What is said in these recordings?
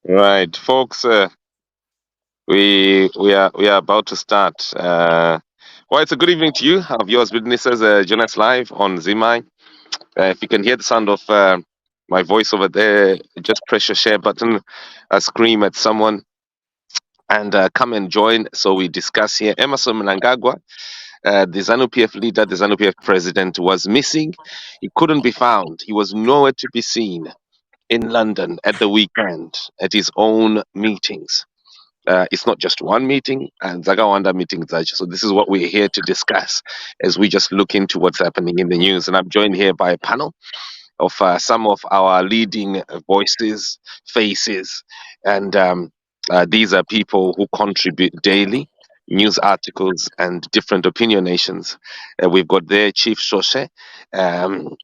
Right, folks. We are about to start. Well, it's a good evening to you, our viewers, witnesses. Join us live on Zimai. If you can hear the sound of my voice over there, just press your share button, scream at someone, and come and join. So we discuss here. Emerson Mnangagwa, the ZANU PF leader, the ZANU PF president, was missing. He couldn't be found. He was nowhere to be seen in London at the weekend at his own meetings. It's not just one meeting, and Zagawanda meetings. So this is what we're here to discuss as we just look into what's happening in the news. And I'm joined here by a panel of some of our leading voices, faces, and these are people who contribute daily news articles and different opinionations. We've got there Chief Shoshe, um,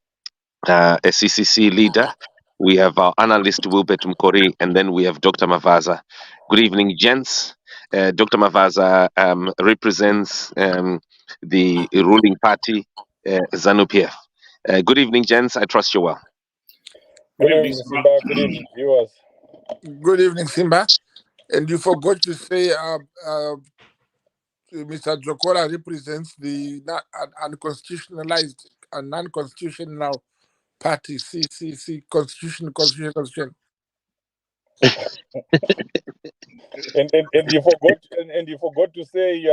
a CCC leader. We have our analyst Wilbert Mkori, and then we have Dr. Mavaza. Good evening, gents. Dr. Mavaza represents the ruling party, ZANU PF. Good evening, gents. I trust you well. Good evening, Simba. Good evening, viewers. Good evening, Simba. And you forgot to say Mr. Jokola represents the unconstitutionalized and non-constitutional party, CCC, Constitution. And you forgot to say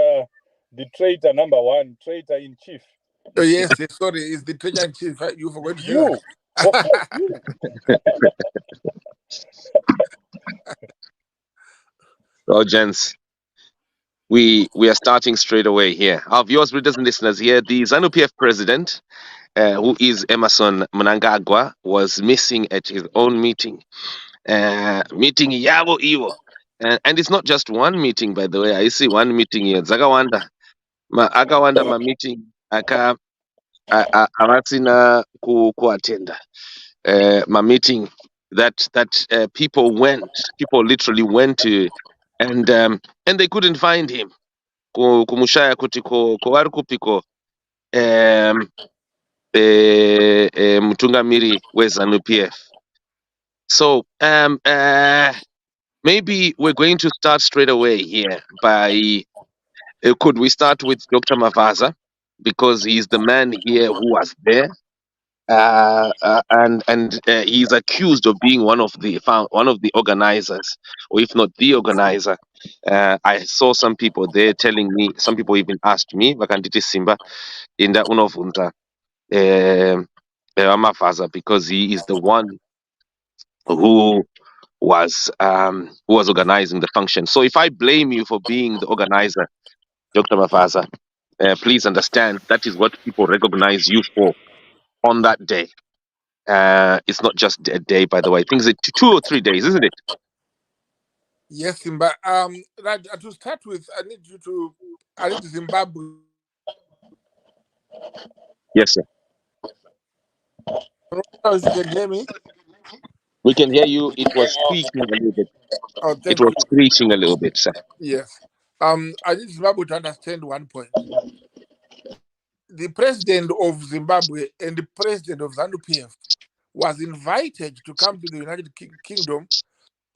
the traitor number one, traitor in chief. Oh, yes, sorry, it's the treasurer in chief. You forgot to say You. So, gents, we are starting straight away here. Our viewers, readers, and listeners here, the ZANU PF president, who is Emerson Mnangagwa, was missing at his own meeting. Meeting Yabo Iwo. And it's not just one meeting, by the way. I see one meeting here. Zagawanda. Akawanda ma meeting avatsina kuatenda. My meeting that people literally went to, and they couldn't find him. Kumushaya kuti ko vari kupiko mutungamiri weZANU PF. So maybe we're going to start straight away here by could we start with Dr. Mavaza, because he's the man here who was there, and he's accused of being one of the organizers, or if not the organizer. I saw some people there telling me. Some people even asked me, "Vakanditi Simba inda unovunza Mavaza," because he is the one who was organizing the function. So if I blame you for being the organizer, Dr. Mavaza, please understand that is what people recognize you for on that day. It's not just a day, by the way. I think it's 2 or 3 days, isn't it? Yes, Simba. To start with, I need Zimbabwe. Yes, sir. You can hear me? We can hear you. It was screeching a little bit. Oh, It was screeching a little bit, sir. Yes. I need Zimbabwe to understand one point. The president of Zimbabwe and the president of ZANU PF was invited to come to the United Kingdom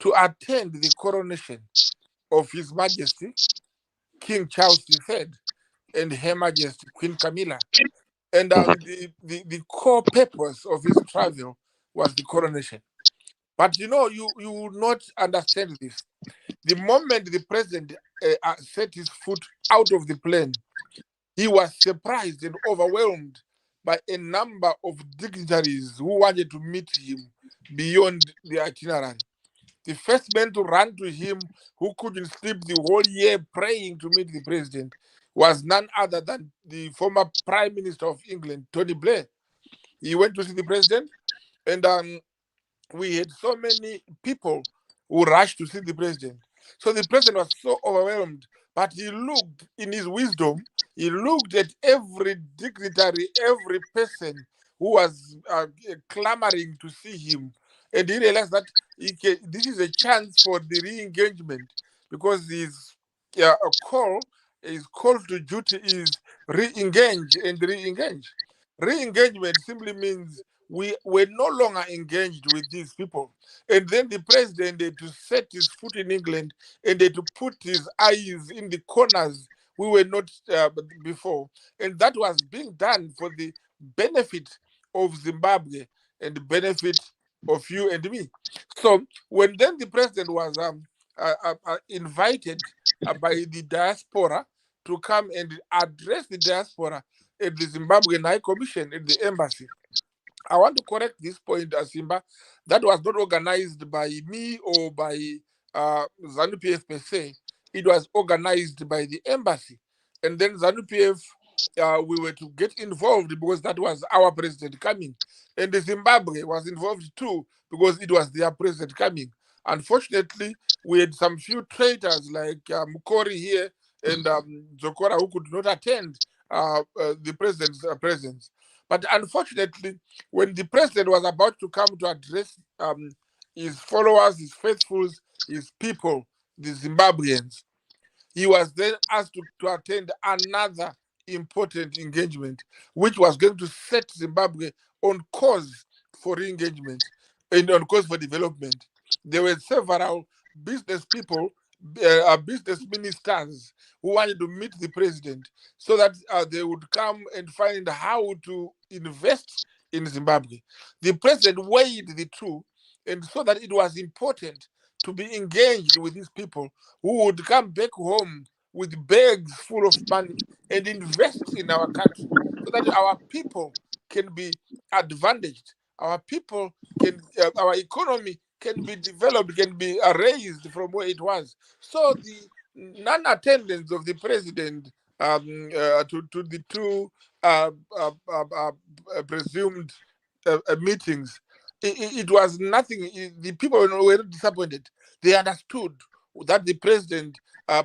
to attend the coronation of His Majesty King Charles III and Her Majesty Queen Camilla. And the core purpose of his travel was the coronation. But you will not understand this. The moment the president set his foot out of the plane, he was surprised and overwhelmed by a number of dignitaries who wanted to meet him beyond the itinerary. The first man to run to him, who couldn't sleep the whole year praying to meet the president, was none other than the former Prime Minister of England, Tony Blair. He went to see the president, and we had so many people who rushed to see the president. So the president was so overwhelmed, but he looked, in his wisdom, he looked at every dignitary, every person who was clamoring to see him, and he realized that this is a chance for the re-engagement, because his call to duty is re-engage and re-engage. Re-engagement simply means we were no longer engaged with these people. And then the president had to set his foot in England and had to put his eyes in the corners we were not before. And that was being done for the benefit of Zimbabwe and the benefit of you and me. So when then the president was invited by the diaspora to come and address the diaspora at the Zimbabwean High Commission at the embassy, I want to correct this point, Simba. That was not organized by me or by ZANU-PF per se. It was organized by the embassy. And then ZANU-PF, we were to get involved because that was our president coming. And the Zimbabwe was involved too because it was their president coming. Unfortunately, we had some few traitors like Mukori here and Zokora who could not attend the president's presence. But unfortunately, when the president was about to come to address his followers, his faithfuls, his people, the Zimbabweans, he was then asked to attend another important engagement, which was going to set Zimbabwe on course for re-engagement and on course for development. There were several business people, business ministers who wanted to meet the president so that they would come and find how to invest in Zimbabwe. The president weighed the two and saw that it was important to be engaged with these people who would come back home with bags full of money and invest in our country so that our people can be advantaged. Our people can, our economy can be developed, can be raised from where it was. So the non-attendance of the president to the two presumed meetings, it was nothing. The people were not disappointed. They understood that the president,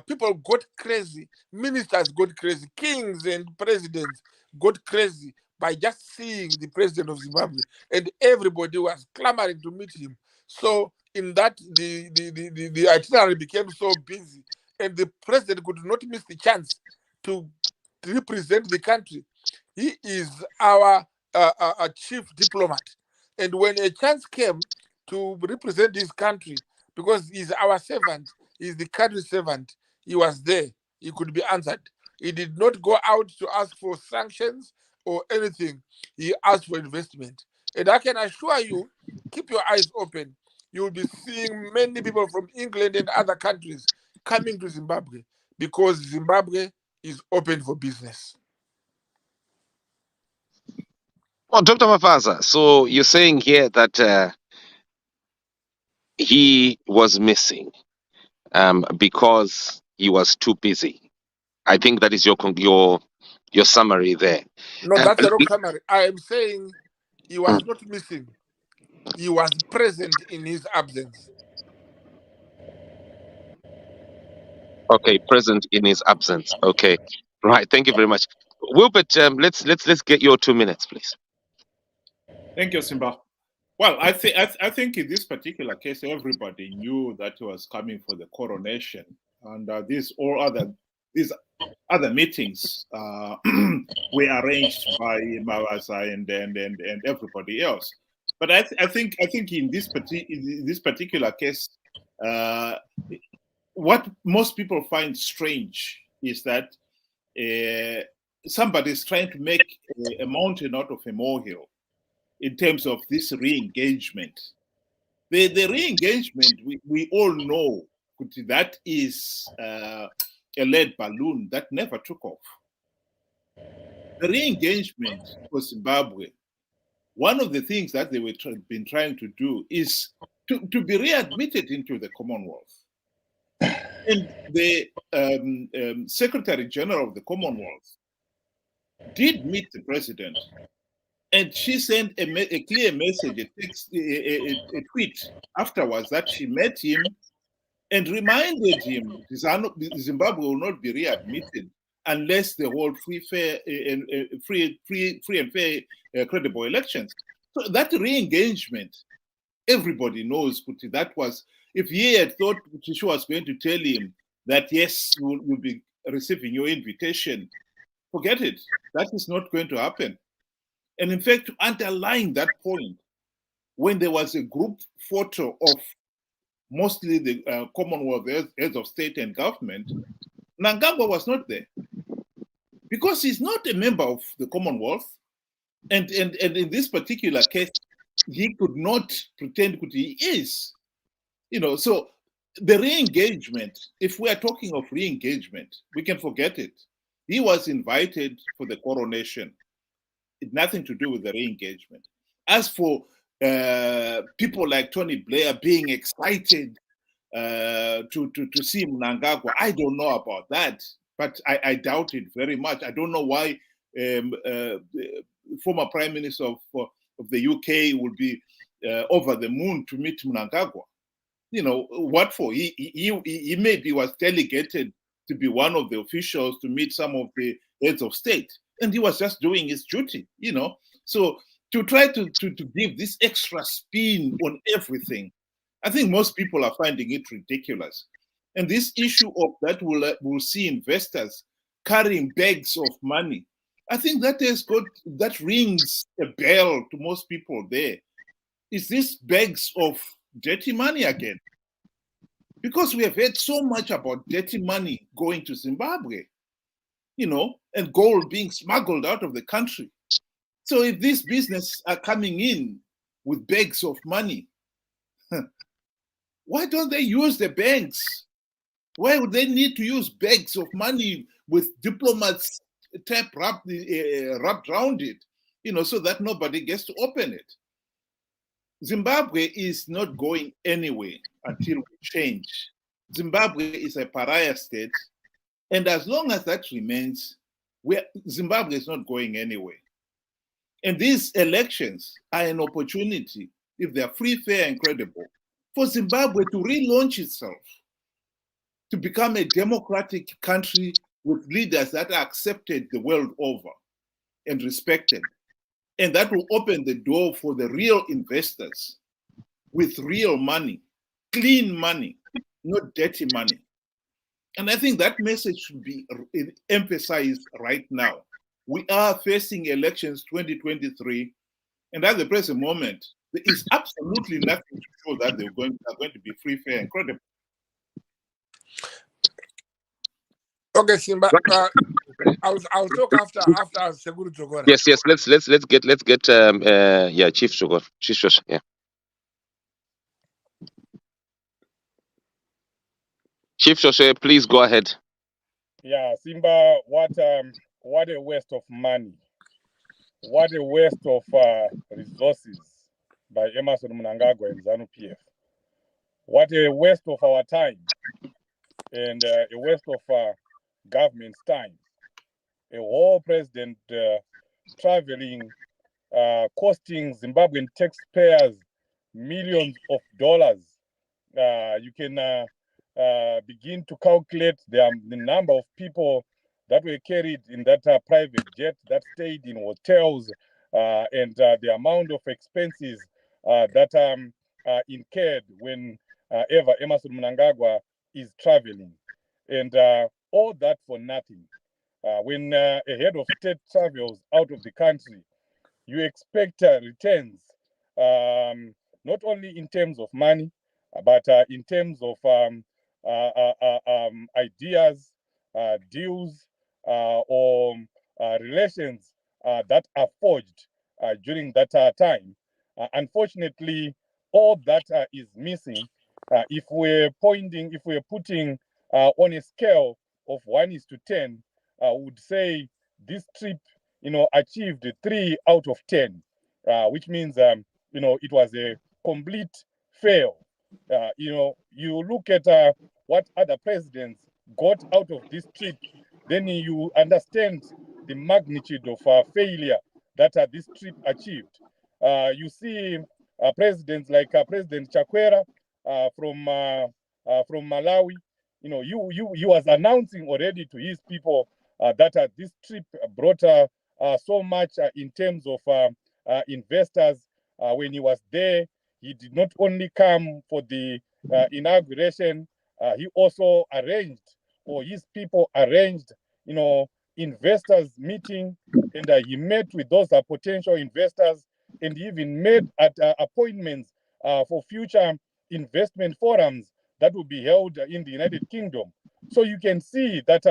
people got crazy, ministers got crazy, kings and presidents got crazy by just seeing the president of Zimbabwe, and everybody was clamoring to meet him. So in that, the itinerary became so busy, and the president could not miss the chance to represent the country. He is our chief diplomat. And when a chance came to represent his country, because he's our servant, he's the country's servant, he was there. He could be answered. He did not go out to ask for sanctions or anything. He asked for investment. And I can assure you, keep your eyes open. You'll be seeing many people from England and other countries coming to Zimbabwe because Zimbabwe is open for business. Oh, Dr. Mafaza, so you're saying here that he was missing because he was too busy. I think that is your summary there. No, that's a wrong summary. I am saying he was not missing. He was present in his absence. Okay, present in his absence. Okay, right. Thank you very much, Wilbert. Let's get your 2 minutes, please. Thank you, Simba. Well, I think in this particular case, everybody knew that he was coming for the coronation, and these other meetings were arranged by Mawaza and everybody else. But I think in this particular case, what most people find strange is that somebody is trying to make a mountain out of a molehill in terms of this re-engagement. The re-engagement, we all know that is a lead balloon that never took off. The re-engagement for Zimbabwe, one of the things that they were been trying to do is to be readmitted into the Commonwealth. And the Secretary General of the Commonwealth did meet the president, and she sent a clear message, a tweet afterwards that she met him and reminded him Zimbabwe will not be readmitted unless they hold free and fair, credible elections. So that re-engagement, everybody knows that was, if he had thought she was going to tell him that yes, you'll be receiving your invitation, forget it. That is not going to happen. And in fact, to underline that point, when there was a group photo of mostly the Commonwealth heads of state and government, Mnangagwa was not there because he's not a member of the Commonwealth. And in this particular case, he could not pretend that he is. So the re-engagement, if we are talking of re-engagement, we can forget it. He was invited for the coronation. It had nothing to do with the re-engagement. As for people like Tony Blair being excited to see Mnangagwa, I don't know about that, but I doubt it very much. I don't know why the former Prime Minister of the UK will be over the moon to meet Mnangagwa. What for? He maybe was delegated to be one of the officials to meet some of the heads of state, and he was just doing his duty. So to try to give this extra spin on everything, I think most people are finding it ridiculous. And this issue of that will see investors carrying bags of money, I think that rings a bell to most people there. Is this bags of dirty money again? Because we have heard so much about dirty money going to Zimbabwe, and gold being smuggled out of the country. So if these businesses are coming in with bags of money, why don't they use the banks? Why would they need to use bags of money with diplomats tape wrapped around it, so that nobody gets to open it? Zimbabwe is not going anywhere until we change. Zimbabwe is a pariah state, and as long as that remains, Zimbabwe is not going anywhere. And these elections are an opportunity, if they are free, fair, and credible, for Zimbabwe to relaunch itself, to become a democratic country with leaders that are accepted the world over and respected. And that will open the door for the real investors with real money, clean money, not dirty money. And I think that message should be emphasized right now. We are facing elections 2023, and at the present moment, there is absolutely nothing to show that they're going to be free, fair, and credible. Okay, Simba. I'll talk after Seguru Jogora. Yes. Let's get Chief Jogora. Chief Jogora, yeah. Chief Jogora, please go ahead. Yeah, Simba, what a waste of money. What a waste of resources by Emmerson Mnangagwa and ZANU-PF. What a waste of our time and a waste of government's time. A whole president traveling, costing Zimbabwean taxpayers millions of dollars. You can begin to calculate the number of people that were carried in that private jet that stayed in hotels and the amount of expenses that are incurred whenever Emmerson Mnangagwa is traveling. And all that for nothing. When a head of state travels out of the country, you expect returns, not only in terms of money, but in terms of ideas, deals, or relations that are forged during that time. Unfortunately, all that is missing. If we're putting on a scale of 1:10, I would say this trip, achieved 3 out of 10, which means, it was a complete fail. You look at what other presidents got out of this trip, then you understand the magnitude of failure that this trip achieved. You see presidents like President Chakwera from Malawi. He was announcing already to his people that this trip brought so much in terms of investors. When he was there, he did not only come for the inauguration, he also arranged, or his people arranged, investors meeting, and he met with those potential investors, and even made appointments for future investment forums that will be held in the United Kingdom. So you can see that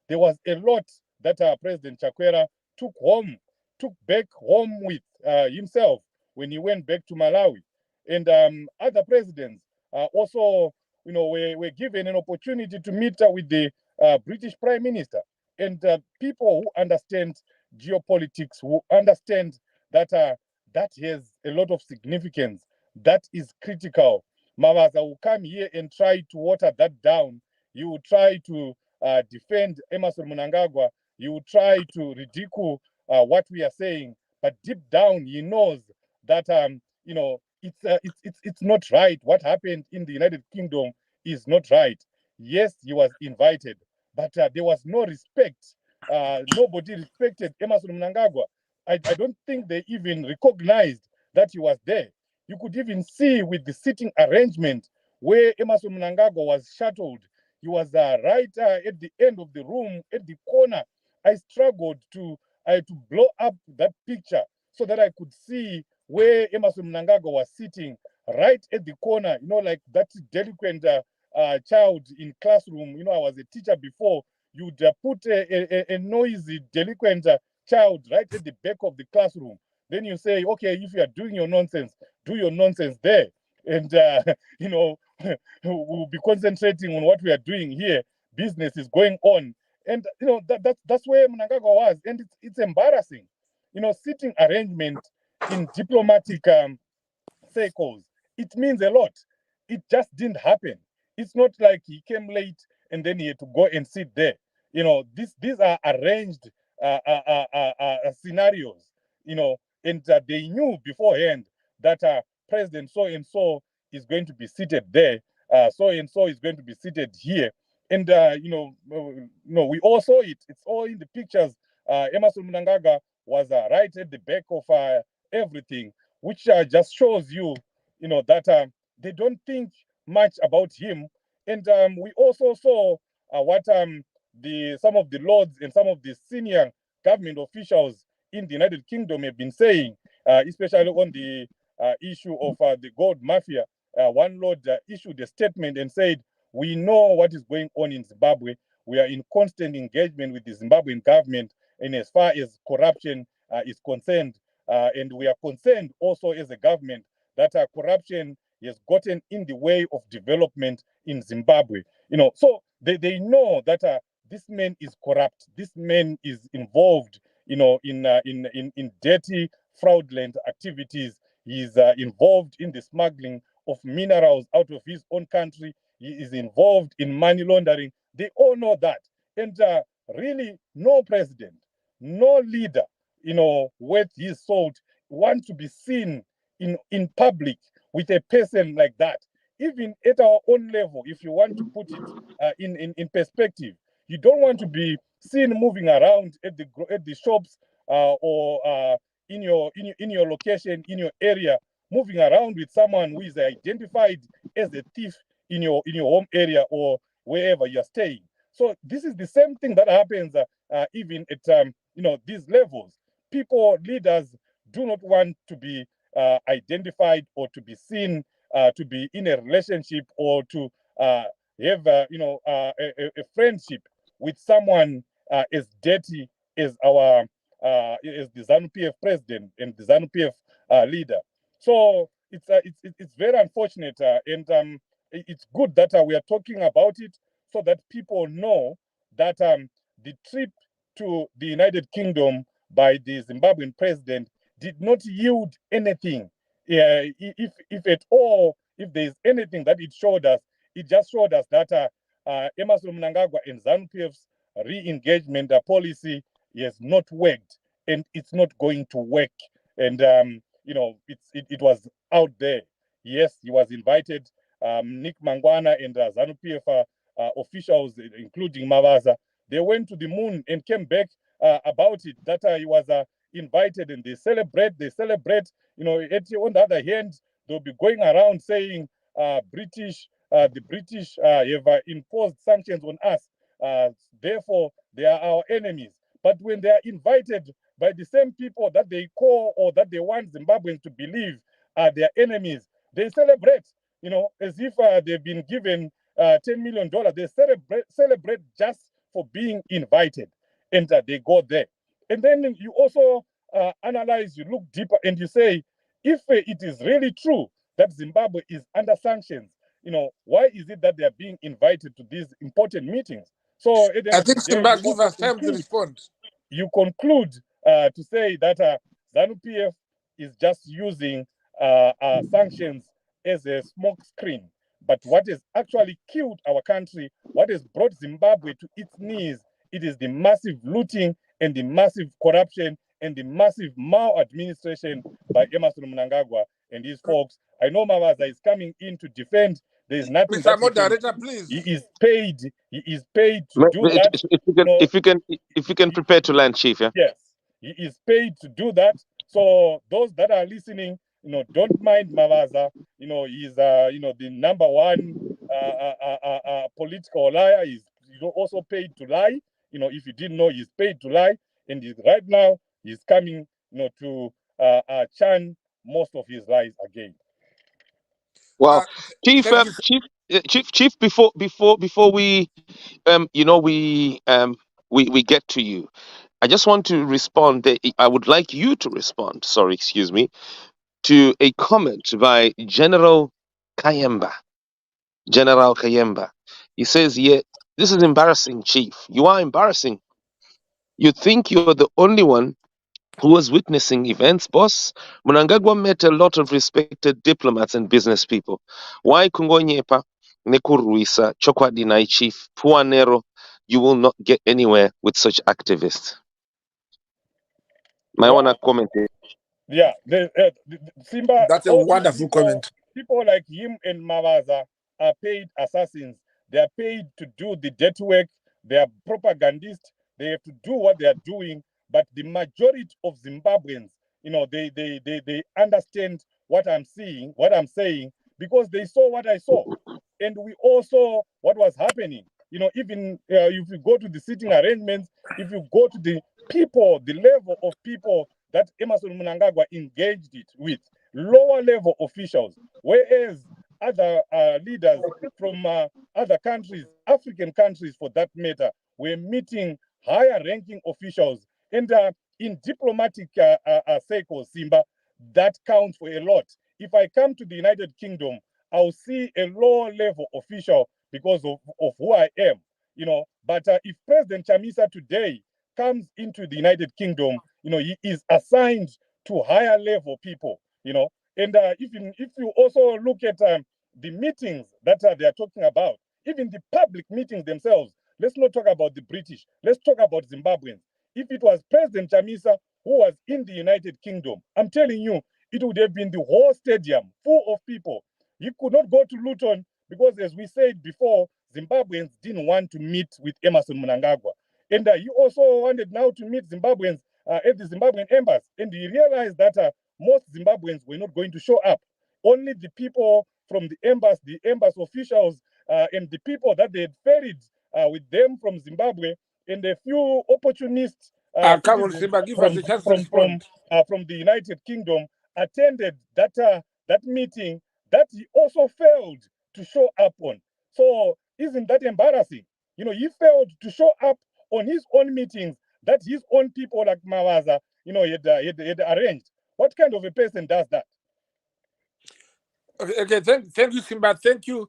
there was a lot that President Chakwera took back home with himself when he went back to Malawi. And other presidents also, were given an opportunity to meet with the British Prime Minister. And people who understand geopolitics, who understand that that has a lot of significance, that is critical. Mavaza will come here and try to water that down. He will try to defend Emerson Mnangagwa. He will try to ridicule what we are saying. But deep down, he knows that it's not right. What happened in the United Kingdom is not right. Yes, he was invited, but there was no respect. Nobody respected Emerson Mnangagwa. I don't think they even recognized that he was there. You could even see with the seating arrangement where Emerson Mnangagwa was shuttled. He was right at the end of the room, at the corner. I struggled to blow up that picture so that I could see where Emerson Mnangagwa was sitting, right at the corner, like that delinquent child in classroom. I was a teacher before. You'd put a noisy delinquent child right at the back of the classroom. Then you say, okay, if you are doing your nonsense, do your nonsense there. And, we'll be concentrating on what we are doing here. Business is going on. And, that's where Mnangagwa was. And it's embarrassing. Sitting arrangement in diplomatic circles, it means a lot. It just didn't happen. It's not like he came late and then he had to go and sit there. These are arranged scenarios, and they knew beforehand that President so and so is going to be seated there, so and so is going to be seated here. And, we all saw it. It's all in the pictures. Emerson Mnangagwa was right at the back of everything, which just shows you, that they don't think much about him. And we also saw what some of the lords and some of the senior government officials in the United Kingdom have been saying, especially on the issue of the gold mafia. One lord issued a statement and said, "We know what is going on in Zimbabwe. We are in constant engagement with the Zimbabwean government, and as far as corruption is concerned, and we are concerned also as a government that corruption has gotten in the way of development in Zimbabwe." So they know that this man is corrupt. This man is involved, in dirty, fraudulent activities. He is involved in the smuggling of minerals out of his own country. He is involved in money laundering. They all know that. And really, no president, no leader, worth his salt wants to be seen in public with a person like that. Even at our own level, if you want to put it in perspective, you don't want to be seen moving around at the shops or in your location, in your area, moving around with someone who is identified as a thief in your home area or wherever you're staying. So this is the same thing that happens even at these levels. Leaders do not want to be identified or to be seen to be in a relationship or to have a friendship with someone as dirty as as the ZANU-PF president and the ZANU-PF leader. So it's very unfortunate, and it's good that we are talking about it so that people know that the trip to the United Kingdom by the Zimbabwean president did not yield anything. If at all, if there is anything that it showed us, it just showed us that Emerson Mnangagwa and ZANU-PF's re-engagement policy has not worked, and it's not going to work. And it was out there. Yes, he was invited. Nick Mangwana and ZANU-PF officials, including Mavaza, they went to the moon and came back about it. That he was invited, and they celebrate. On the other hand, they'll be going around saying the British have imposed sanctions on us. Therefore, they are our enemies. But when they are invited by the same people that they call or that they want Zimbabweans to believe are their enemies, they celebrate, as if they've been given $10 million. They celebrate just for being invited, and they go there. And then you also analyze, you look deeper, and you say, if it is really true that Zimbabwe is under sanctions, why is it that they are being invited to these important meetings? So at the end I of the think day, Simba you give also us time to respond. you conclude to say that ZANU-PF is just using sanctions as a smoke screen. But what has actually killed our country, what has brought Zimbabwe to its knees, it is the massive looting and the massive corruption and the massive maladministration by Emerson Mnangagwa and his folks. I know Mavaza is coming in to defend. There is nothing that Mr. Moderator, please. He is paid. He is paid to do that. If you can prepare to land, Chief, yeah. Yes, he is paid to do that. So those that are listening, don't mind Mavaza. He's the number one political liar. He's also paid to lie. If you didn't know, he's paid to lie, and right now he's coming, to churn most of his lies again. Well, Chief, thank you. Chief, before we we get to you, I just want to respond. I would like you to respond. Sorry, excuse me, to a comment by General Kayemba. General Kayemba. He says, "Yeah, this is embarrassing, Chief. You are embarrassing. You think you're the only one who was witnessing events, boss? Mnangagwa met a lot of respected diplomats and business people. Why kungonyepa nekuruisa chokwadi nai Chief Puanero? You will not get anywhere with such activists." Might want to comment here. Yeah, Simba. That's a wonderful comment. People like him and Mavaza are paid assassins. They are paid to do the dirty work. They are propagandists. They have to do what they are doing. But the majority of Zimbabweans, they understand what I'm seeing, what I'm saying, because they saw what I saw, and we all saw what was happening. Even if you go to the sitting arrangements, if you go to the people, the level of people that Emerson Mnangagwa engaged it with, lower level officials, whereas other leaders from other countries, African countries for that matter, were meeting higher ranking officials. And in diplomatic circles, Simba, that counts for a lot. If I come to the United Kingdom, I'll see a lower level official because of who I am, But if President Chamisa today comes into the United Kingdom, he is assigned to higher level people, And if you also look at the meetings that they are talking about, even the public meetings themselves, let's not talk about the British, let's talk about Zimbabweans. If it was President Chamisa who was in the United Kingdom, I'm telling you, it would have been the whole stadium full of people. He could not go to Luton because, as we said before, Zimbabweans didn't want to meet with Emerson Mnangagwa. And he also wanted now to meet Zimbabweans at the Zimbabwean embassy. And he realized that most Zimbabweans were not going to show up. Only the people from the embassy officials, and the people that they had ferried with them from Zimbabwe, and a few opportunists Come on, Simba, give us a chance to respond. From the United Kingdom attended that meeting that he also failed to show up on. So isn't that embarrassing? He failed to show up on his own meetings that his own people like Mawaza, had arranged. What kind of a person does that? Okay, thank you, Simba. Thank you.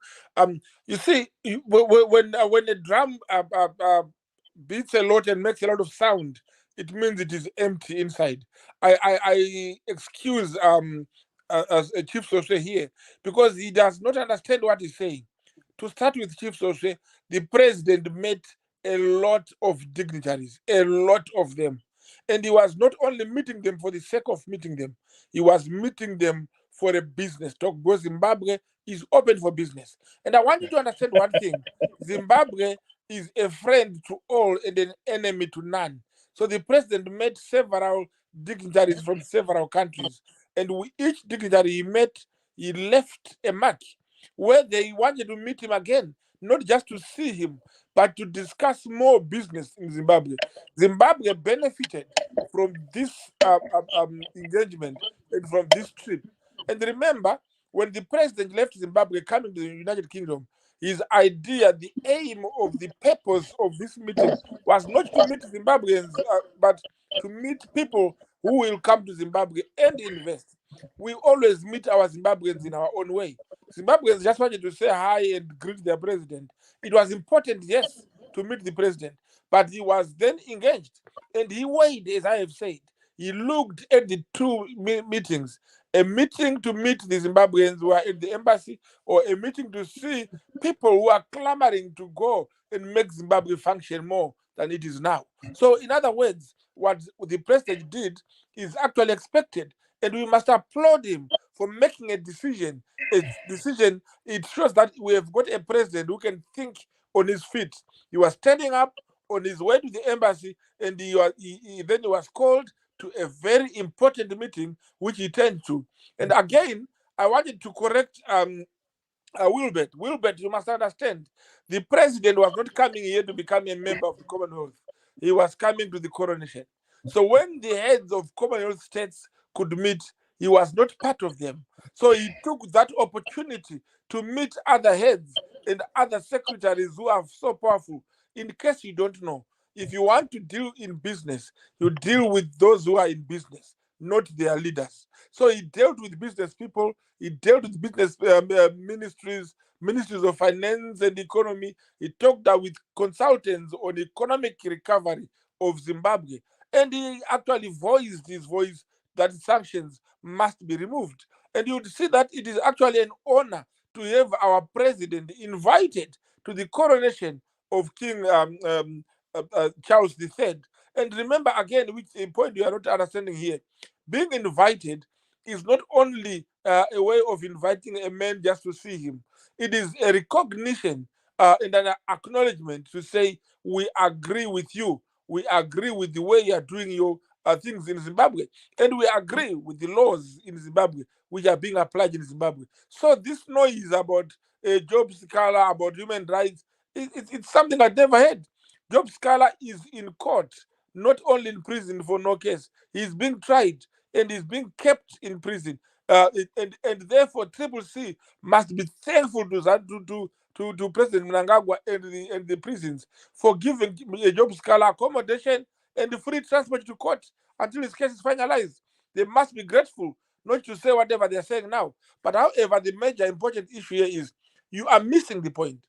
You see, when a drum beats a lot and makes a lot of sound, it means it is empty inside. I excuse Chief Soshe here because he does not understand what he's saying. To start with, Chief Soshe, the president met a lot of dignitaries, a lot of them. And he was not only meeting them for the sake of meeting them, he was meeting them for a business talk, because Zimbabwe is open for business. And I want you to understand one thing. Zimbabwe is a friend to all and an enemy to none. So the president met several dignitaries from several countries. And with each dignitary he met, he left a mark. where they wanted to meet him again, not just to see him, but to discuss more business in Zimbabwe. Zimbabwe benefited from this engagement and from this trip. And remember, when the president left Zimbabwe coming to the United Kingdom, his idea, the aim of the purpose of this meeting was not to meet Zimbabweans, but to meet people who will come to Zimbabwe and invest. We always meet our Zimbabweans in our own way. Zimbabweans just wanted to say hi and greet their president. It was important, yes, to meet the president, but he was then engaged and he weighed, as I have said. He looked at the two meetings, a meeting to meet the Zimbabweans who are in the embassy, or a meeting to see people who are clamoring to go and make Zimbabwe function more than it is now. So, in other words, what the president did is actually expected, and we must applaud him for making a decision. A decision, it shows that we have got a president who can think on his feet. He was standing up on his way to the embassy, and then he was called to a very important meeting, which he turned to. And again, I wanted to correct Wilbert. Wilbert, you must understand, the president was not coming here to become a member of the Commonwealth. He was coming to the coronation. So when the heads of Commonwealth states could meet, he was not part of them. So he took that opportunity to meet other heads and other secretaries who are so powerful. In case you don't know, if you want to deal in business, you deal with those who are in business, not their leaders. So he dealt with business people, he dealt with business ministries of finance and economy. He talked with consultants on economic recovery of Zimbabwe. And he actually voiced his voice that sanctions must be removed. And you would see that it is actually an honor to have our president invited to the coronation of King Charles III. And remember again, which a point you are not understanding here, being invited is not only a way of inviting a man just to see him. It is a recognition and an acknowledgement to say, we agree with you. We agree with the way you are doing your things in Zimbabwe. And we agree with the laws in Zimbabwe, which are being applied in Zimbabwe. So this noise about Job Scala, about human rights, it's something I've never heard. Job Scala is in court, not only in prison for no case. He's being tried and he's being kept in prison. And therefore, Triple C must be thankful to President Mnangagwa and the prisons for giving Job Scala accommodation and free transport to court until his case is finalized. They must be grateful, not to say whatever they're saying now. But however, the major important issue here is you are missing the point.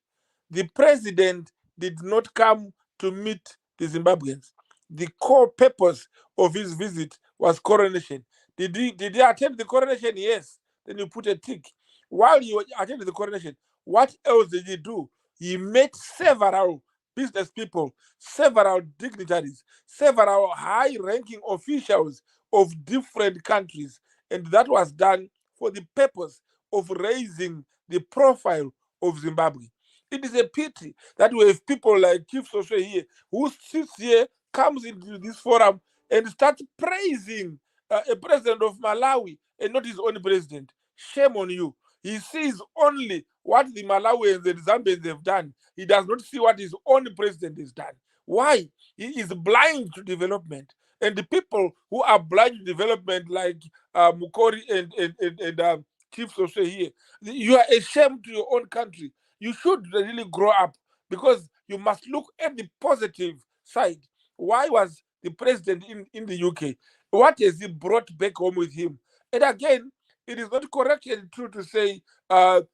The president did not come to meet the Zimbabweans. The core purpose of his visit was coronation. Did he attend the coronation? Yes. Then you put a tick. While you attended the coronation, what else did he do? He met several business people, several dignitaries, several high-ranking officials of different countries. And that was done for the purpose of raising the profile of Zimbabwe. It is a pity that we have people like Chief Soswe here, who sits here, comes into this forum, and starts praising a president of Malawi and not his own president. Shame on you. He sees only what the Malawians and Zambians have done. He does not see what his own president has done. Why? He is blind to development. And the people who are blind to development, like Mukori and Chief Soswe here, you are ashamed to your own country. You should really grow up, because you must look at the positive side. Why was the president in the UK? What has he brought back home with him? And again, it is not correct and true to say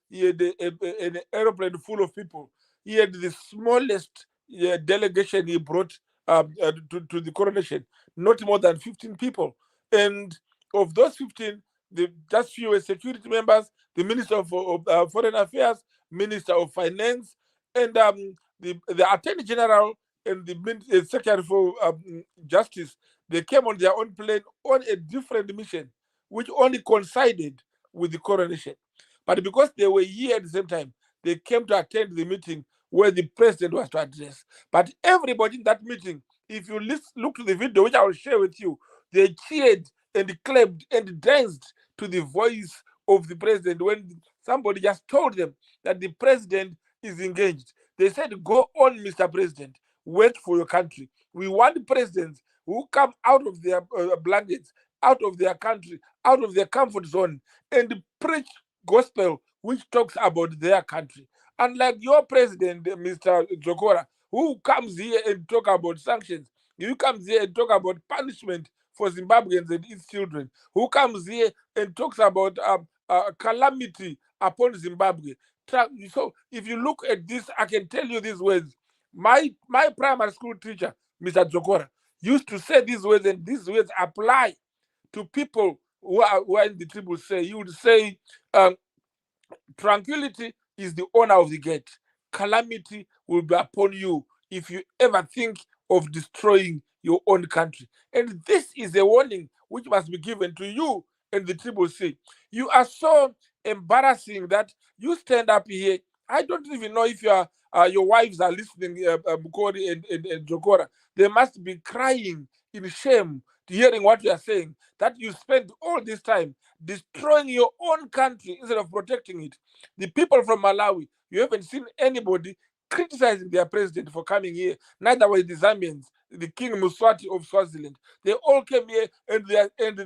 he had an aeroplane full of people. He had the smallest delegation he brought to the coronation, not more than 15 people. And of those 15, just few were security members, the Minister of Foreign Affairs, Minister of Finance, and the Attorney General and the Secretary for Justice. They came on their own plane on a different mission, which only coincided with the coronation. But because they were here at the same time, they came to attend the meeting where the president was to address. But everybody in that meeting, if you look to the video, which I will share with you, they cheered and clapped and danced to the voice of the president when somebody just told them that the president is engaged. They said, go on, Mr. President, work for your country. We want presidents who come out of their blankets, out of their country, out of their comfort zone, and preach gospel which talks about their country. Unlike your president, Mr. Jokora, who comes here and talk about sanctions, who comes here and talk about punishment for Zimbabweans and its children, who comes here and talks about calamity upon Zimbabwe. So if you look at this, I can tell you these words. My primary school teacher, Mr. Jokora, used to say these words, and these words apply to people who are in the triple say. He would say, tranquility is the owner of the gate. Calamity will be upon you if you ever think of destroying your own country. And this is a warning which must be given to you and the triple C. You are so embarrassing that you stand up here. I don't even know if your wives are listening, Bukori and Jokora. They must be crying in shame hearing what you are saying, that you spend all this time destroying your own country instead of protecting it. The people from Malawi, you haven't seen anybody criticizing their president for coming here. Neither were the Zambians, the King Muswati of Swaziland. They all came here, and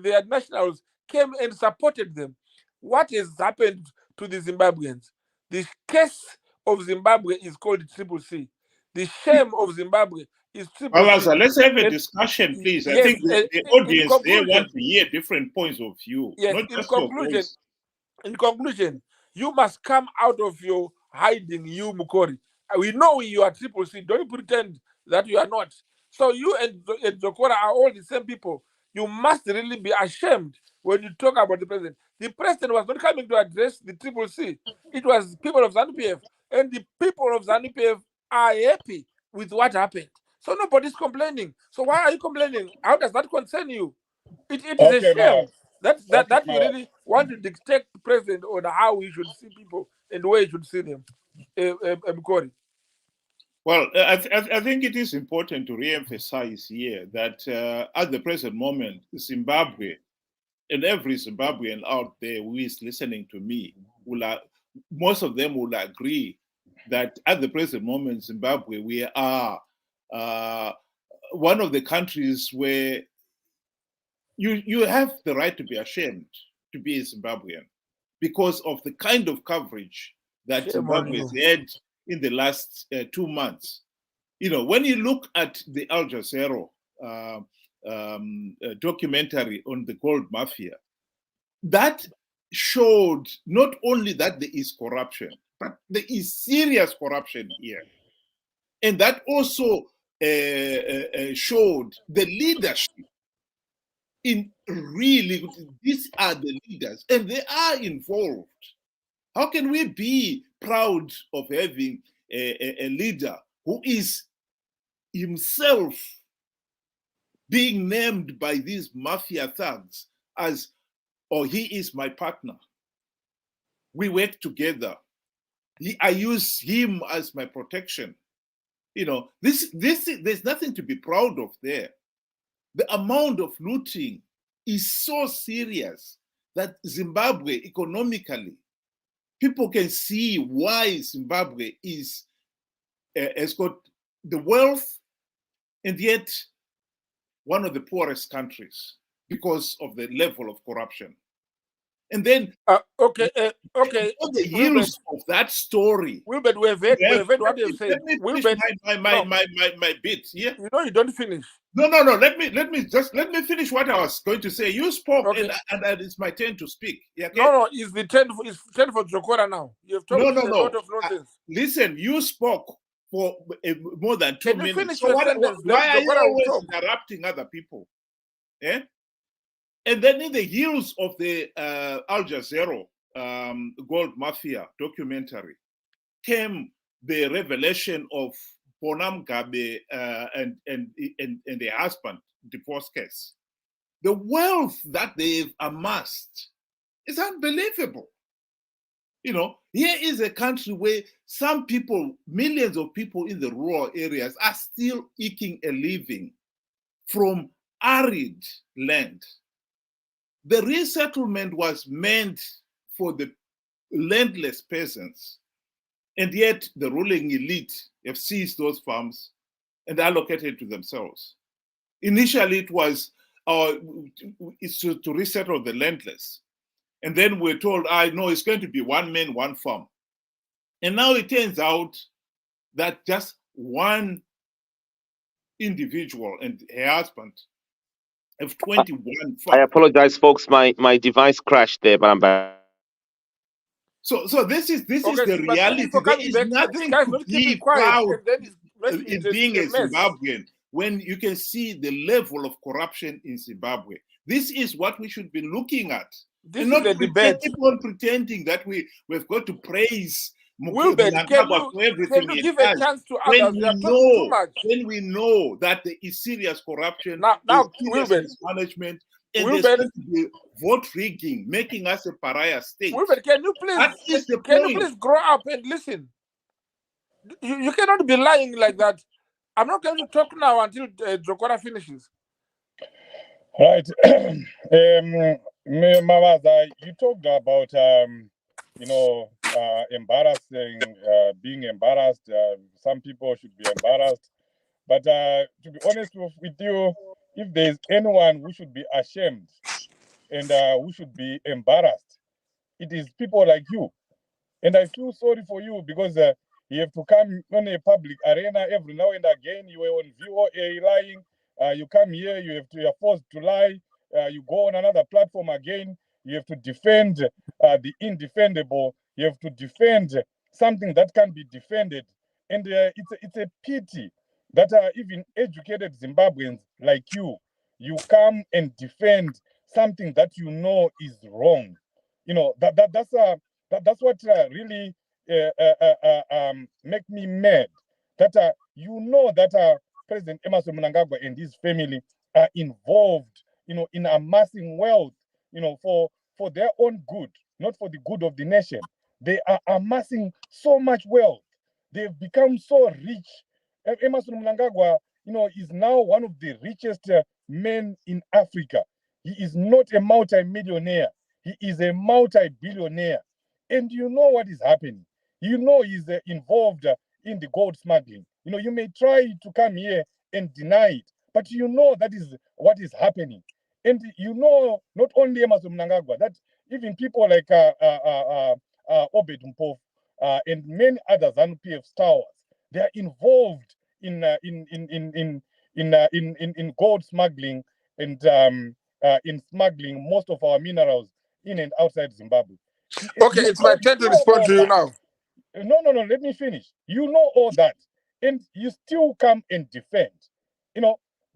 their nationals came and supported them. What has happened to the Zimbabweans? The case of Zimbabwe is called Triple C. The shame of Zimbabwe is Triple C. Let's have a discussion, please. Yes, I think the audience, they want to hear different points of view, yes, not just your voice. In conclusion, you must come out of your hiding, you Mukori. We know you are Triple C. Don't pretend that you are not. So you and Jokora are all the same people. You must really be ashamed when you talk about the president. The president was not coming to address the Triple C. It was people of ZANU-PF. And the people of ZANU-PF are happy with what happened. So nobody's complaining. So why are you complaining? How does that concern you? It is a shame that you really want to dictate the president on how we should see people and the way he should see them. Well, I think it is important to re-emphasize here that at the present moment, Zimbabwe and every Zimbabwean out there who is listening to me, most of them will agree that at the present moment, Zimbabwe, we are one of the countries where you have the right to be ashamed to be a Zimbabwean because of the kind of coverage that Zimbabwe has had in the last 2 months. You know, when you look at the Al Jazeera documentary on the gold mafia, that showed not only that there is corruption, but there is serious corruption here. And that also showed the leadership in really, these are the leaders and they are involved. How can we be proud of having a leader who is himself being named by these mafia thugs as, oh, he is my partner. We work together. I use him as my protection. You know, there's nothing to be proud of there. The amount of looting is so serious that Zimbabwe economically, people can see why Zimbabwe has got the wealth and yet one of the poorest countries because of the level of corruption. And then, okay. On the heels of that story, Wilbert, we've heard what you've said. Let me finish my bit. Yeah, you know you don't finish. No. Let me finish what I was going to say. You spoke, okay. and it's my turn to speak. Yeah, okay? No, it's the turn for Jokora now. You've told a lot of nonsense. Listen, you spoke for more than 2 minutes. Finish so why are you always interrupting other people? Yeah. And then in the heels of the Al Jazeera gold mafia documentary came the revelation of Mnangagwa and their husband divorce case. The wealth that they've amassed is unbelievable. You know, here is a country where some people, millions of people in the rural areas are still eking a living from arid land. The resettlement was meant for the landless peasants. And yet the ruling elite have seized those farms and allocated to themselves. Initially, it was to resettle the landless. And then we're told, no, it's going to be one man, one farm. And now it turns out that just one individual and her husband have 21 farms. I apologize, folks. My device crashed there, but I'm back. So this is the but reality. There is back. nothing This guy's to not be keeping quiet, proud and then he's in being a mess. Zimbabwean when you can see the level of corruption in Zimbabwe. This is what we should be looking at. This and is not the debate. Keep on pretending that we've got to praise Mnangagwa for everything. Can you give a chance to others? They are talking too much. When we know that there is serious corruption, now serious mismanagement, and there's going to be vote rigging, making us a pariah state. Can you please grow up and listen? You cannot be lying like that. I'm not going to talk now until Jokora finishes. Right. Mawaza, you talked about embarrassing, being embarrassed. Some people should be embarrassed. But to be honest with you, if there's anyone who should be ashamed and who should be embarrassed, it is people like you. And I feel sorry for you because you have to come on a public arena every now and again. You were on VOA lying. You come here, you're forced to lie. You go on another platform again. You have to defend the indefendable. You have to defend something that can be defended. And it's a pity that even educated Zimbabweans like you come and defend something that you know is wrong. You know that's what really make me mad. That you know that President Emerson Mnangagwa and his family are involved, in amassing wealth, for their own good, not for the good of the nation. They are amassing so much wealth. They've become so rich. Emerson Mnangagwa, is now one of the richest men in Africa. He is not a multi-millionaire. He is a multi-billionaire. And you know what is happening. You know he's involved in the gold smuggling. You may try to come here and deny it, but you know that is what is happening. And you know, not only Emerson Mnangagwa, that even people like Obed Mpov and many other ZANU-PF towers, they are involved in gold smuggling and in smuggling most of our minerals in and outside Zimbabwe. Okay, it's my turn to respond to you now. No, let me finish. You know all that, and you still come and defend.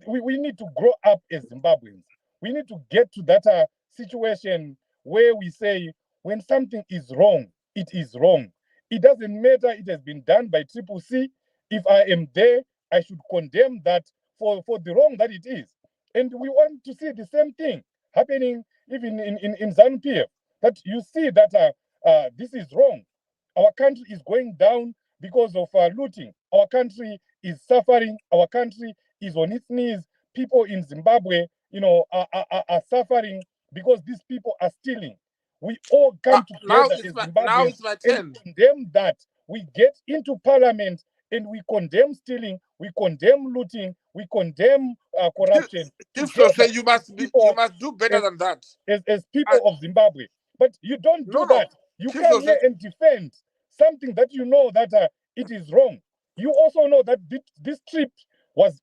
We need to grow up as Zimbabweans. We need to get to that situation where we say when something is wrong, it is wrong. It doesn't matter it has been done by Triple C. If I am there, I should condemn that for the wrong that it is. And we want to see the same thing happening even in ZANU-PF, that you see that this is wrong. Our country is going down because of looting. Our country is suffering. Our country is on its knees. People in Zimbabwe, are suffering because these people are stealing. We all come together in Zimbabwe and condemn that. We get into parliament and we condemn stealing, we condemn looting, we condemn corruption. You must do better than that. As people of Zimbabwe. But you don't do that. You come here and defend something that you know that it is wrong. You also know that this trip was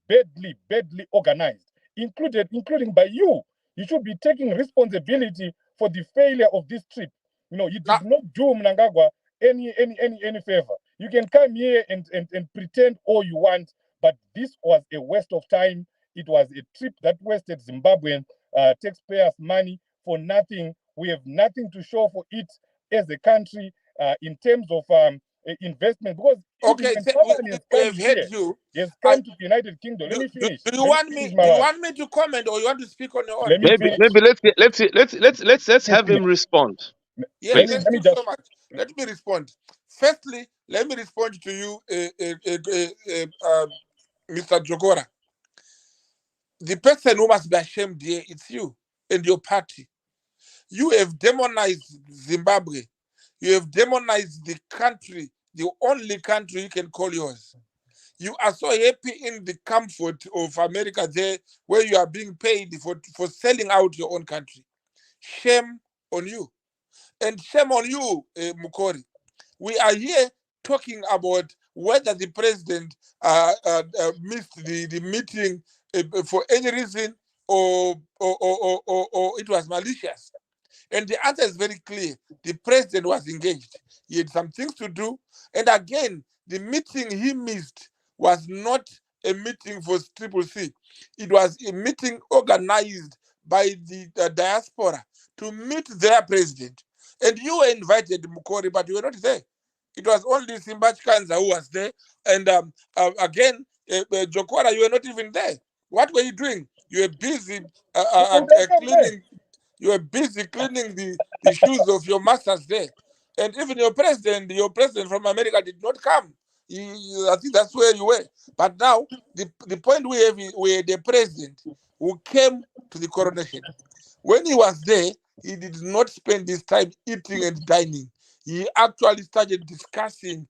badly organized, including by you. You should be taking responsibility for the failure of this trip. You did not do Mnangagwa any favor. You can come here and pretend all you want, but this was a waste of time. It was a trip that wasted Zimbabwean taxpayers' money for nothing. We have nothing to show for it as a country in terms of investment. Because we've heard you. Yes, come to the United Kingdom. Let me finish. Do you want me to comment, or you want to speak on your own? Maybe let's have him respond. Yes, thank you so much. Let me respond. Firstly, let me respond to you, Mr. Jogora. The person who must be ashamed here, it's you and your party. You have demonized Zimbabwe. You have demonized the country, the only country you can call yours. You are so happy in the comfort of America there, where you are being paid for selling out your own country. Shame on you. And shame on you, Mukori. We are here talking about whether the president missed the meeting for any reason or it was malicious. And the answer is very clear. The president was engaged. He had some things to do. And again, the meeting he missed was not a meeting for Triple C. It was a meeting organized by the diaspora to meet their president. And you were invited, Mukori, but you were not there. It was only Simbachkanza who was there. And again, Jokora, you were not even there. What were you doing? You were busy cleaning. You were busy cleaning the shoes of your masters there. And even your president from America did not come. I think that's where you were. But now, the point we have is we had a president who came to the coronation. When he was there, he did not spend his time eating and dining. He actually started discussing,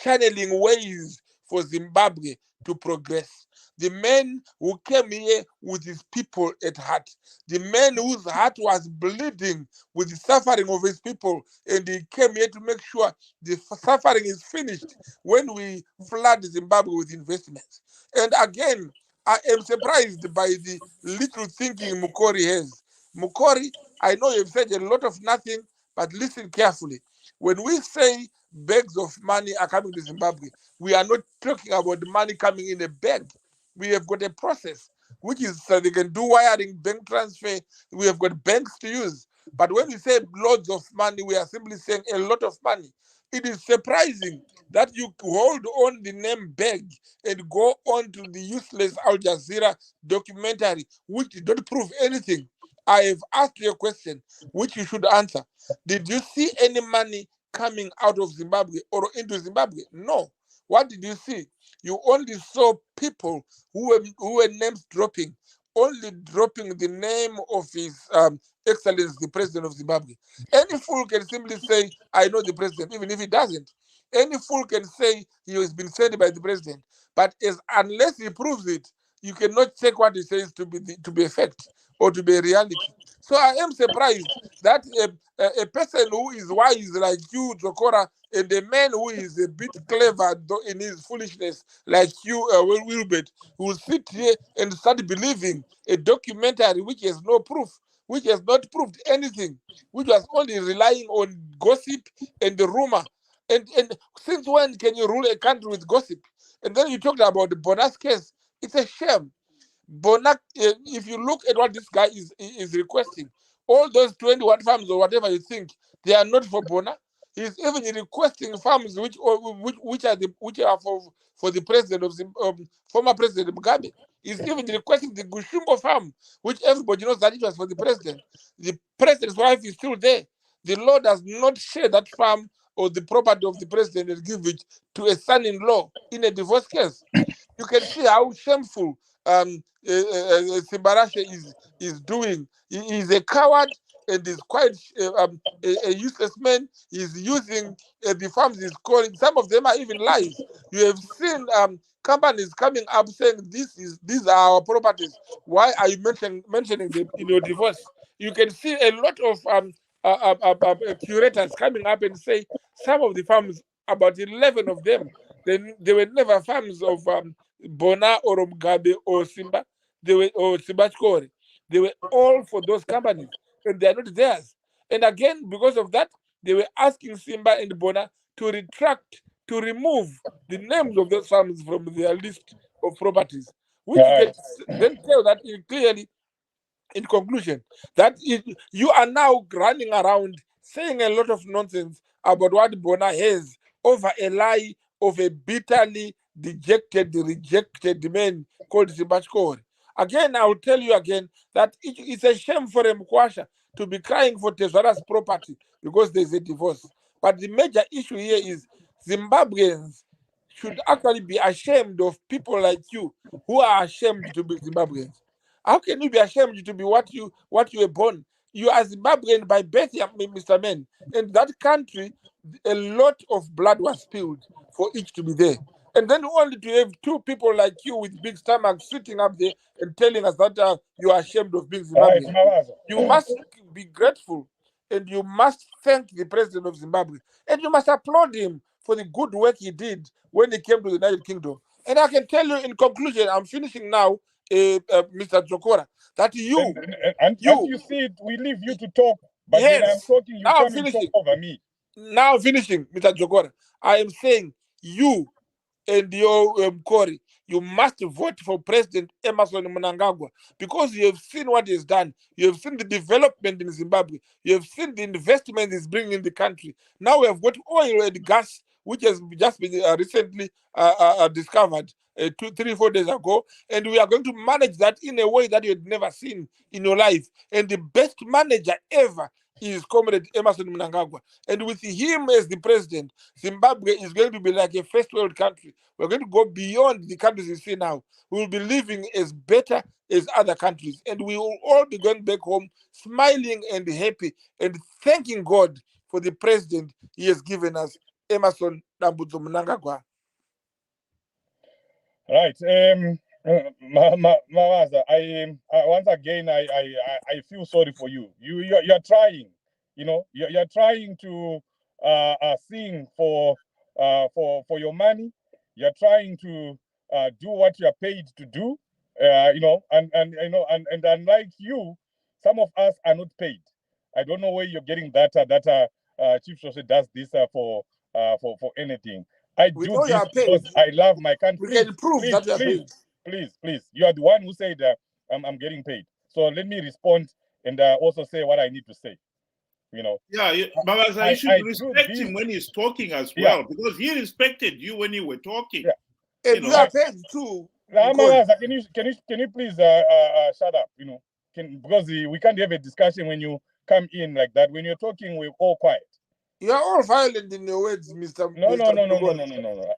channeling ways for Zimbabwe to progress. The man who came here with his people at heart, the man whose heart was bleeding with the suffering of his people, and he came here to make sure the suffering is finished when we flood Zimbabwe with investments. And again, I am surprised by the little thinking Mukori has. Mukori, I know you've said a lot of nothing, but listen carefully. When we say bags of money are coming to Zimbabwe, we are not talking about the money coming in a bag. We have got a process, which is so they can do wiring, bank transfer. We have got banks to use. But when we say loads of money, we are simply saying a lot of money. It is surprising that you hold on the name bag and go on to the useless Al Jazeera documentary, which did not prove anything. I have asked you a question, which you should answer. Did you see any money coming out of Zimbabwe or into Zimbabwe? No. What did you see? You only saw people who were names dropping, only dropping the name of His Excellency, the President of Zimbabwe. Any fool can simply say, I know the President, even if he doesn't. Any fool can say he has been sent by the President. But unless he proves it, you cannot take what he says to be a fact or to be a reality. So I am surprised that a person who is wise like you, Jokora, and a man who is a bit clever in his foolishness like you, Wilbert, will sit here and start believing a documentary which has no proof, which has not proved anything, which was only relying on gossip and the rumor. And since when can you rule a country with gossip? And then you talked about the Bonas case. It's a shame. Bonak, if you look at what this guy is requesting, all those 21 farms or whatever you think, they are not for Bona. He's even requesting farms which are for the president of former President Mugabe. He's even requesting the Gushumbo farm, which everybody knows that it was for the president. The president's wife is still there. The law does not share that farm or the property of the president and give it to a son-in-law in a divorce case. You can see how shameful Simbarashe is doing. He is a coward and is quite a useless man. He's using the farms he's calling. Some of them are even lies. You have seen companies coming up saying these are our properties. Why are you mentioning them in your divorce? You can see a lot of curators coming up and say some of the farms, about 11 of them, they were never farms of Bona or Mugabe or Simba, or Simbachkore. They were all for those companies, and they are not theirs. And again, because of that, they were asking Simba and Bona to retract, to remove the names of those farms from their list of properties, which you can then tell that clearly, in conclusion, that you are now running around saying a lot of nonsense about what Bona has over a lie of a bitterly dejected, rejected man called Simbachkore. Again, I will tell you again that it's a shame for a Mkwasha to be crying for Tezwara's property because there's a divorce. But the major issue here is Zimbabweans should actually be ashamed of people like you who are ashamed to be Zimbabweans. How can you be ashamed to be what you were born? You are Zimbabwean by birth, Mr. Man. And that country, a lot of blood was spilled for each to be there. And then only to have two people like you with big stomachs sitting up there and telling us that you are ashamed of being All right, Zimbabwean. Mawaza. You must be grateful and you must thank the president of Zimbabwe. And you must applaud him for the good work he did when he came to the United Kingdom. And I can tell you in conclusion, I'm finishing now, Mr. Jokora, that And you see it, we leave you to talk. But when I'm yes, talking, you now I'm come and talk finishing. over me. Now I'm finishing, Mr. Jokora. I am saying you and your Corey, you must vote for President Emerson Mnangagwa because you have seen what he's done. You have seen the development in Zimbabwe. You have seen the investment he's bringing in the country. Now we have got oil and gas, which has just been recently discovered 2, 3, 4 days ago. And we are going to manage that in a way that you had never seen in your life. And the best manager ever is Comrade Emerson Mnangagwa. And with him as the president, Zimbabwe is going to be like a first world country. We're going to go beyond the countries you see now. We will be living as better as other countries. And we will all be going back home smiling and happy and thanking God for the president he has given us, Emerson Mnangagwa. Right. Mawaza, I once again I feel sorry for you. You're trying, you're trying to sing for your money. You're trying to do what you're paid to do. And unlike you, some of us are not paid. I don't know where you're getting that Chief Joseph does this for anything. I We do know you this are paid. because I love my country. We can prove that you are paid. Please. You are the one who said I'm getting paid. So let me respond and also say what I need to say. Yeah, Mawaza, you should respect him when he's talking as well, because he respected you when you were talking. Yeah. And you are paid too. Mawaza, can you please shut up? Because we can't have a discussion when you come in like that. When you're talking, we're all quiet. You are all violent in your words, Mr. No.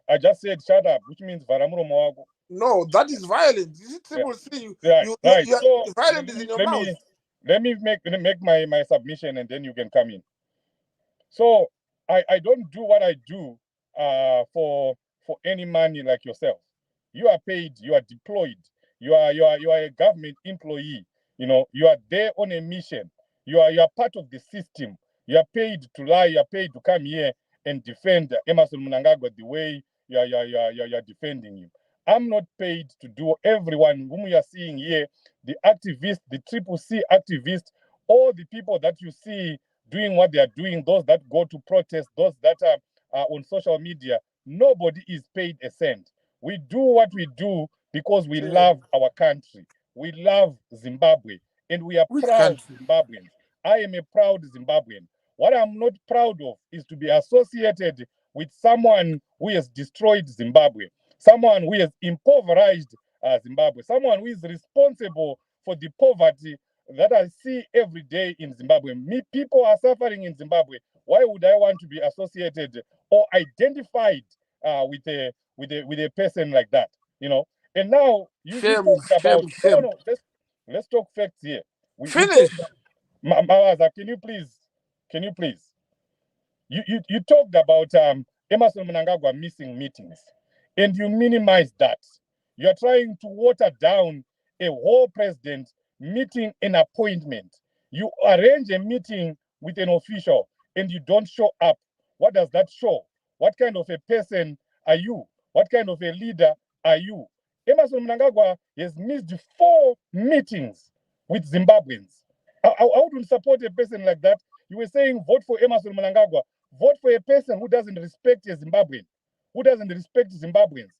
I just said shut up, which means Varamuro Moago. No, that is violent. People see you. Right. So violence is in your mouth. Let me make my submission and then you can come in. So I don't do what I do for any money like yourself. You are paid, you are deployed, you are a government employee. You are there on a mission. You are part of the system. You are paid to lie, you are paid to come here and defend Emerson Mnangagwa the way you are defending him. I'm not paid to do everyone whom you are seeing here, the activists, the CCC activists, all the people that you see doing what they are doing, those that go to protest, those that are on social media. Nobody is paid a cent. We do what we do because we love our country. We love Zimbabwe, and we are proud Zimbabweans. I am a proud Zimbabwean. What I'm not proud of is to be associated with someone who has destroyed Zimbabwe, someone who has impoverished Zimbabwe, someone who is responsible for the poverty that I see every day in Zimbabwe. People are suffering in Zimbabwe. Why would I want to be associated or identified with a person like that? And now you talked about. No, let's talk facts here. Finish. Mawaza, can you please? You talked about Emerson Mnangagwa missing meetings, and you minimize that. You are trying to water down a whole president meeting an appointment. You arrange a meeting with an official and you don't show up. What does that show? What kind of a person are you? What kind of a leader are you? Emerson Mnangagwa has missed 4 meetings with Zimbabweans. I wouldn't support a person like that. You were saying vote for Emerson Mnangagwa. Vote for a person who doesn't respect a Zimbabwean, who doesn't respect Zimbabweans.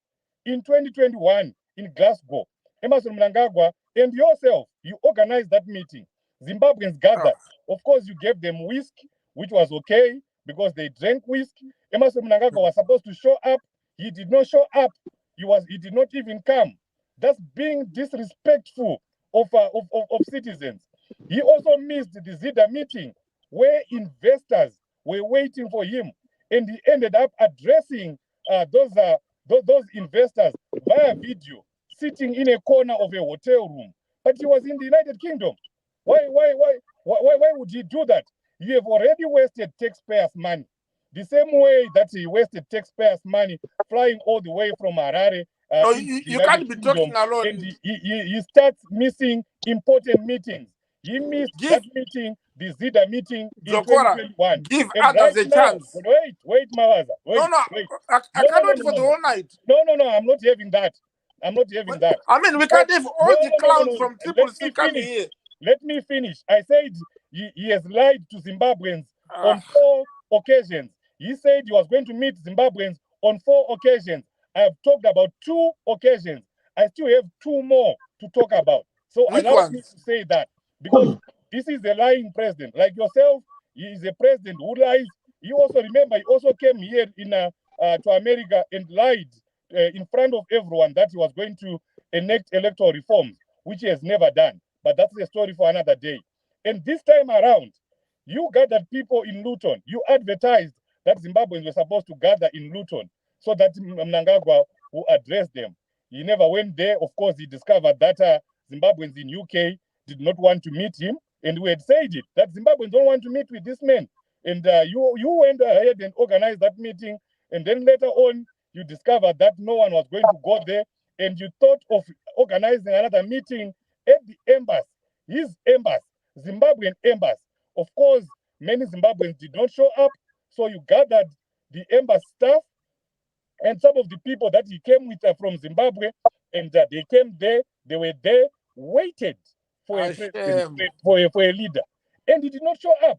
In 2021, in Glasgow, Emerson Mnangagwa and yourself, you organized that meeting. Zimbabweans gathered. Of course, you gave them whiskey, which was okay because they drank whiskey. Emerson Mnangagwa was supposed to show up. He did not show up. He did not even come. That's being disrespectful of citizens. He also missed the Zida meeting where investors were waiting for him, and he ended up addressing those investors via video, sitting in a corner of a hotel room. But he was in the United Kingdom. Why would he do that? You have already wasted taxpayers' money. The same way that he wasted taxpayers' money flying all the way from Harare. No, you can't be talking alone. And he starts missing important meetings. He missed that meeting, the Zida meeting in Zokora, 2021. give And others a chance. Wait, Mawaza. Wait, I can't wait for the whole night. No, I'm not having that. I'm not having that. I mean, we can't have all the clowns from Triple C coming here. Let me finish. I said he has lied to Zimbabweans on 4 occasions. He said he was going to meet Zimbabweans on 4 occasions. I have talked about 2 occasions. I still have 2 more to talk about. So allow me to say that, because this is a lying president. Like yourself, he is a president who lies. He also came here to America and lied in front of everyone that he was going to enact electoral reforms, which he has never done. But that's a story for another day. And this time around, you gathered people in Luton. You advertised that Zimbabweans were supposed to gather in Luton so that Mnangagwa will address them. He never went there. Of course, he discovered that Zimbabweans in UK did not want to meet him. And we had said it, that Zimbabweans don't want to meet with this man. And you went ahead and organized that meeting. And then later on, you discovered that no one was going to go there. And you thought of organizing another meeting at the embassy, his embassy, Zimbabwean embassy. Of course, many Zimbabweans did not show up. So you gathered the embassy staff and some of the people that he came with from Zimbabwe, and they came there, they were there, waited for a leader. And he did not show up.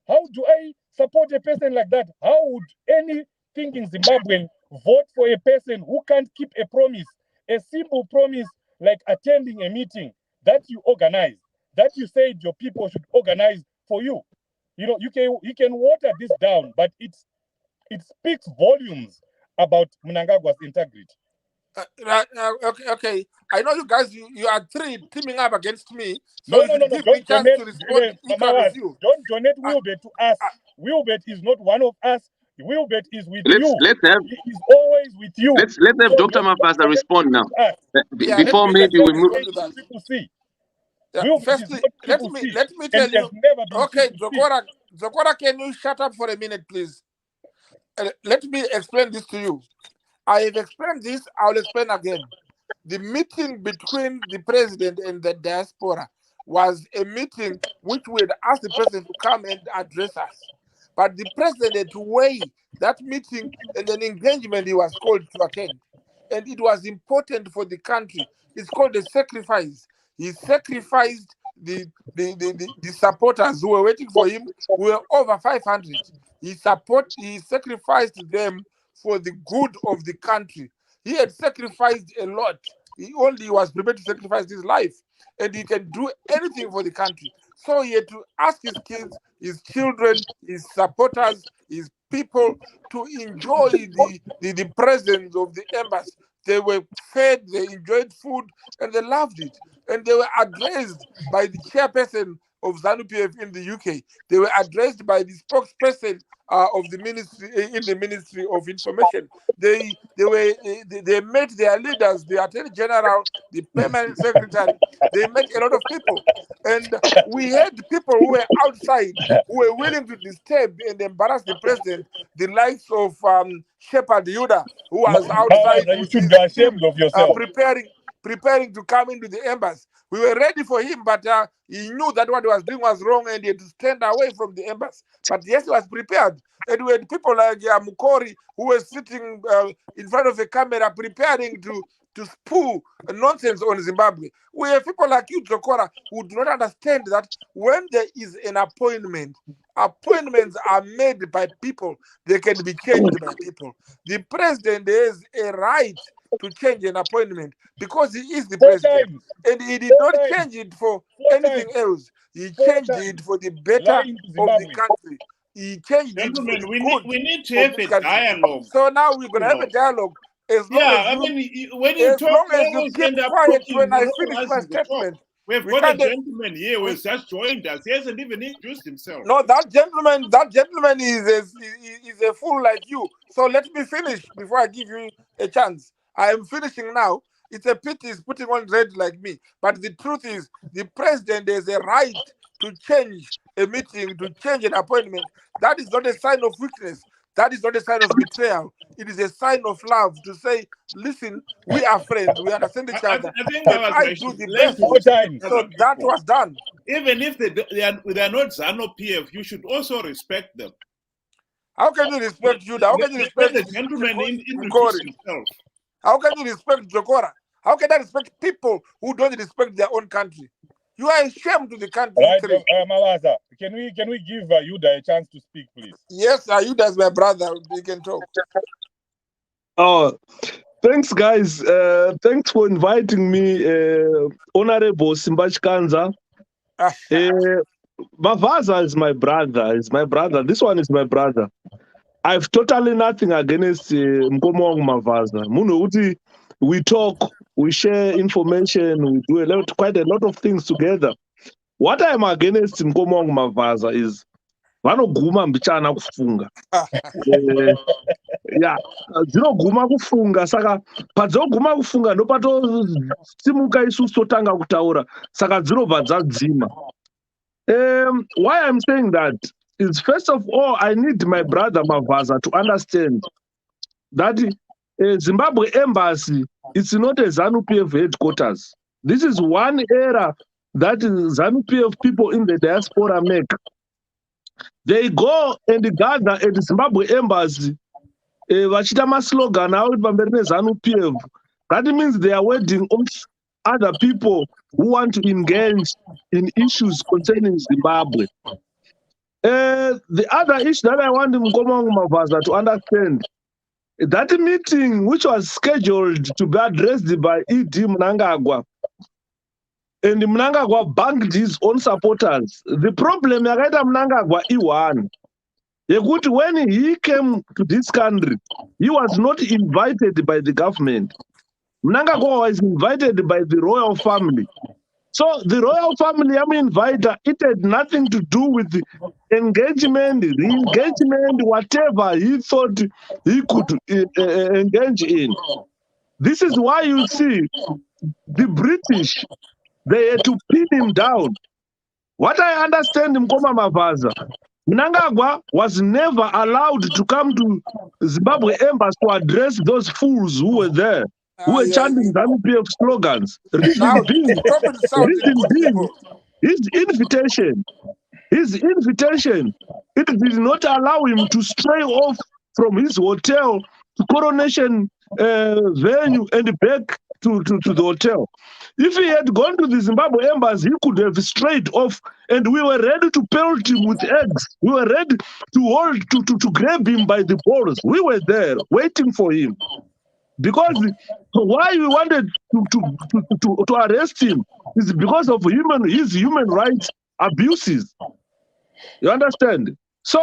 How do I support a person like that? How would any thinking Zimbabwean vote for a person who can't keep a promise, a simple promise like attending a meeting that you organize, that you said your people should organize for you? You know, you can water this down, but it speaks volumes about Mnangagwa's integrity. Okay. I know you guys, you are 3 teaming up against me. So no. Don't donate, don't donate Wilbert to us. Wilbert is not one of us. Wilbert is with you. He is always with you. Let's have Dr. Mapasa respond now. Before maybe we move to Triple C. Firstly, let me tell you. Okay, Zokora, can you shut up for a minute, please? Let me explain this to you. I have explained this, I'll explain again. The meeting between the president and the diaspora was a meeting which we had asked the president to come and address us. But the president had to weigh that meeting and an engagement he was called to attend. And it was important for the country. It's called a sacrifice. He sacrificed the supporters who were waiting for him, who were over 500. He sacrificed them for the good of the country. He had sacrificed a lot. He only was prepared to sacrifice his life, and he can do anything for the country. So he had to ask his kids, his children, his supporters, his people to enjoy the presence of the embassy. They were fed, they enjoyed food, and they loved it. And they were addressed by the chairperson of ZANU-PF in the UK. They were addressed by the spokesperson of the ministry in the Ministry of Information. They met their leaders, the Attorney General, the Permanent Secretary. They met a lot of people, and we had people who were outside who were willing to disturb and embarrass the president. The likes of Shepherd Yuda, who was outside. You should be ashamed of yourself. Preparing to come into the embassy. We were ready for him, but he knew that what he was doing was wrong and he had to stand away from the embassy. But yes, he was prepared. And we had people like Mukori who were sitting in front of a camera preparing to spew nonsense on Zimbabwe. We have people like you, Zokora, who do not understand that when there is an appointment, appointments are made by people. They can be changed by people. The president has a right to change an appointment because he is the president, and he did not change it for anything else. He changed it for the better of the country. He changed it for the good. We need to have a dialogue. So now we're going to have a dialogue. As long as you keep quiet when I finish my statement. We've got a gentleman here who has just joined us. He hasn't even introduced himself. No, that gentleman is a fool like you. So let me finish before I give you a chance. I am finishing now. It's a pity he's putting on red like me. But the truth is, the president has a right to change a meeting, to change an appointment. That is not a sign of weakness. That is not a sign of betrayal. It is a sign of love to say, listen, we are friends, we understand each other. I think And I do the best. So that was done. Even if they are not ZANU-PF, you should also respect them. How can you respect Judah? How can you respect the gentleman Jokori? himself? How can you respect Jokora? How can I respect people who don't respect their own country? You are a shame to the country. Right, Malaza, can we give Yuda a chance to speak, please? Yes, Yuda is my brother. We can talk. Oh, thanks, guys. Thanks for inviting me, Honorable Simbachikanza. Mavaza is my brother. Is my brother. This one is my brother. I've totally nothing against Mkomong Mavaza. Muno, we talk, we share information, we do quite a lot of things together. What I'm against Mkomong Mavaza is vanoguma mbichana kufunga. Yeah, dzinoguma kufunga saka padzoguma kufunga ndopato simuka isusu totanga kutaura saka dzinobva dzadzima. Why I'm saying that is, first of all, I need my brother Mavaza to understand that Zimbabwe embassy, it's not a ZANU-PF headquarters. This is one error that ZANU-PF people in the diaspora make. They go and gather at the Zimbabwe embassy, vachita slogan out ZANU-PF. That means they are waiting on other people who want to engage in issues concerning Zimbabwe. The other issue that I want Mkomong Mavaza to understand, that meeting which was scheduled to be addressed by E.D. Mnangagwa, and Mnangagwa bunked his own supporters. The problem yakaita Mnangagwa I1, yekuti when he came to this country, he was not invited by the government. Mnangagwa was invited by the royal family. So the royal family, it had nothing to do with the engagement, re-engagement, whatever he thought he could engage in. This is why you see the British, they had to pin him down. What I understand, Mkoma Mavaza, Mnangagwa was never allowed to come to Zimbabwe embassy to address those fools who were there, who were chanting ZANU-PF slogans. Reason being, his invitation, it did not allow him to stray off from his hotel to Coronation venue and back to the hotel. If he had gone to the Zimbabwe embassy, he could have strayed off, and we were ready to pelt him with eggs. We were ready to grab him by the balls. We were there waiting for him. Because why we wanted to arrest him is because of his human rights abuses. You understand? So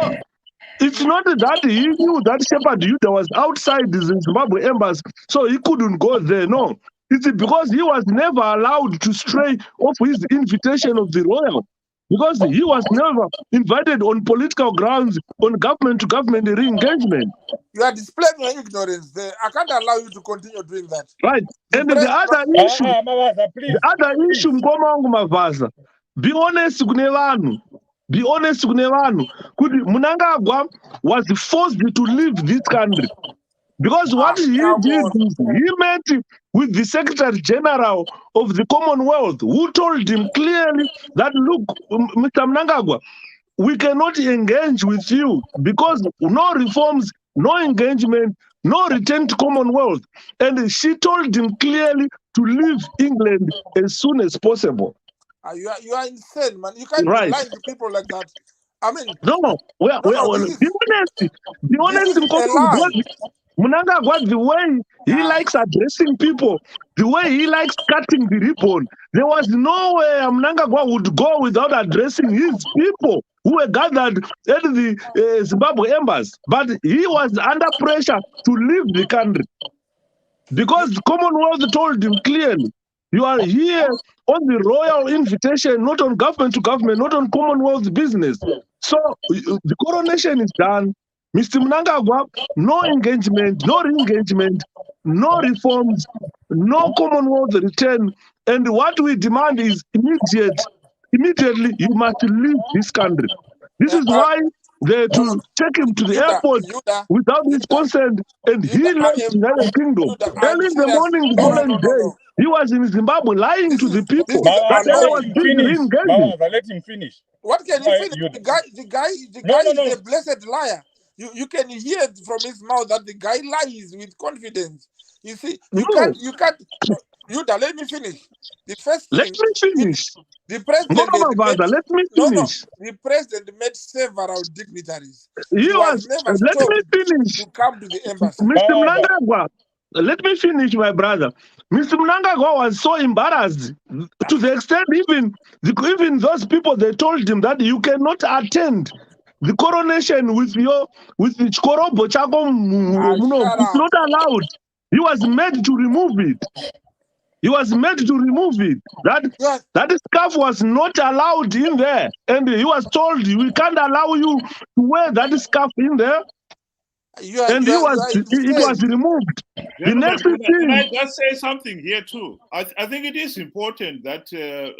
it's not that he knew that Shepherd Yuda was outside the Zimbabwe embassy, so he couldn't go there. No. It's because he was never allowed to stray off his invitation of the royal. Because he was never invited on political grounds, on government-to-government re-engagement. You are displaying your ignorance there. I can't allow you to continue doing that. Right. And the other issue, Mkomong Mavaza, be honest kune vanhu. Be honest kune vanhu. Kuti Mnangagwa was forced to leave this country. Because what he did is he met with the Secretary General of the Commonwealth, who told him clearly that, look, Mr. Mnangagwa, we cannot engage with you because no reforms, no engagement, no return to Commonwealth. And she told him clearly to leave England as soon as possible. You are insane, man. You can't lie to people like that. I mean, be honest, Mnangagwa, the way he likes addressing people, the way he likes cutting the ribbon, there was no way Mnangagwa would go without addressing his people who were gathered at the Zimbabwe embassy. But he was under pressure to leave the country because the Commonwealth told him clearly, you are here on the royal invitation, not on government to government, not on Commonwealth business. So the coronation is done. Mr. Mnangagwa, no engagement, no re-engagement, no reforms, no Commonwealth return. And what we demand is immediately, you must leave this country. This is why they to take him to the airport without his consent, and he left the United Kingdom. Early in the morning, the following day, he was in Zimbabwe lying to the people that I was being re-engaged. Let him finish. What can he finish? The guy is a blessed liar. You can hear it from his mouth that the guy lies with confidence. You see, you can't. Yuda, let me finish. The first thing. Let me finish. The president. Let me finish. The president met several dignitaries. He was never let me finish. To come to the embassy. Mr. Mnangagwa, let me finish, my brother. Mr. Mnangagwa was so embarrassed to the extent even those people, they told him that you cannot attend the coronation with the Chikorobo Chako. It's not allowed. He was made to remove it. He was made to remove it. That scarf was not allowed in there. And he was told, we can't allow you to wear that scarf in there. It was removed. The next thing. Can I just say something here too? I think it is important that there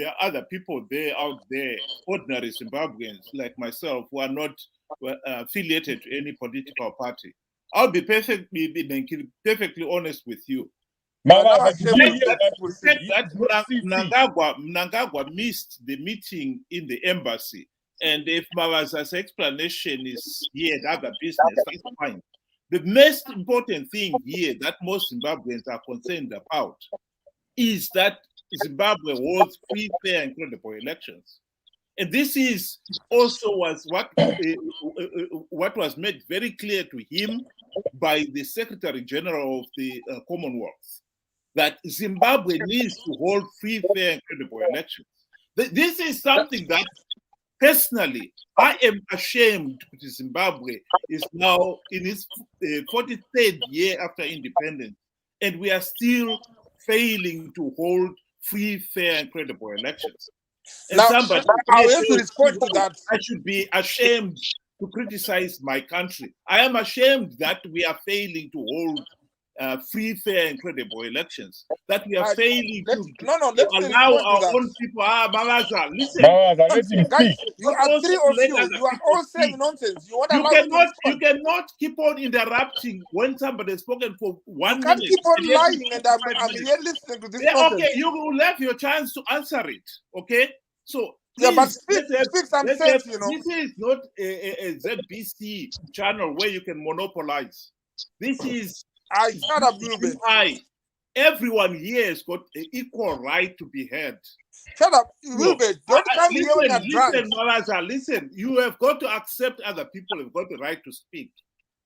are other people out there, ordinary Zimbabweans like myself, who are not affiliated to any political party. I'll be perfectly honest with you. Mnangagwa missed the meeting in the embassy. And if Mawaza's explanation is here at other business, that's fine. The most important thing here that most Zimbabweans are concerned about is that Zimbabwe holds free, fair, and credible elections. And this is also what was made very clear to him by the Secretary General of the Commonwealth, that Zimbabwe needs to hold free, fair, and credible elections. This is something that, personally, I am ashamed that Zimbabwe is now in its 43rd year after independence, and we are still failing to hold free, fair, and credible elections. And now, I have to respond to that. I should be ashamed to criticize my country. I am ashamed that we are failing to hold free, fair, and credible elections. That we are failing to allow our own people. Mawaza, listen. Guys, you are three of you. You are all saying nonsense. You cannot keep on interrupting when somebody has spoken for 1 minute. You can't keep on lying, and I'm here listening to this nonsense. Okay, you will have your chance to answer it. Okay, so. Please, but speak some sense, you know. This is not a ZBC channel where you can monopolize. This is shut up, Wilbert. Everyone here has got an equal right to be heard. Shut up, Wilbert. Don't come here when you're drunk. Listen, Mawaza, listen. You have got to accept other people have got the right to speak.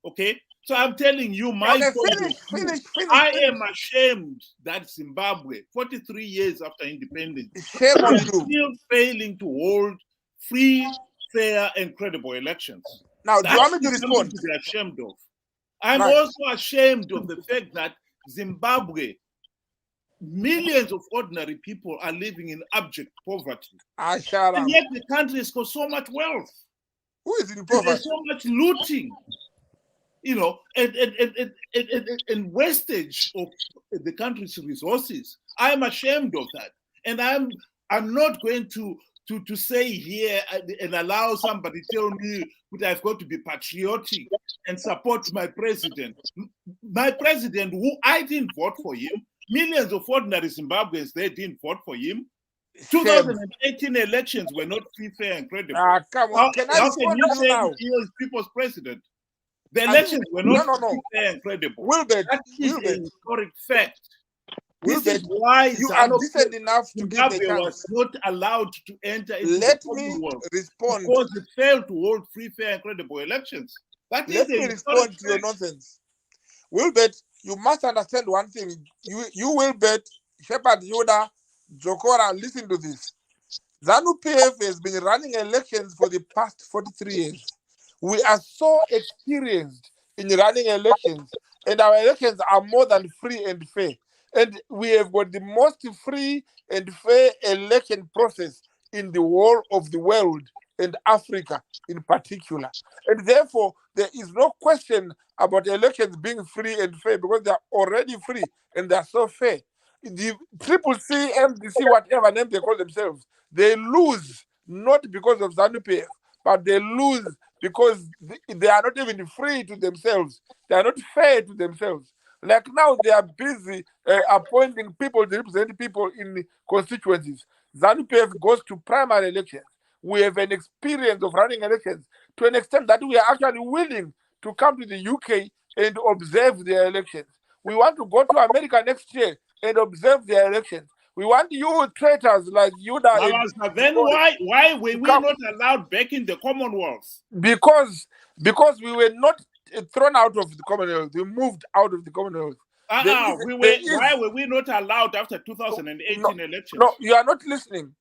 Okay? So I'm telling you, finish. I am ashamed that Zimbabwe, 43 years after independence, is still failing to hold free, fair, and credible elections. Now, do you want me to respond? To be ashamed of. I'm also ashamed of the fact that Zimbabwe, millions of ordinary people are living in abject poverty. And yet the country has got so much wealth. Who is in poverty? There's so much looting. You know, and wastage of the country's resources. I'm ashamed of that, and I'm not going to say here and allow somebody tell me that I've got to be patriotic and support my president. My president, who I didn't vote for him. Millions of ordinary Zimbabweans, they didn't vote for him. 2018 elections were not free, fair, and credible. Come on, how can you say he is people's president? The elections were not fair and credible. Wilbert, that is a historic fact. Wilbert, this is why you are decent enough to give the chance. Was not allowed to enter into Let the me Commonwealth respond. Because it failed to hold free, fair, and credible elections. Let me respond to your nonsense. Wilbert, you must understand one thing. You Wilbert, Shepard, Yoda, Jokora, listen to this. ZANU-PF has been running elections for the past 43 years. We are so experienced in running elections, and our elections are more than free and fair. And we have got the most free and fair election process in the whole of the world. and Africa in particular. And therefore, there is no question about elections being free and fair because they are already free and they are so fair. The Triple C, MDC, whatever name they call themselves, they lose not because of ZANU-PF, but they lose because they are not even free to themselves. They are not fair to themselves. Like now, they are busy appointing people to represent people in constituencies. ZANU-PF goes to primary elections. We have an experience of running elections to an extent that we are actually willing to come to the UK and observe their elections. We want to go to America next year and observe their elections. We want you traitors like you that. Then why were we not allowed back in the Commonwealth? Because we were not thrown out of the Commonwealth. We moved out of the Commonwealth. Why were we not allowed after 2018 elections? No, you are not listening.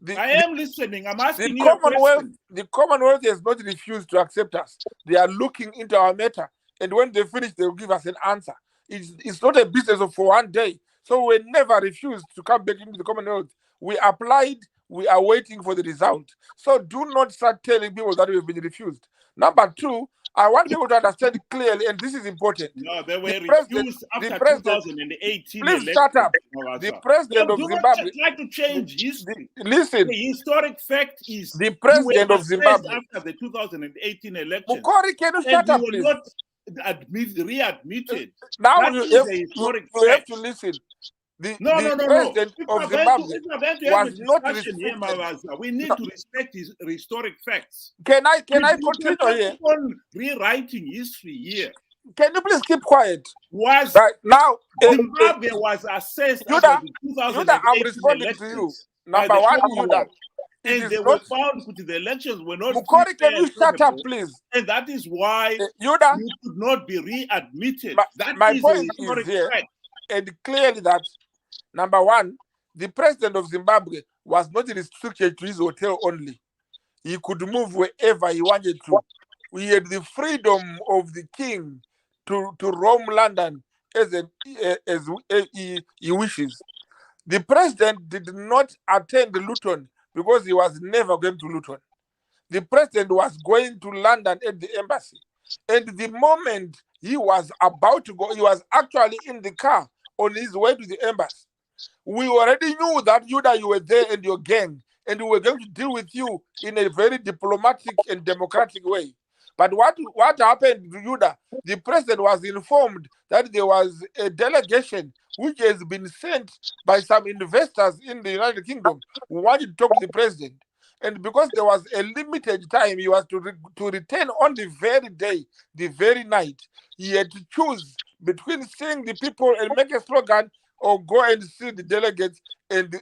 I am listening. I'm asking you a question. The Commonwealth has not refused to accept us. They are looking into our matter, and when they finish, they will give us an answer. It's not a business of for one day. So we never refused to come back into the Commonwealth. We applied. We are waiting for the result. So do not start telling people that we have been refused. Number two, I want people to understand clearly, and this is important. No, they were refused after 2018. Please shut up. The president of Zimbabwe. Try to change history. Listen. The historic fact is the president of Zimbabwe after the 2018 election. Mukori, can you shut up, please? Not readmitted. Now you have to listen. The president of Zimbabwe was not restricted. We need to respect his historic facts. Can I continue here? On rewriting history here. Can you please keep quiet? Was right now Zimbabwe was assessed Yuda, I'm responding to you. Number one, Yuda. And they were found that the elections were not. Mukori, can you shut up, please? And that is why Yuda, you could not be readmitted. My point is here, and clearly that number one, the president of Zimbabwe was not restricted to his hotel only. He could move wherever he wanted to. We had the freedom of the king to roam London as he wishes. The president did not attend Luton because he was never going to Luton. The president was going to London at the embassy. And the moment he was about to go, he was actually in the car on his way to the embassy. We already knew that you were there and your gang, and we were going to deal with you in a very diplomatic and democratic way. But what happened to Yuda? The president was informed that there was a delegation which has been sent by some investors in the United Kingdom who wanted to talk to the president. And because there was a limited time, he was to return on the very day, the very night. He had to choose between seeing the people and make a slogan or go and see the delegates and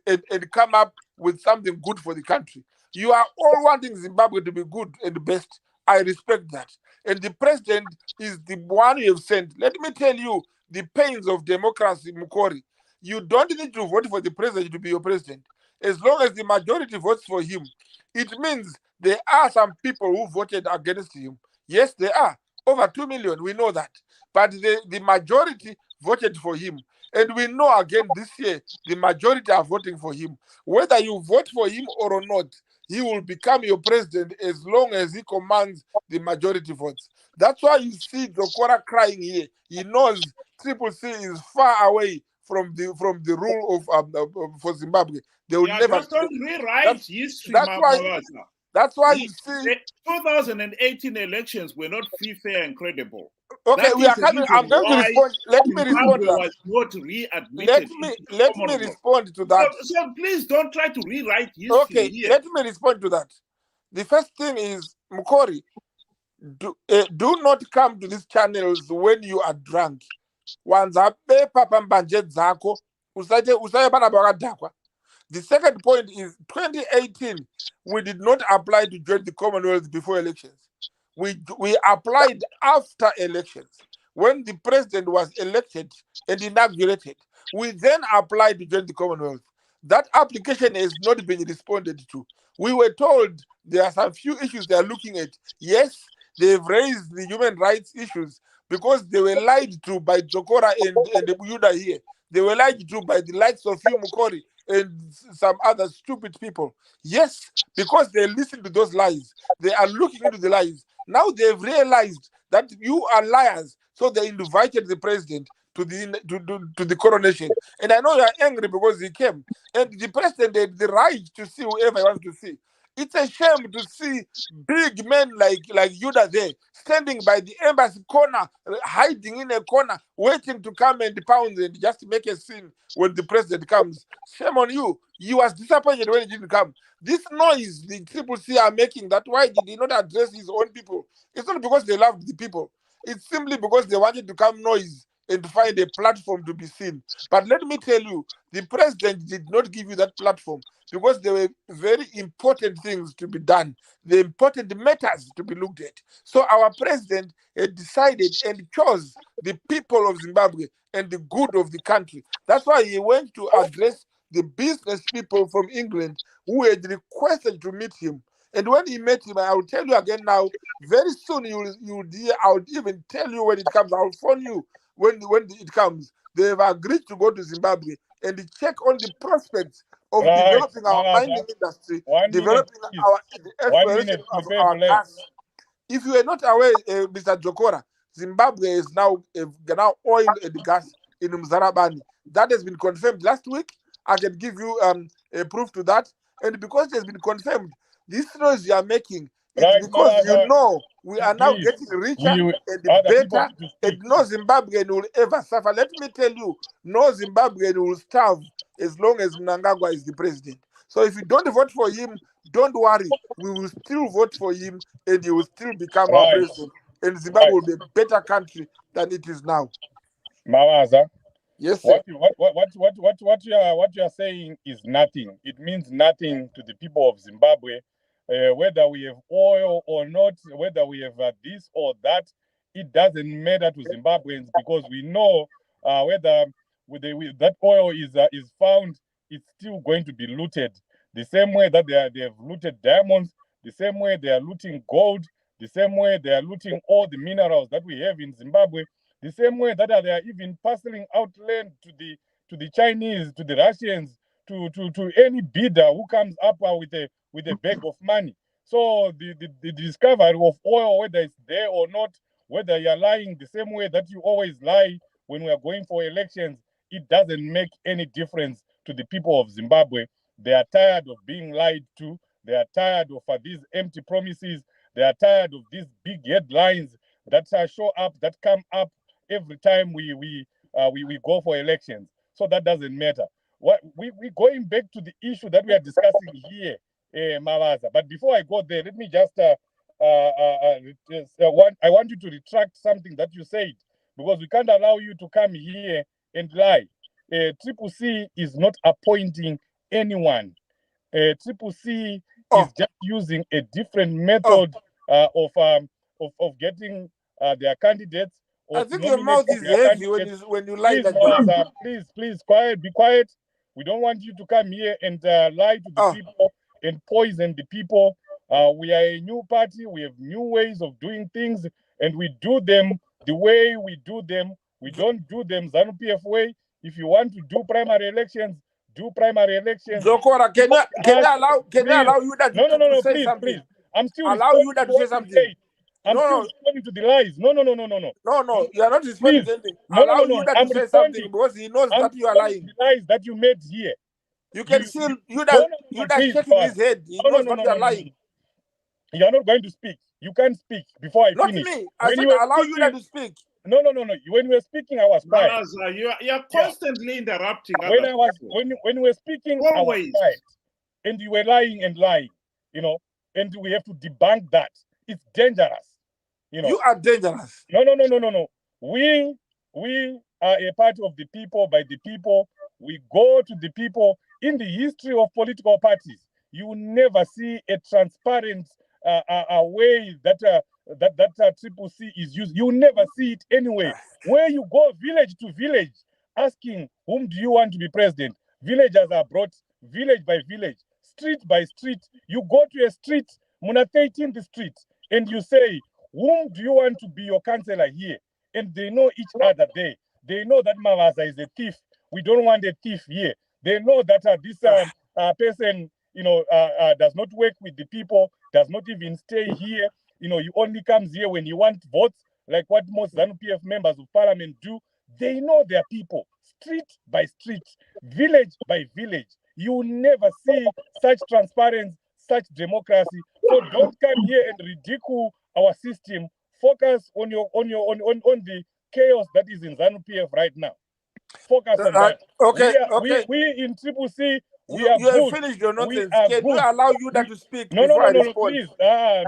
come up with something good for the country. You are all wanting Zimbabwe to be good and best. I respect that. And the president is the one you have sent. Let me tell you the pains of democracy, Mukori. You don't need to vote for the president to be your president. As long as the majority votes for him, it means there are some people who voted against him. Yes, there are. Over 2 million, we know that. But the majority voted for him. And we know again this year, the majority are voting for him. Whether you vote for him or not, he will become your president as long as he commands the majority votes. That's why you see Dokora crying here. He knows Triple C is far away from the rule of for Zimbabwe. They will never. Just don't rewrite history. That's why you see the 2018 elections were not free, fair, and credible. Okay, we are coming. I'm going to respond. Let me respond to that. Was not readmitted. Let me respond to that. So please don't try to rewrite history. Okay, here. Let me respond to that. The first thing is, Mukori, do not come to these channels when you are drunk. The second point is 2018, we did not apply to join the Commonwealth before elections. We applied after elections. When the president was elected and inaugurated, we then applied to join the Commonwealth. That application has not been responded to. We were told there are some few issues they are looking at. Yes, they've raised the human rights issues because they were lied to by Jokora and the Yuda here. They were lied to by the likes of you, Mukori, and some other stupid people. Yes, because they listen to those lies. They are looking into the lies. Now they've realized that you are liars. So they invited the president to the coronation. And I know you're angry because he came. And the president had the right to see whoever he wants to see. It's a shame to see big men like Yuda there, standing by the embassy corner, hiding in a corner, waiting to come and pound and just make a scene when the president comes. Shame on you. You was disappointed when he didn't come. This noise the Triple C are making, that why did he not address his own people? It's not because they loved the people. It's simply because they wanted to come noise and to find a platform to be seen. But let me tell you, the president did not give you that platform because there were very important things to be done, the important matters to be looked at. So our president had decided and chose the people of Zimbabwe and the good of the country. That's why he went to address the business people from England who had requested to meet him. And when he met him, I will tell you again now, very soon you'll hear, I will even tell you when it comes. I'll phone you when it comes. They've agreed to go to Zimbabwe and check on the prospects of developing our mining industry, developing the exploration of our gas. If you are not aware, Mr. Jokora, Zimbabwe is now oil and gas in Mzarabani. That has been confirmed last week. I can give you a proof to that. And because it has been confirmed, this noise you are making is because you know we are now getting richer and better, and no Zimbabwean will ever suffer. Let me tell you, no Zimbabwean will starve as long as Mnangagwa is the president. So if you don't vote for him, don't worry. We will still vote for him and he will still become our president. And Zimbabwe will be a better country than it is now. Mawaza. Yes, sir. What you are saying is nothing. It means nothing to the people of Zimbabwe. Whether we have oil or not, whether we have this or that, it doesn't matter to Zimbabweans because we know whether that oil is found, it's still going to be looted. The same way that they have looted diamonds, the same way they are looting gold, the same way they are looting all the minerals that we have in Zimbabwe, the same way that they are even parceling out land to the Chinese, to the Russians, to any bidder who comes up with a bag of money. So the discovery of oil, whether it's there or not, whether you're lying the same way that you always lie when we are going for elections, it doesn't make any difference to the people of Zimbabwe. They are tired of being lied to. They are tired of these empty promises. They are tired of these big headlines that show up, that come up every time we go for elections. So that doesn't matter. What we going back to the issue that we are discussing here, Mawaza. But before I go there, let me just I want you to retract something that you said, because we can't allow you to come here and lie. Triple C is not appointing anyone. Triple C is just using a different method of getting their candidates. I think your mouth is heavy when you lie. Please, quiet, be quiet. We don't want you to come here and lie to the people and poison the people. We are a new party. We have new ways of doing things, and we do them the way we do them. We don't do them ZANU-PF way. If you want to do primary elections, do primary elections. Zokora, can I allow you that to say please, something? Please. I'm still allow you that to say something. I'm still responding to the lies. No. No, you are not responding to anything. Allow you that to say something because he knows that you are lying. The lies that you made here. You can see you that shaking his head. He knows that you are lying. You are not going to speak. You can't speak before I finish. Not me. I said allow you that to speak. No. When we were speaking, I was quiet. You are constantly interrupting. When we were speaking, I was quiet, and you were lying and lying. And we have to debunk that. It's dangerous. You are dangerous. No. We are a party of the people, by the people. We go to the people. In the history of political parties, you will never see a transparent way that Triple C is used. You will never see it anyway. Where you go village to village, asking whom do you want to be president, villagers are brought village by village, street by street. You go to a street, Munate in the street, and you say, whom do you want to be your councillor here? And they know each other there. They know that Mawaza is a thief. We don't want a thief here. They know that this person, does not work with the people, does not even stay here. He only comes here when he wants votes, like what most ZANU-PF members of parliament do. They know their people, street by street, village by village. You will never see such transparency, such democracy. So don't come here and ridicule our system. Focus on the chaos that is in ZANU-PF right now. Focus on that. Okay, we in Triple C, we you are have good. finished your nonsense. We are Can good. we allow you to speak No, before I no, respond? please.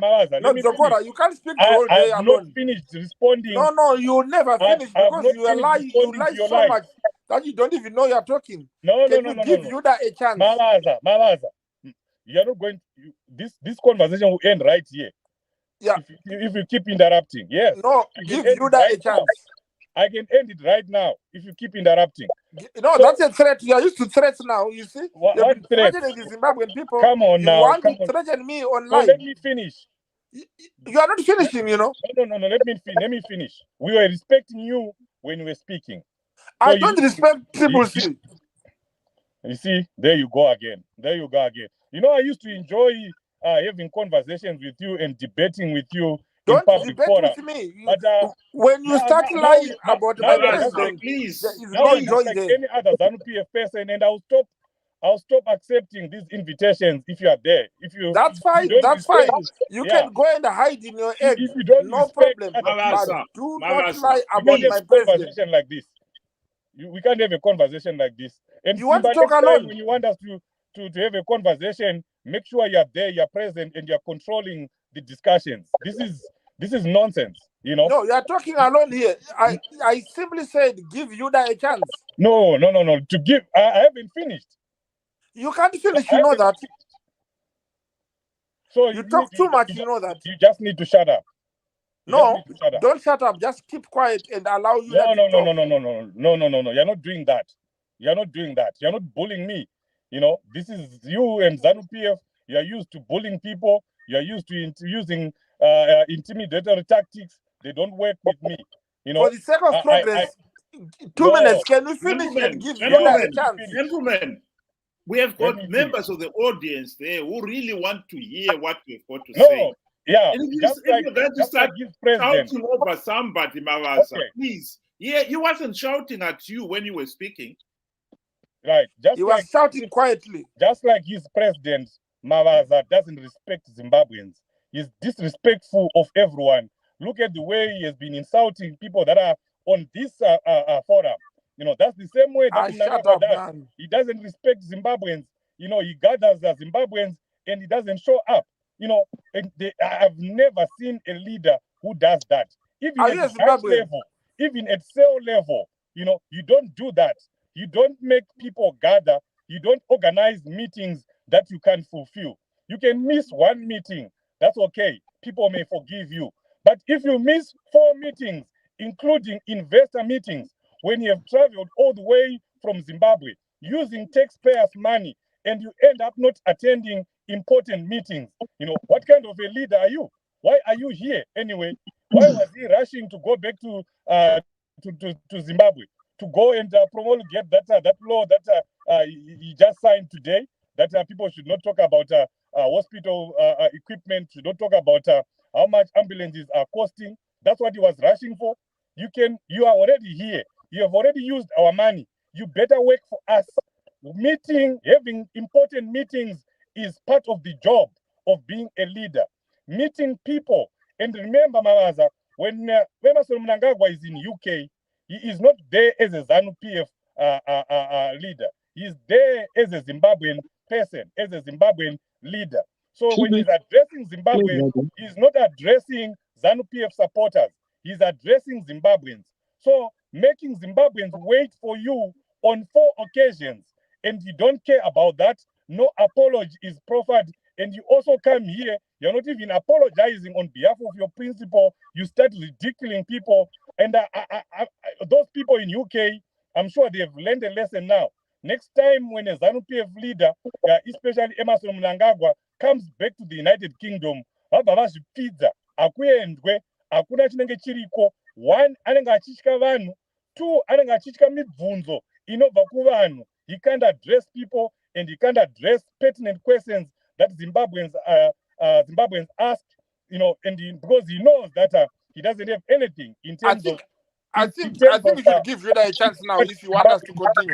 Mawaza, No, let me Zokora, finish. you can't speak the whole I day have alone. not finished responding. No, you'll never finish because you lie so much that you don't even know you're talking. Can you give you that a chance? Mawaza, you're not going to, this conversation will end right here. Yeah. If you keep interrupting. Yes. No, give you that a chance. I can end it right now if you keep interrupting. No, that's a threat. You are used to threats now, you see. What threat? Threatening the Zimbabwean people. Come on now. You want to threaten me online. So let me finish. You are not finishing, No. Let me finish. We were respecting you when you were speaking. I don't respect Triple C. You see, there you go again. I used to enjoy having conversations with you and debating with you. Don't debate with me. But when you start lying about my president, please, no joy like there. any other ZANU-PF person, and I'll stop accepting these invitations if you are there. That's fine. You can go and hide in your egg. If you don't no problem. But do not lie about my president. Like this. We can't have a conversation like this. And you want to talk alone. When you want us to have a conversation, make sure you're there, you're present, and you're controlling the discussions. This is nonsense, No, you're talking alone here. I simply said give you that a chance. No. To give, I haven't finished. You can't finish, you know that. So you talk too much, you know that. You just need to shut up. No, don't shut up. Just keep quiet and allow you. No. You're not doing that. You're not bullying me. This is you and ZANU-PF. You're used to bullying people. You're used to using intimidatory tactics. They don't work with me. For the sake of progress, 2 minutes. Can we finish and give you that a chance? Gentlemen, we have got members of the audience there who really want to hear what we've got to say. Yeah, and if you're going to start shouting over somebody, Mawaza, please. Yeah, he wasn't shouting at you when you were speaking. Right. He was shouting quietly. Just like his president, Mawaza, doesn't respect Zimbabweans. He's disrespectful of everyone. Look at the way he has been insulting people that are on this forum. That's the same way that Mnangagwa does. He doesn't respect Zimbabweans. He gathers the Zimbabweans and he doesn't show up. I've never seen a leader who does that. Even at level, even at cell level, you don't do that. You don't make people gather. You don't organize meetings that you can fulfill. You can miss one meeting. That's okay. People may forgive you. But if you miss 4 meetings, including investor meetings, when you have traveled all the way from Zimbabwe using taxpayers' money and you end up not attending important meetings, what kind of a leader are you? Why are you here anyway? Why was he rushing to go back to Zimbabwe to go and promulgate that law that he just signed today, that people should not talk about hospital equipment, should not talk about how much ambulances are costing? That's what he was rushing for. You are already here. You have already used our money. You better work for us. Having important meetings is part of the job of being a leader. Meeting people. And remember, Mawaza, when Mnangagwa is in UK, he is not there as a ZANU-PF leader. He is there as a Zimbabwean person, as a Zimbabwean leader. So when he's addressing Zimbabweans, he's not addressing ZANU-PF supporters. He's addressing Zimbabweans. So making Zimbabweans wait for you on 4 occasions, and you don't care about that, no apology is proffered, and you also come here, you're not even apologizing on behalf of your principal, you start ridiculing people, and those people in UK, I'm sure they've learned a lesson now. Next time when a ZANU-PF leader, especially Emmerson Mnangagwa, comes back to the United Kingdom, vazvipfidza akuendwe akuna chinenge chiriko. 1 anenge achitya vanhu, 2 anenge achitya mibvunzo inobva kuvanhu. He can't address people, and he can't address pertinent questions that Zimbabweans ask, because he knows that he doesn't have anything in terms of. I think we should give Yuda a chance now if you want us to continue.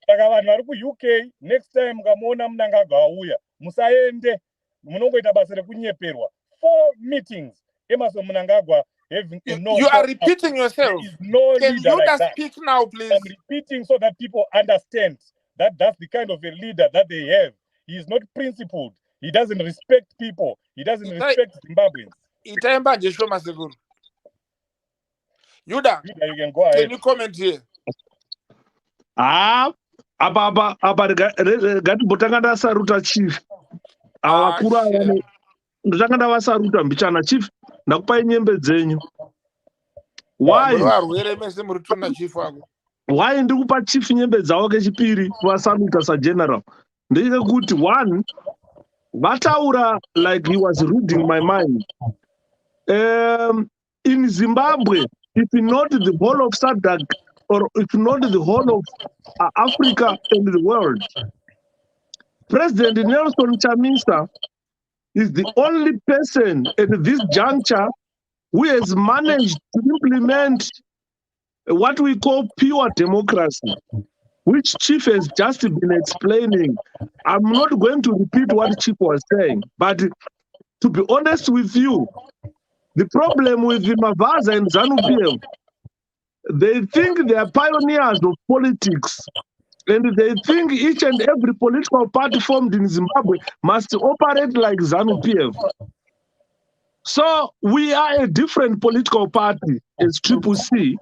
Saka vanhu vari ku-UK next time mukamuona Mnangagwa auya musaende, munongoita basa rekunyeperwa. 4 meetings Emerson Mnangagwa having you are repeating yourself. No Can leader you like just that. speak now, please? I'm repeating so that people understand that that's the kind of a leader that they have. He is not principled. He doesn't respect people. He doesn't respect Zimbabweans. Itaemba Joshua Maseguru. Yuda, you can go ahead. Can you comment here? Apa gatibotanga ndasaruta chief. Avakuru ava ndotanga ndavasaruta mbichana chief ndakupai nyembe dzenyu. Why ndikupa chief nyembe dzavo kechipiri kuvasaruta sageneral? Ndeyeke kuti 1 vataura like he was reading my mind. In Zimbabwe, if not the whole of SADC, or if not the whole of Africa and the world, President Nelson Chamisa is the only person at this juncture who has managed to implement what we call pure democracy, which Chief has just been explaining. I'm not going to repeat what Chief was saying, but to be honest with you, the problem with Mavaza and ZANU-PF, they think they are pioneers of politics, and they think each and every political party formed in Zimbabwe must operate like ZANU-PF. So we are a different political party as CCC.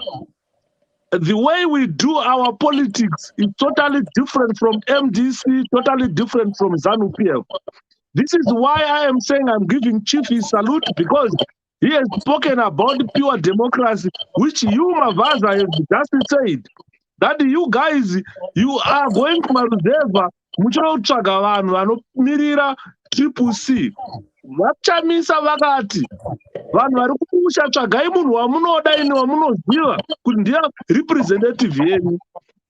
The way we do our politics is totally different from MDC, totally different from ZANU-PF. This is why I am saying I'm giving Chief his salute, because he has spoken about pure democracy, which you, Mavaza, have just said. That you guys, you are going to Maruzeva, muchinotsvaga vanhu vanomirira CCC. Vachamisa vakati, vanhu vari kumusha, tsvagai munhu wamunoda ini wamunoziva kuti ndiye representative yenyu.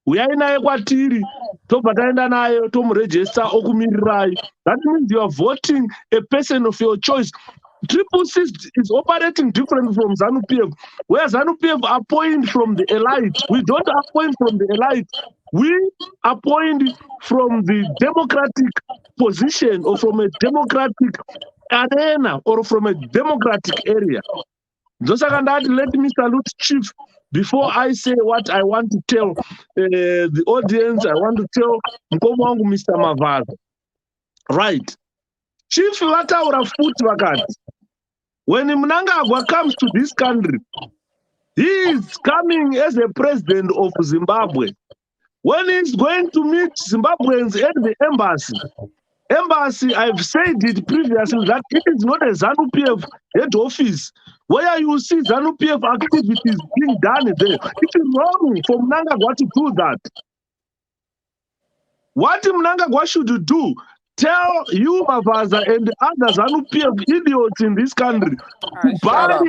Uyai naye kwatiri, tobva taenda naye tomurejesta okumirirai. That means you are voting a person of your choice. CCC is operating different from ZANU-PF, where ZANU-PF appoint from the elite. We don't appoint from the elite. We appoint from the democratic position, or from a democratic arena, or from a democratic area. Let me salute Chief. Before I say what I want to tell the audience, I want to tell Mkomongu Mr. Mavaza. Right. Chief Vataura Foot Vakati. When Mnangagwa comes to this country, he is coming as a president of Zimbabwe. When he's going to meet Zimbabweans at the embassy, I've said it previously that it is not a ZANU-PF head office where you see ZANU-PF activities being done there. It is wrong for Mnangagwa to do that. What Mnangagwa should do, tell you, Mavaza, and other ZANU-PF idiots in this country to buy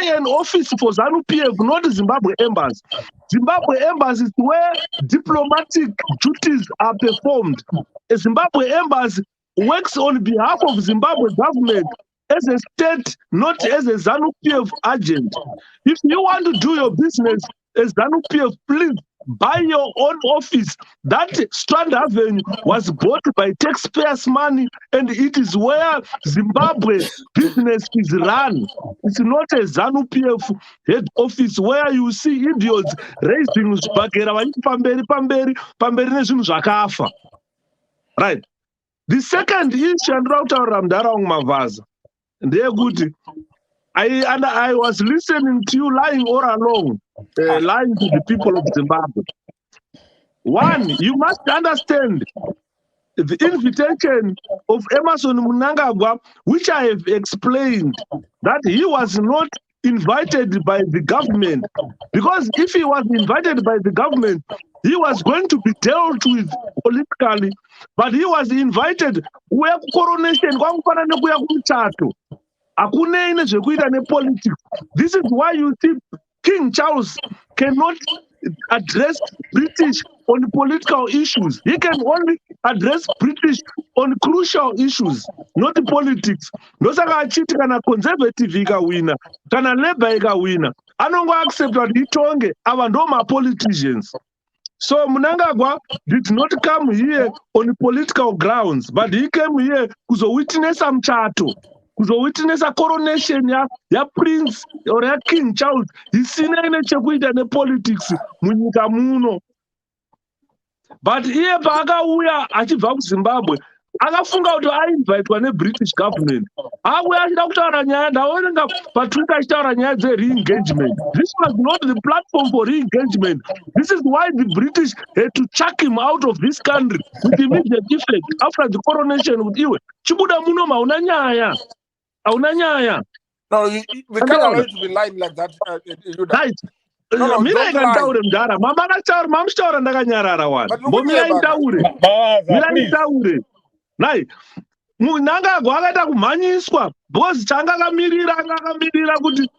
an office for ZANU-PF, not Zimbabwe Embassy. Zimbabwe Embassy is where diplomatic duties are performed. A Zimbabwe Embassy works on behalf of Zimbabwe government as a state, not as a ZANU-PF agent. If you want to do your business as ZANU-PF, please buy your own office. That Strand Avenue was bought by taxpayers' money, and it is where Zimbabwe business is run. It's not a ZANU-PF head office where you see idiots raising pamberi. Right. The second issue, and Ramdarang Mavaza, they're good. I was listening to you lying all along, lying to the people of Zimbabwe. One, you must understand the invitation of Emerson Mnangagwa, which I have explained, that he was not invited by the government. Because if he was invited by the government, he was going to be dealt with politically. But he was invited where Coronation, politics. This is why you see King Charles cannot address British on political issues. He can only address British on crucial issues, not politics. Ndosaka achiti kana conservative ikawina, kana Labour ikawina, anongo accept that itonge ava ndo ma-politicians. So Mnangagwa did not come here on political grounds, but he came here kuzowitness mchato, kuzowitness a coronation ya prince or ya king Charles. Isina ine chekuita nepolitics munyika muno. But iye paakauya achibva kuZimbabwe akafunga kuti ainvitwa neBritish government. Auya achida kutaura nyaya, ndaonenga paTwitter achitaura nyaya dze-re-engagement. This was not the platform for re-engagement. This is why the British had to chuck him out of this country with immediate effect after the coronation with iwe. Chibuda muno hauna nyaya. Hauna nyaya. No, we can't allow you to be lying like that. Right. No, Mira don't lie. ikantaure mudhara mamutaura ndakanyarara wani But mbomira itaure mira itaure nai Mnangagwa akaita kumhanyiswa because changa akamirira kuti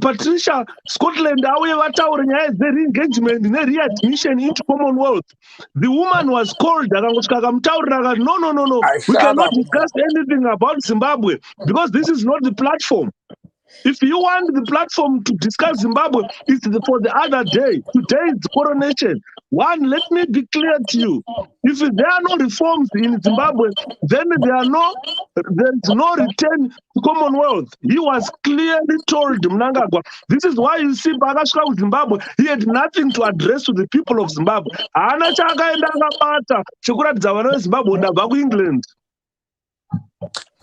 Patricia Scotland auye vataure nyaya dze-re-engagement ne-readmission into Commonwealth. The woman was called akangosvika akamutaurira akati no, we cannot discuss anything about Zimbabwe because this is not the platform. If you want the platform to discuss Zimbabwe, it's for the other day. Today is coronation. One, let me be clear to you. If there are no reforms in Zimbabwe, then there's no return to Commonwealth. He was clearly told Mnangagwa. This is why you see Bakashka with Zimbabwe, he had nothing to address to the people of Zimbabwe. Ana chakaenda akabata chekuratidza vana veZimbabwe ndabva kuEngland.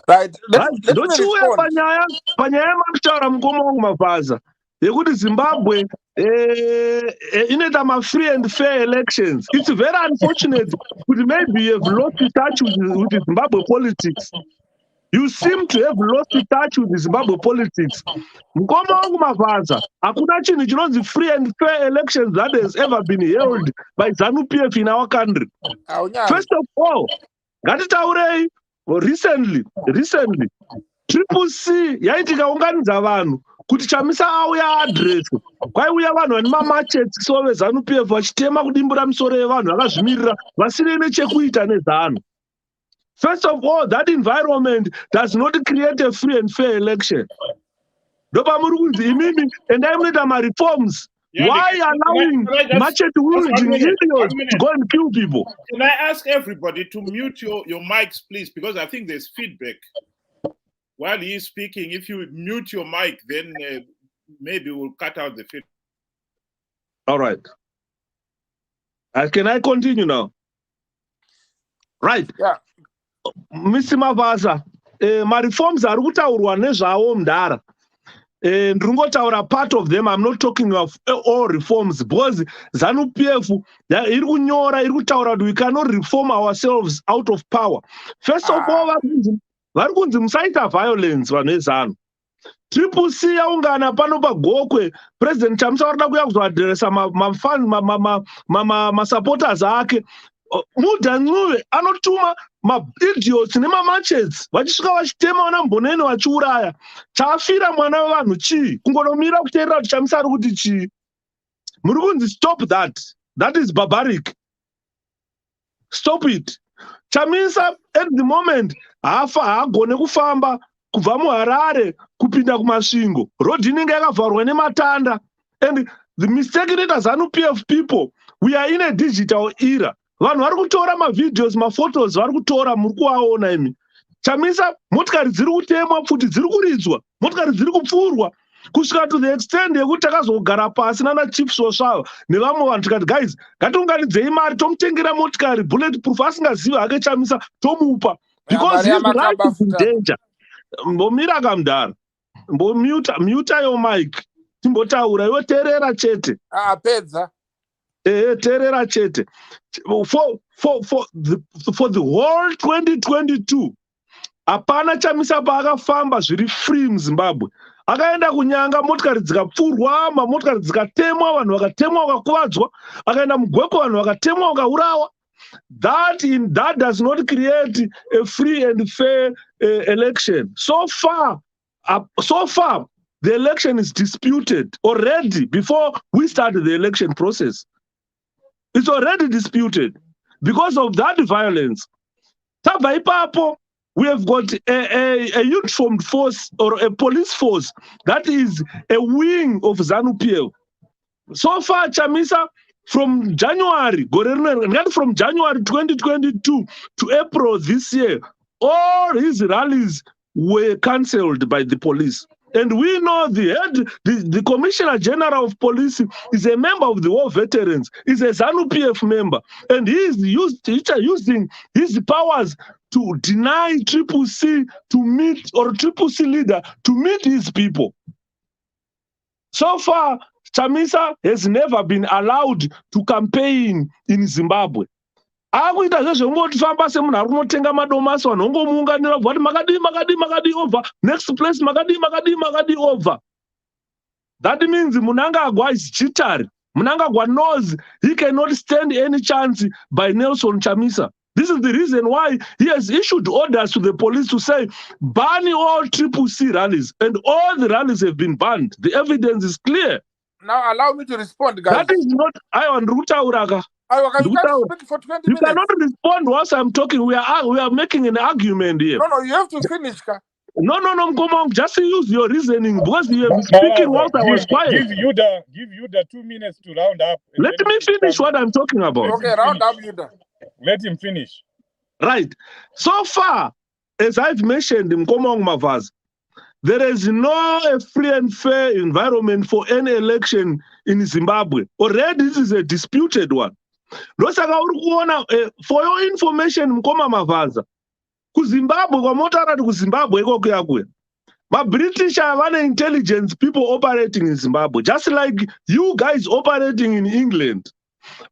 Right. Let me Ndochiuya respond. panyaya yamataura mukoma wangu Mabvaza yekuti Zimbabwe inoita ma-free and fair elections. It's very unfortunate kuti maybe you have lost touch with the Zimbabwe politics. You seem to have lost touch with the Zimbabwe politics. Mukoma wangu Mabvaza, hakuna chinhu chinonzi free and fair elections that has ever been held by ZANU-PF in our country. First of all, ngatitaurei recently Triple C yaitikaunganidza vanhu kuti chamisa auya address kwaiuya vanhu vane mamachets so veZANU-PF vachitema kudimbura misoro yevanhu vakazvimirira vasine nechekuita nezano. First of all, that environment does not create a free and fair election. Ndopamuri kunzi imimi endai munoita ma-reforms. Why allowing machete wielding idiots to go and kill people? Can I ask everybody to mute your mics, please? Because I think there's feedback while he is speaking. If you mute your mic, then maybe we'll cut out the feedback. All right. Can I continue now? Right. Yeah. Mr. Mabvaza, ma-reforms ari kutaurwa nezvawo mudhara. Ndingotaura part of them. I'm not talking of all reforms because ZANU-PF iri kunyora, iri kutaura kuti we cannot reform ourselves out of power. First of all, vari kunzi musaita violence vanhu vezanu. Triple C yaungana pano paGokwe, President Chamisa varida kuya kuzoadheresa ma-supporters ake. Mudhan'uve anotuma ma-idiots nema-machets vachisvika vachitema vana Mboneni vachiuraya. Chafira mwana wevanhu chii? Kungonomira kuteerera kuti Chamisa ari kuti chii? Muri kunzi stop that. That is barbaric. Stop it. Chamisa at the moment haagone kufamba kubva muHarare kupinda kumasvingo. Road inenge yakavharwa nematanda. And the mistake inoita ZANU-PF people, we are in a digital era. Vanhu vari kutora ma-videos, ma-photos vari kutora, muri kuaona imi. Chamisa motikari dziri kutemwa futi dziri kuridzwa, motikari dziri kupfurwa kusvika to the extent yekuti takazogara pasi nana chiefs osvava nevamwe vanhu tikati guys ngatiunganidzei mari tomutengera motikari bulletproof asingazivi hake Chamisa tomupa because his life is in danger. Mbomira kamudhara, mbomuta your mic timbotaura iwe teerera chete. Pedza. Terera chete. For the whole 2022 hapana Chamisa paakafamba zviri free muZimbabwe. Akaenda kunyanga motikari dzikapfurwa, mamotikari dzikatemwa, vanhu vakatemwa vakakuvadzwa, akaenda muGweko vanhu vakatemwa vakaurawa. That does not create a free and fair election. So far the election is disputed already before we started the election process. It's already disputed because of that violence. Tabva ipapo, we have got a uniformed force or a police force that is a wing of ZANU-PF. So far, Chamisa, from January 2022 to April this year, all his rallies were cancelled by the police. And we know the Commissioner General of Police is a member of the war veterans, is a ZANU-PF member, and he is using his powers to deny Triple C to meet, or Triple C leader to meet his people. So far, Chamisa has never been allowed to campaign in Zimbabwe. Akuita zvezvongotifamba semunhu ari kunotenga madomasi vanhu vongomuunganira kubva kuti makadi over, next place makadi over. That means Mnangagwa is jittery. Mnangagwa knows he cannot stand any chance by Nelson Chamisa. This is the reason why he has issued orders to the police to say, ban all Triple C rallies, and all the rallies have been banned. The evidence is clear. Now allow me to respond, guys. That is not I on Rutauraga. You can't speak for 20 minutes. You cannot respond whilst I'm talking. We are making an argument here. No, you have to finish. No, Mkomong, just use your reasoning because you are speaking whilst I was quiet. Give Yuda 2 minutes to round up. Let me finish what I'm talking about. Okay, round up, Yuda. Let him finish. Right. So far, as I've mentioned in Mkomong Mavaz, there is no free and fair environment for any election in Zimbabwe. Already, this is a disputed one. For your information, Mkoma Mavaza, kuZimbabwe, kwamotarati kuZimbabwe, iko but British have intelligence people operating in Zimbabwe, just like you guys operating in England.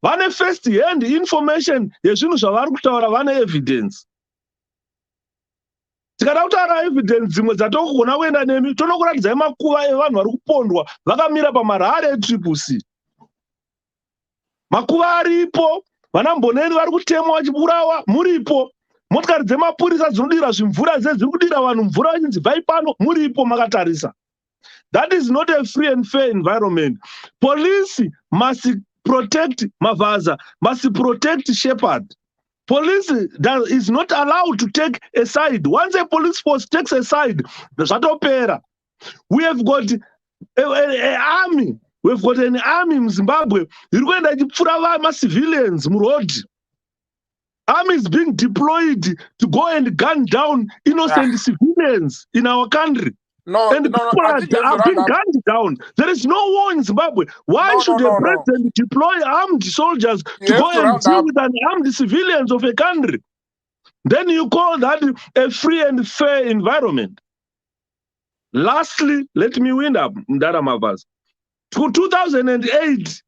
Vane first-hand information yezvinhu zvavari kutaura, vane evidence. Tikada kutaura evidence dzimwe dzatokugona kuenda nemi, tonokuratidzai makuva evanhu vari kupondwa vakamira pamarare eTriple C. Makuva aripo, vanamboneni vari kutemwa vachiburawa muripo. Motikari dzemapurisa dzinodira zvimvura dziri kudira vanhu mvura vachinzi bvai pano, muripo makatarisa. That is not a free and fair environment. Police must protect Mavaza, must protect Shepherd. Police is not allowed to take a side. Once a police force takes a side, we have got an army. We've got an army in Zimbabwe. You're going to put civilians, Murod. Army is being deployed to go and gun down innocent civilians in our country. People are being gunned down. There is no war in Zimbabwe. Why should a president deploy armed soldiers to go and deal with an armed civilians of a country? Then you call that a free and fair environment. Lastly, let me wind up, Mdara Mavaz. To 2008,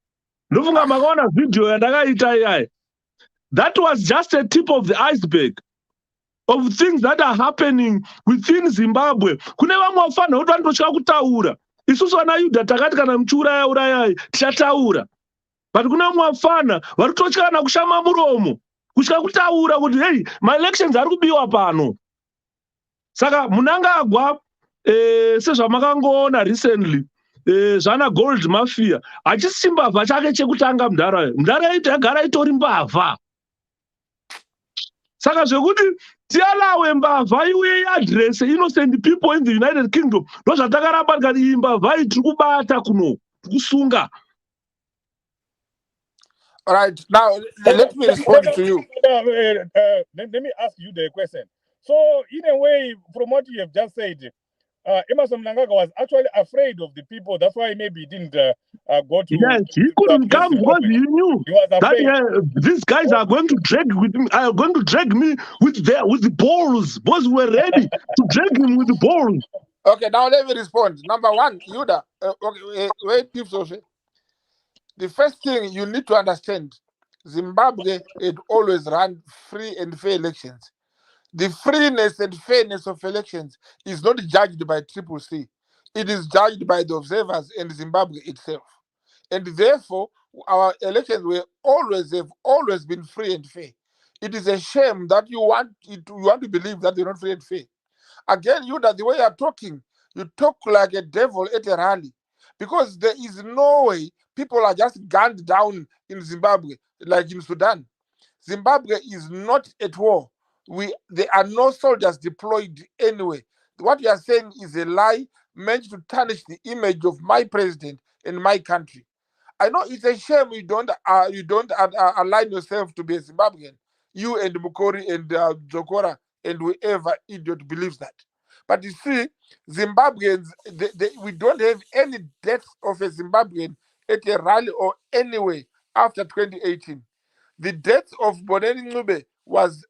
video that was just a tip of the iceberg of things that are happening within Zimbabwe. Kune vamwe vafana kuti vanotya kutaura. Isusu vana Yuda takati kana muchiuraya urayai tichataura. But kune vamwe vafana vari kutotya kana kushama muromo, kutya kutaura kuti hey, my elections ari kubiwa pano. Saka Mnangagwa sezvamakangoona recently zvana gold mafia hachisi chimbavha chake chekutanga mudhara iti yagara itori mbavha. Saka zvekuti tialawe mbavha iuye iadrese innocent people in the United Kingdom ndozvatakaramba tikati iyi mbavha iyi tiri kubata kuno kusunga. All right, now let me respond to you. Let me ask you the question. So in a way, from what you have just said, Emmerson Mnangagwa was actually afraid of the people. That's why maybe he didn't go to. Yes, he couldn't come because he knew that these guys are going to drag me with the balls. Boys were ready to drag him with the balls. Okay, now let me respond. Number one, Yuda. Wait, the first thing you need to understand, Zimbabwe had always run free and fair elections. The freeness and fairness of elections is not judged by Triple C. It is judged by the observers and Zimbabwe itself. And therefore, our elections have always been free and fair. It is a shame that you want to believe that they're not free and fair. Again, Yuda, the way you're talking, you talk like a devil at a rally. Because there is no way people are just gunned down in Zimbabwe, like in Sudan. Zimbabwe is not at war. There are no soldiers deployed anywhere. What you are saying is a lie meant to tarnish the image of my president and my country. I know it's a shame you don't align yourself to be a Zimbabwean. You and Mukori and Zokora and whoever idiot believes that. But you see, Zimbabweans, we don't have any death of a Zimbabwean at a rally or anywhere after 2018. The death of Boneni Ncube was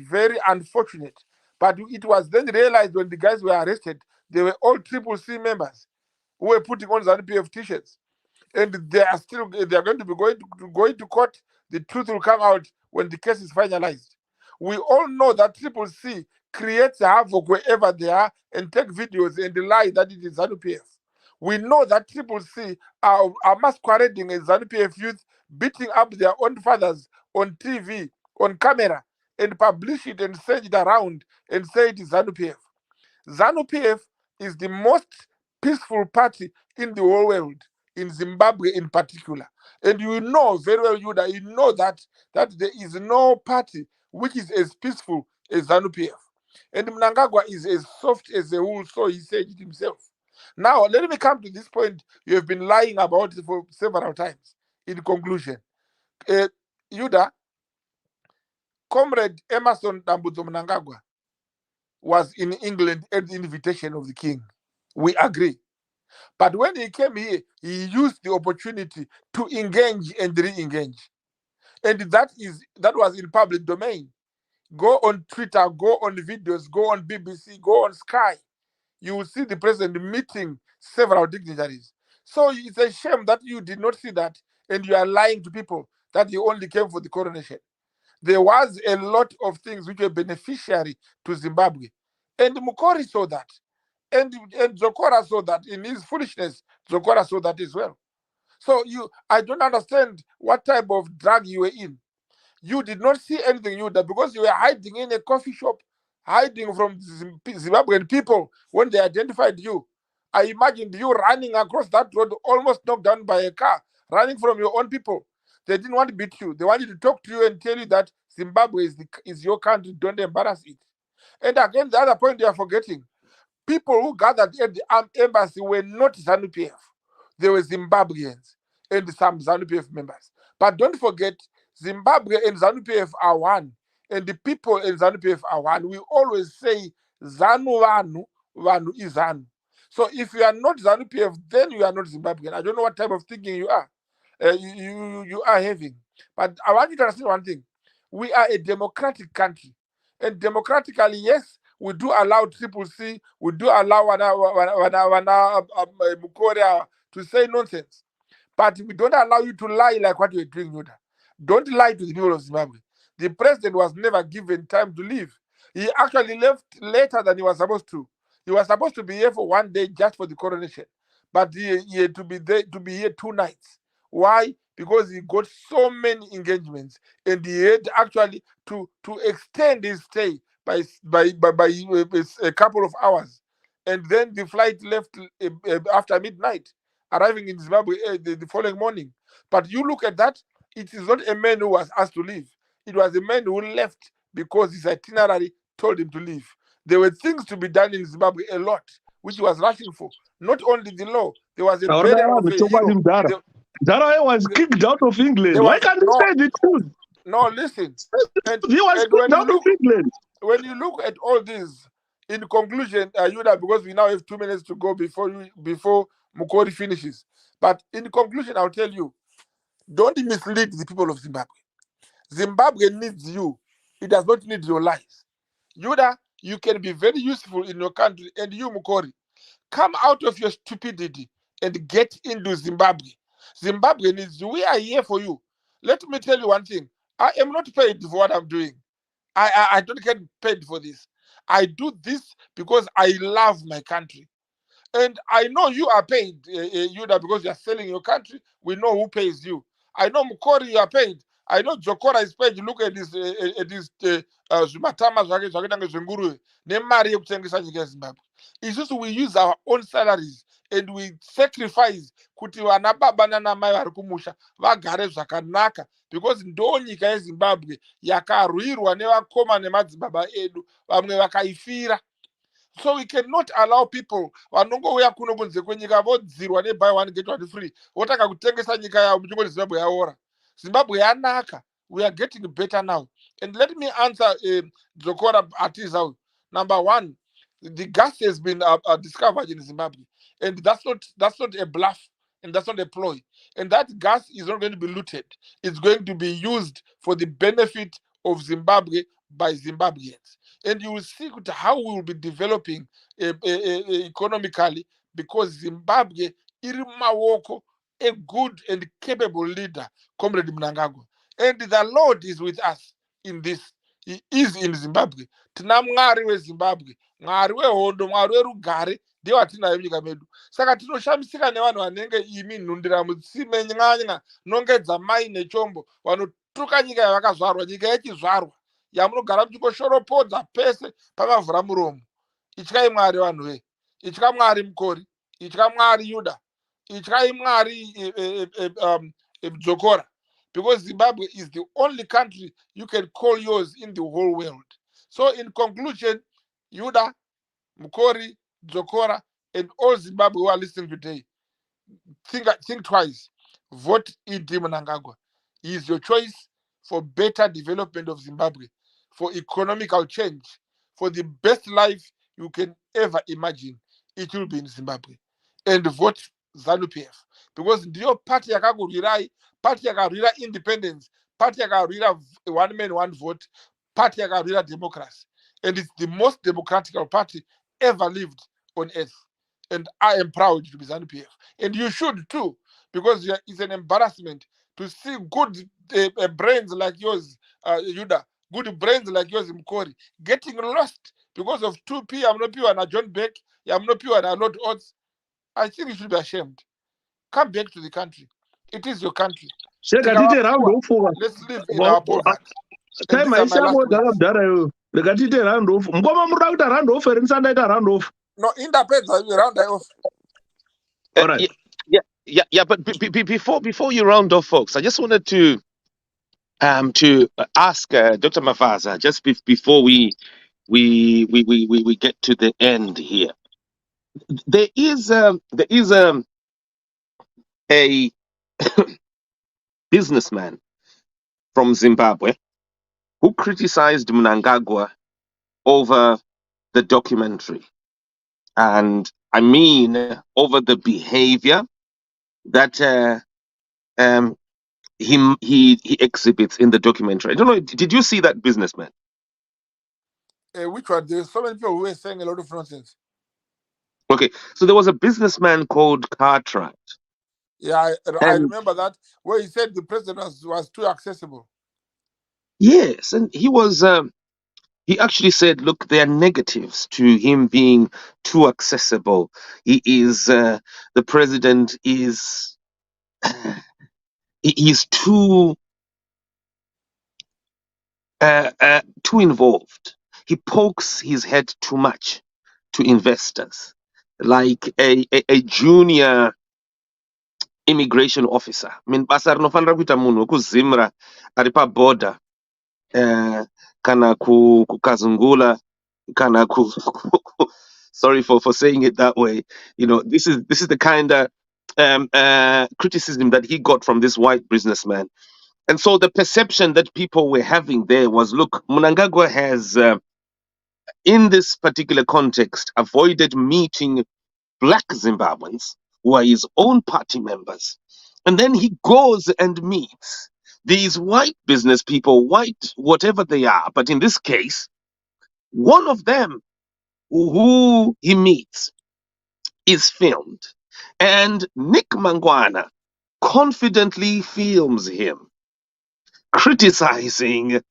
very unfortunate, but it was then realized when the guys were arrested, they were all Triple C members who were putting on ZANU-PF t-shirts, and they are going to be going to court. The truth will come out when the case is finalized. We all know that Triple C creates havoc wherever they are and take videos and lie that it is ZANU-PF. We know that Triple C are masquerading as ZANU-PF youth, beating up their own fathers on TV, on camera, and publish it and send it around and say it is ZANU-PF. ZANU-PF is the most peaceful party in the whole world, in Zimbabwe in particular. And you know very well, Yuda, you know that there is no party which is as peaceful as ZANU-PF. And Mnangagwa is as soft as a wool, so he said it himself. Now, let me come to this point you have been lying about it for several times. In conclusion, Yuda, Comrade Emerson Dambudzo Mnangagwa was in England at the invitation of the king. We agree. But when he came here, he used the opportunity to engage and re-engage. And that was in public domain. Go on Twitter, go on videos, go on BBC, go on Sky. You will see the president meeting several dignitaries. So it's a shame that you did not see that, and you are lying to people that you only came for the coronation. There was a lot of things which were beneficiary to Zimbabwe. And Mukori saw that. And Zokora saw that. In his foolishness, Zokora saw that as well. So I don't understand what type of drug you were in. You did not see anything, because you were hiding in a coffee shop, hiding from Zimbabwean people when they identified you. I imagined you running across that road, almost knocked down by a car, running from your own people. They didn't want to beat you. They wanted to talk to you and tell you that Zimbabwe is your country. Don't embarrass it. And again, the other point you are forgetting, people who gathered at the embassy were not ZANU-PF. They were Zimbabweans and some ZANU-PF members. But don't forget, Zimbabwe and ZANU-PF are one, and the people in ZANU-PF are one. We always say ZANU Vanu, Vanu is ZANU. So if you are not ZANU-PF, then you are not Zimbabwean. I don't know what type of thinking you are. You are having. But I want you to understand one thing. We are a democratic country. And democratically, yes, we do allow Triple C, we do allow Mukoria to say nonsense. But we don't allow you to lie like what you're doing, Yuda. Don't lie to the people of Zimbabwe. The president was never given time to leave. He actually left later than he was supposed to. He was supposed to be here for one day just for the coronation. But he had to be here 2 nights. Why? Because he got so many engagements, and he had actually to extend his stay by a couple of hours. And then the flight left after midnight, arriving in Zimbabwe the following morning. But you look at that, it is not a man who was asked to leave. It was a man who left because his itinerary told him to leave. There were things to be done in Zimbabwe, a lot, which he was rushing for. Not only the law, there was a burial of a hero. Dara was kicked out of England. Why can't you say the truth? No, listen. He was kicked out of England. When you look at all this, in conclusion, Yuda, because we now have 2 minutes to go before Mukori finishes. But in conclusion, I'll tell you, don't mislead the people of Zimbabwe. Zimbabwe needs you. It does not need your lies. Yuda, you can be very useful in your country, and you, Mukori, come out of your stupidity and get into Zimbabwe. Zimbabwe needs you. We are here for you. Let me tell you one thing. I am not paid for what I'm doing. I don't get paid for this. I do this because I love my country. And I know you are paid, Yuda, because you are selling your country. We know who pays you. I know Mukori, you are paid. I know Zokora is paid. You look at this It's just we use our own salaries and we sacrifice kuti vana baba nana mai vari kumusha vagare zvakanaka, because ndo nyika yeZimbabwe yakarwirwa nevakoma nemadzibaba edu, vamwe vakaifira. So we cannot allow people vanongouya kuno kunze kwenyika vodzirwa nebuy one get one free, votanga kutengesa nyika yavo muchingoti Zimbabwe yaora. Zimbabwe yanaka, we are getting better now. And let me answer Dzokora Atiza. Number one, the gas has been discovered in Zimbabwe, and that's not a bluff, and that's not a ploy. And that gas is not going to be looted. It's going to be used for the benefit of Zimbabwe by Zimbabweans. And you will see how we will be developing economically, because Zimbabwe iri mawoko a good and capable leader, Comrade Mnangagwa. And the Lord is with us in this. He is in Zimbabwe. Tina mwari weZimbabwe, mwari wehondo, mwari werugare, ndiye watinaye munyika medu. Saka tinoshamisika nevanhu vanenge imi nhundira mutsime nyanya nongedza mai nechombo vanotuka nyika yavakazvarwa, nyika yechizvarwa yamunogara muchingoshoropodza pese pamavhura muromo. Ityai mwari vanhu ve, itya mwari mukori, itya mwari Yuda, ityai mwari Dzokora, because Zimbabwe is the only country you can call yours in the whole world. So in conclusion, Yuda, Mukori, Dzokora, and all Zimbabwe who are listening today, think twice. Vote Idi Mnangagwa. He is your choice for better development of Zimbabwe, for economical change, for the best life you can ever imagine. It will be in Zimbabwe. And vote ZANU-PF, because ndiyo party yakakurwirai, party yakarwira independence, party yakarwira one man one vote, party yakarwira democracy, and it's the most democratic party ever lived on earth. And I am proud to be ZANU-PF, and you should too, because it's an embarrassment to see good brains like yours, Yuda, good brains like yours, Mkori, getting lost because of 2P. I'm not pure and John Beck, I'm not pure and a lot odds. I think you should be ashamed. Come back to the country. It is your country. Sekatite round off. Let's live in our poverty. And Time these are my last words. ndakadaro. Lekatite round off. Ngoma muri kuita round off ere ndisandaita round off. No, independence round off. All right. Yeah. But before you round off, folks, I just wanted to ask Dr. Mavaza just before we get to the end here. There is a businessman from Zimbabwe who criticized Mnangagwa over the documentary, and I mean over the behavior that he exhibits in the documentary. I don't know. Did you see that businessman? Which one? There's so many people who were saying a lot of nonsense. Okay, so there was a businessman called Cartwright. Yeah, I remember that, where he said the president was too accessible. Yes, and he actually said, look, there are negatives to him being too accessible. He is the president is he's too involved. He pokes his head too much to investors, like a junior immigration officer. I mean, basa rinofanira kuita munhu wekuzimra ari paborder kana kukazungula kana sorry for saying it that way. You know, this is the kind of criticism that he got from this white businessman. And so the perception that people were having there was, look, Mnangagwa has, in this particular context, avoided meeting black Zimbabweans who are his own party members. And then he goes and meets these white business people, white whatever they are. But in this case, one of them who he meets is filmed. And Nick Mangwana confidently films him criticizing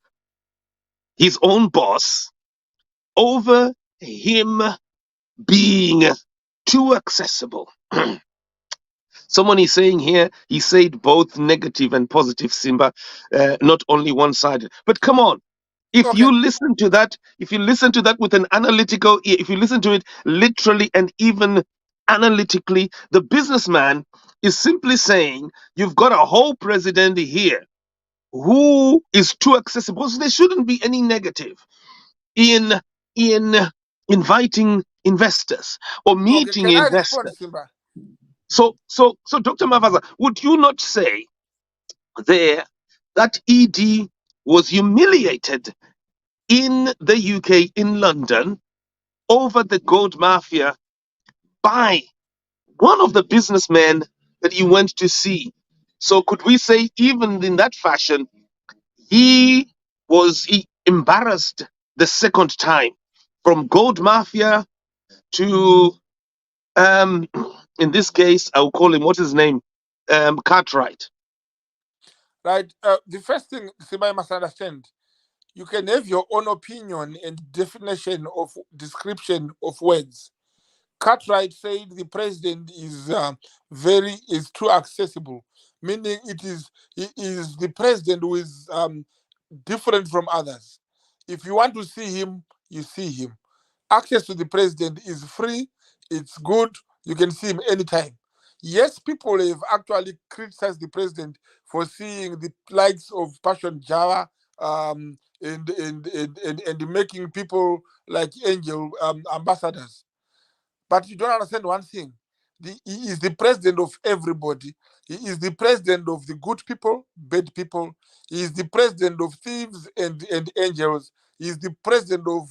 his own boss over him being too accessible. Someone is saying here, he said both negative and positive, Simba, not only one sided. But come on, if you listen to that with an analytical ear, if you listen to it literally and even analytically, the businessman is simply saying you've got a whole president here who is too accessible. So there shouldn't be any negative in in inviting investors or Okay, meeting can I respond, investors. Simba? So Dr. Mavaza, would you not say there that ED was humiliated in the UK, in London, over the gold mafia by one of the businessmen that he went to see? So could we say, even in that fashion, he embarrassed the second time, from gold mafia to in this case I'll call him, what's his name, Cartwright. Right. The first thing, Simba, you must understand, you can have your own opinion and definition of description of words. Cartwright said the president is too accessible, meaning he is the president who is different from others. If you want to see him, you see him. Access to the president is free, it's good, you can see him anytime. Yes, people have actually criticized the president for seeing the likes of Passion Java, and making people like Angel ambassadors. But you don't understand one thing. He is the president of everybody. He is the president of the good people, bad people. He is the president of thieves and angels. He is the president of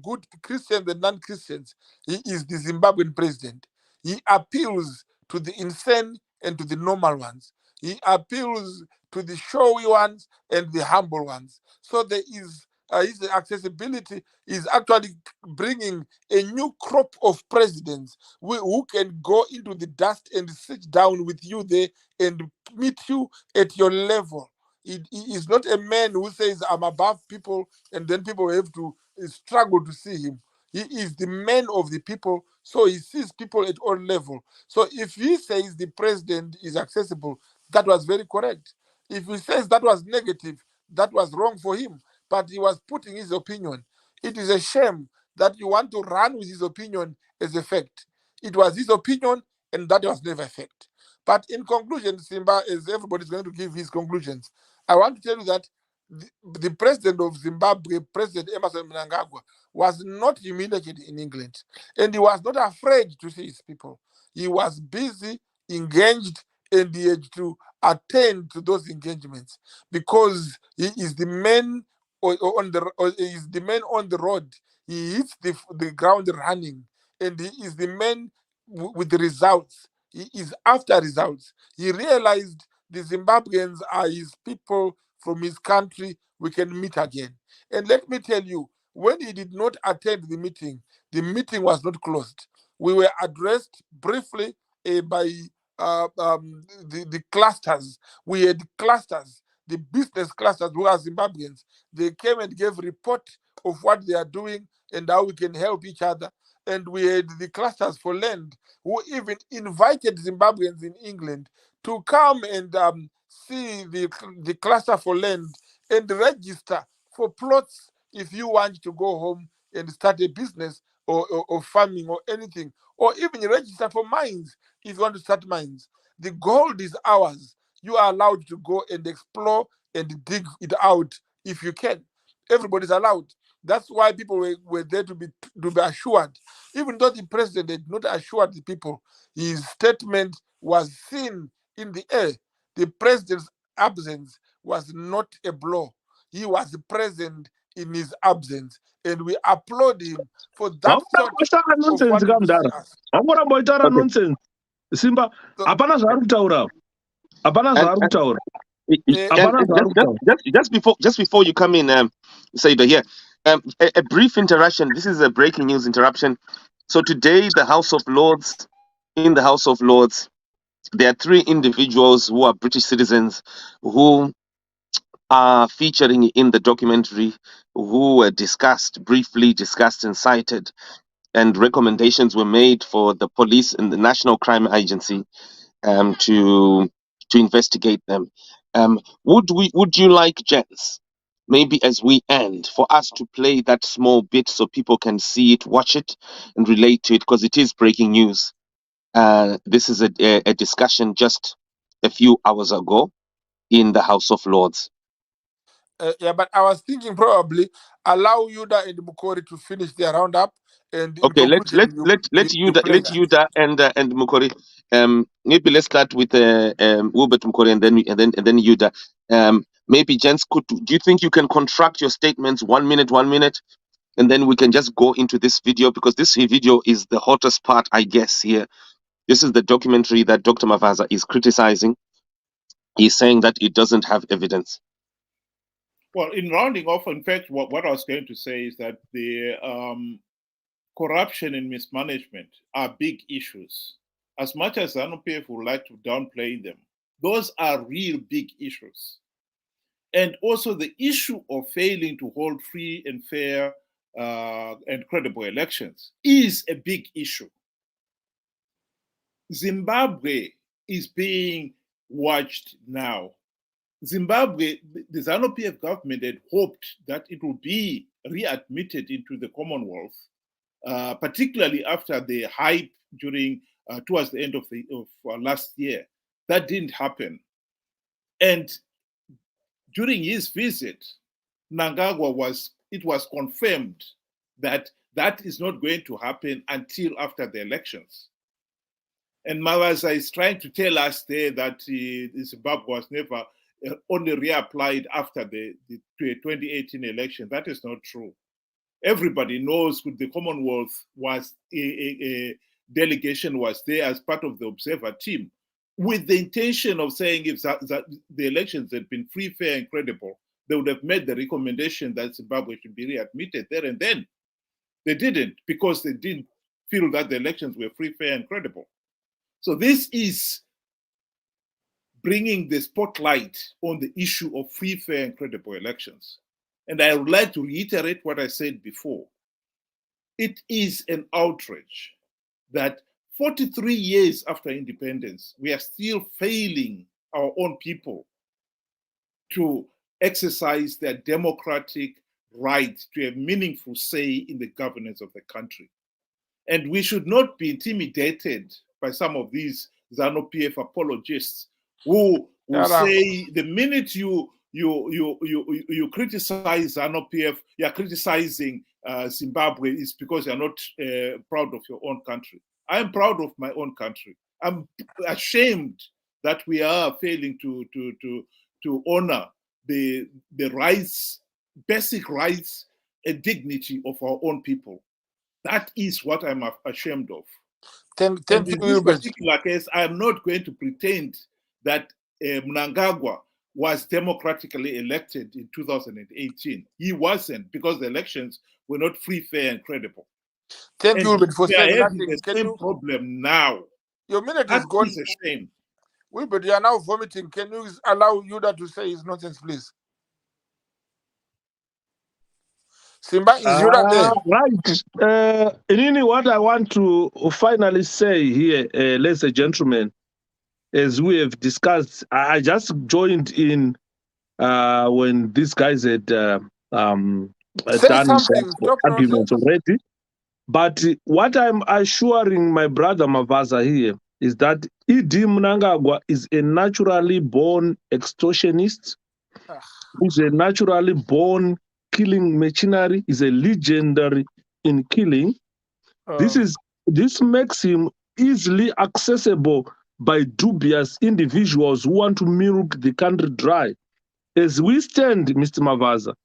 good Christians and non-Christians. He is the Zimbabwean president. He appeals to the insane and to the normal ones. He appeals to the showy ones and the humble ones. So there is his accessibility is actually bringing a new crop of presidents who can go into the dust and sit down with you there and meet you at your level. He is not a man who says, I'm above people, and then people have to struggle to see him. He is the man of the people, so he sees people at all level. So if he says the president is accessible, that was very correct. If he says that was negative, that was wrong for him, but he was putting his opinion. It is a shame that you want to run with his opinion as a fact. It was his opinion, and that was never a fact. But in conclusion, Simba, as everybody's going to give his conclusions, I want to tell you that the president of Zimbabwe, President Emerson Mnangagwa, was not humiliated in England, and he was not afraid to see his people. He was busy, engaged, and he had to attend to those engagements because he is the man is the man on the road. He hits the ground running, and he is the man with the results. He is after results. He realized the Zimbabweans are his people from his country. We can meet again. And let me tell you, when he did not attend the meeting was not closed. We were addressed briefly by the clusters. We had clusters, the business clusters who are Zimbabweans. They came and gave report of what they are doing and how we can help each other. And we had the clusters for land who even invited Zimbabweans in England to come and see the cluster for land and register for plots if you want to go home and start a business or farming or anything, or even register for mines if you want to start mines. The gold is ours. You are allowed to go and explore and dig it out if you can. Everybody's allowed. That's why people were there to be assured. Even though the president did not assure the people, his statement was seen in the air. The president's absence was not a blow. He was present in his absence, and we applaud him for that sort Hamurambotaura of nonsense wanting to see kamudhara. us. Hamurambotaura Okay. nonsense. Simba, So, hapana zvaari kutaura. Hapana And zvaari kutaura. uh, Hapana zvaari kutaura. just before you come in, Saida, here, a brief interruption. This is a breaking news interruption. So today, in the House of Lords, there are three individuals who are British citizens who are featuring in the documentary, who were briefly discussed and cited, and recommendations were made for the police and the National Crime Agency to investigate them. Would you like, gents, maybe as we end, for us to play that small bit so people can see it, watch it, and relate to it, because it is breaking news. This is a discussion just a few hours ago in the House of Lords. Yeah, but I was thinking probably allow Yuda and Mukori to finish their roundup, and in Okay, let conclusion, you play that. Yuda and Mukori. Maybe let's start with Wilbert Mukori and then Yuda. Maybe gents, do you think you can contract your statements 1 minute, and then we can just go into this video, because this video is the hottest part, I guess. Here, this is the documentary that Dr. Mavaza is criticizing. He's saying that it doesn't have evidence. Well, in rounding off, in fact, what I was going to say is that the corruption and mismanagement are big issues. As much as ZANU-PF would like to downplay them, those are real big issues. And also the issue of failing to hold free and fair and credible elections is a big issue. Zimbabwe is being watched now. Zimbabwe, the ZANU-PF government had hoped that it would be readmitted into the Commonwealth, particularly after the hype during towards the end of last year. That didn't happen. And during his visit, Mnangagwa it was confirmed that that is not going to happen until after the elections. And Mavaza is trying to tell us there that Zimbabwe was never only reapplied after the 2018 election. That is not true. Everybody knows the Commonwealth was a delegation was there as part of the observer team, with the intention of saying if the elections had been free, fair, and credible, they would have made the recommendation that Zimbabwe should be readmitted there and then. They didn't, because they didn't feel that the elections were free, fair, and credible. So this is bringing the spotlight on the issue of free, fair, and credible elections. And I would like to reiterate what I said before. It is an outrage that 43 years after independence, we are still failing our own people to exercise their democratic right to a meaningful say in the governance of the country. And we should not be intimidated by some of these ZANU-PF apologists who say the minute you criticize ZANU-PF, you are criticizing Zimbabwe is because you're not proud of your own country. I am proud of my own country. I'm ashamed that we are failing to honor the rights, basic rights and dignity of our own people. That is what I'm ashamed of. Thank in you, this particular case, I'm not going to pretend that Mnangagwa was democratically elected in 2018. He wasn't, because the elections were not free, fair, and credible. Thank you, Wilbert, for saying nothing. The same problem now. Your minute that is gone. Is a shame. Wilbert, you are now vomiting. Can you allow Yuda to say his nonsense, please? Simba, is Yuda there? Right. Really, what I want to finally say here, ladies and gentlemen, as we have discussed, I just joined in when these guys had done arguments already. But what I'm assuring my brother Mavaza here is that E.D. Mnangagwa is a naturally born extortionist, who's a naturally born killing machinery, is a legendary in killing. This makes him easily accessible by dubious individuals who want to milk the country dry. As we stand, Mr. Mavaza,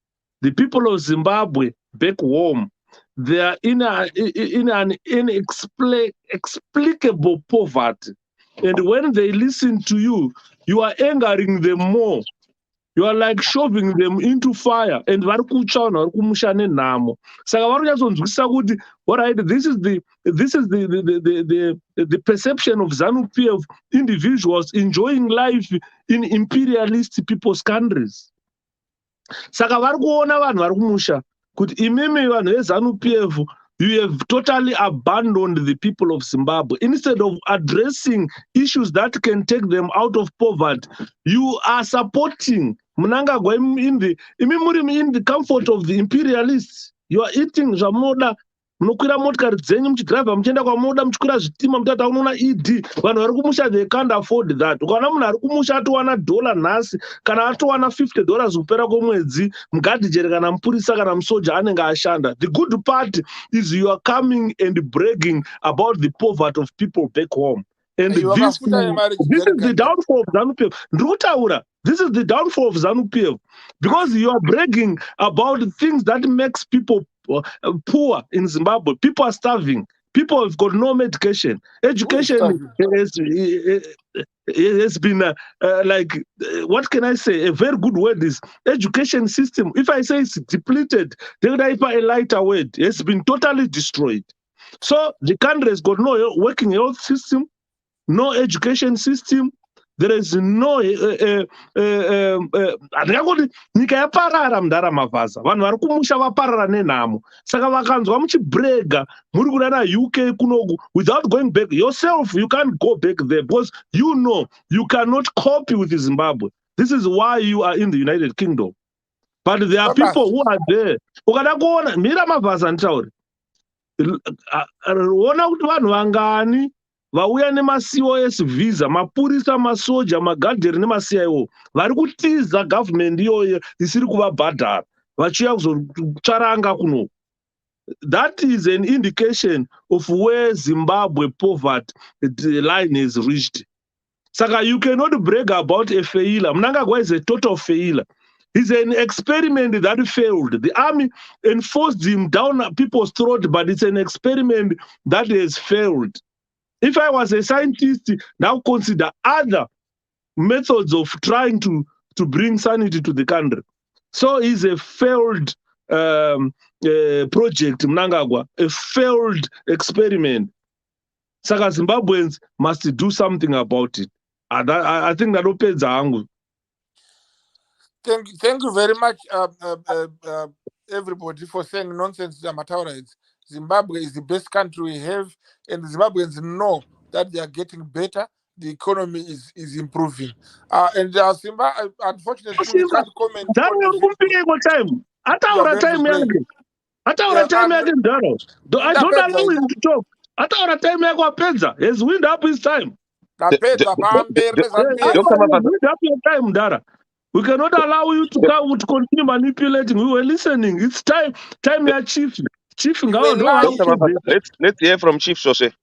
the people of Zimbabwe back home, they are in an inexplicable poverty. And when they listen to you, you are angering them more. You are like shoving them into fire. And all right, this is the perception of ZANU-PF individuals enjoying life in imperialist people's countries. You have totally abandoned the people of Zimbabwe. Instead of addressing issues that can take them out of poverty, you are supporting Mnangagwa in the comfort of the imperialists. You are eating zvamunoda, munokwira motikari dzenyu muchidhiraivha muchienda kwamunoda, muchikwira zvitima mutata unoona ED. Vanhu vari kumusha, they can't afford that. Ukaona munhu ari kumusha atowana dollar nhasi kana atowana $50 kupera kwemwedzi, mugadhijeri kana mupurisa kana musoja anenge ashanda. The good part is you are coming and bragging about the poverty of people back home. And this is the downfall of ZANU-PF. Ndrikutaura, this is the downfall of ZANU-PF, because you are bragging about things that makes people poor in Zimbabwe. People are starving. People have got no medication. Education has been what can I say? A very good word is education system. If I say it's depleted, then if a lighter word, it's been totally destroyed. So the country has got no working health system, no education system. There is no nyika yaparara mundarama vhasa. Vanhu vari kumusha vaparara nenhamo. Saka vakanzwa muchibrega muri kunana UK kunoku without going back yourself, you can't go back there because you know you cannot copy with Zimbabwe. This is why you are in the United Kingdom. But there are people who are there. Ukada kuona mira mabvasa nditauri. Ona kuti vanhu vangani vauya nemacos visa, mapurisa, masoja, magadheri nemasiaiwo vari kutiza government iyoyo isiri kuvabhadhara vachiuya kuzotsvaranga kuno. That is an indication of where Zimbabwe poverty line has reached. Saka you cannot brag about a failure. Mnangagwa is a total failure. It's an experiment that failed. The army enforced him down people's throat, but it's an experiment that has failed. If I was a scientist, now consider other methods of trying to bring sanity to the country. So it's a failed project, Mnangagwa, a failed experiment. Saka Zimbabweans must do something about it. I think that opens the angle. Thank you very much, everybody, for saying nonsense. Zimbabwe is the best country we have, and Zimbabweans know that they are getting better. The economy is improving. And Simba, unfortunately, we can't comment on the time. I don't allow him to talk. He's wind up his time. Wind up your time, Dara. We cannot allow you to continue manipulating. We were listening. It's time. Your chief. Chief, let's hear from Chief Shoshe,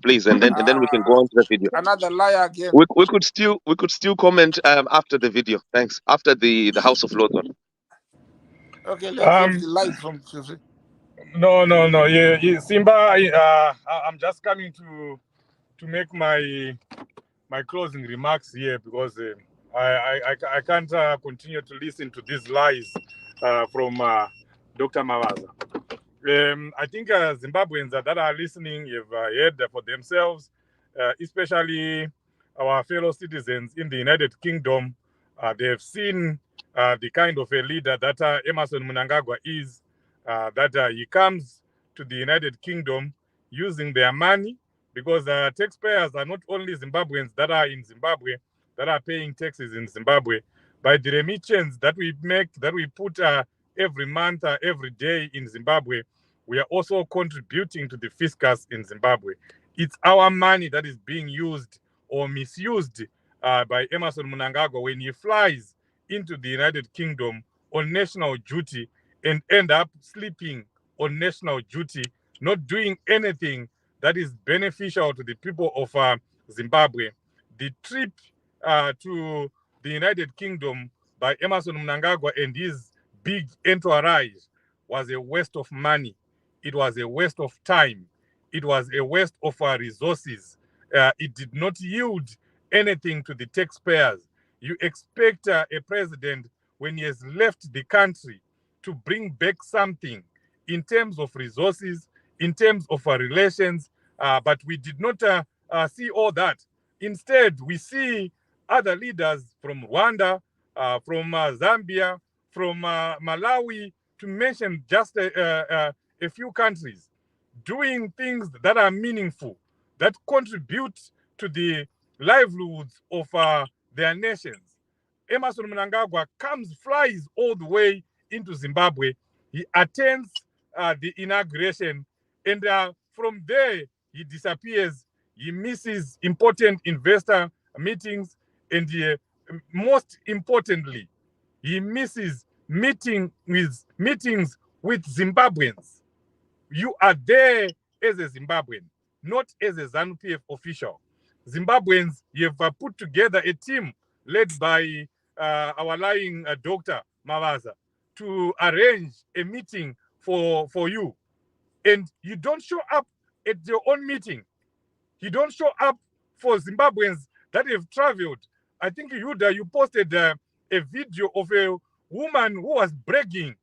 please, and then we can go on to the video. Another liar again. We could still comment after the video. Thanks. After the House of Lords one. Okay, let's have the live from Shoshe. No. Yeah, Simba, I'm just coming to make my closing remarks here because I can't continue to listen to these lies from Dr. Mavaza. I think Zimbabweans that are listening have heard for themselves, especially our fellow citizens in the United Kingdom. They have seen the kind of a leader that Emmerson Mnangagwa is, that he comes to the United Kingdom using their money, because taxpayers are not only Zimbabweans that are in Zimbabwe, that are paying taxes in Zimbabwe, by the remittances that we make, that we put every month, every day in Zimbabwe, we are also contributing to the fiscus in Zimbabwe. It's our money that is being used or misused by Emmerson Mnangagwa when he flies into the United Kingdom on national duty and end up sleeping on national duty, not doing anything that is beneficial to the people of Zimbabwe. The trip to the United Kingdom by Emmerson Mnangagwa and his big entourage was a waste of money. It was a waste of time. It was a waste of resources. It did not yield anything to the taxpayers. You expect a president, when he has left the country, to bring back something in terms of resources, in terms of relations, but we did not see all that. Instead, we see other leaders from Rwanda, from Zambia, from Malawi, to mention just a few countries, doing things that are meaningful, that contribute to the livelihoods of their nations. Emerson Mnangagwa flies all the way into Zimbabwe. He attends the inauguration, and from there he disappears. He misses important investor meetings, and most importantly, he misses meetings with Zimbabweans. You are there as a Zimbabwean, not as a ZANU-PF official. Zimbabweans, you have put together a team led by our lying Dr. Mavaza to arrange a meeting for you. And you don't show up at your own meeting. You don't show up for Zimbabweans that have traveled. I think, Yuda, you posted a video of a woman who was bragging,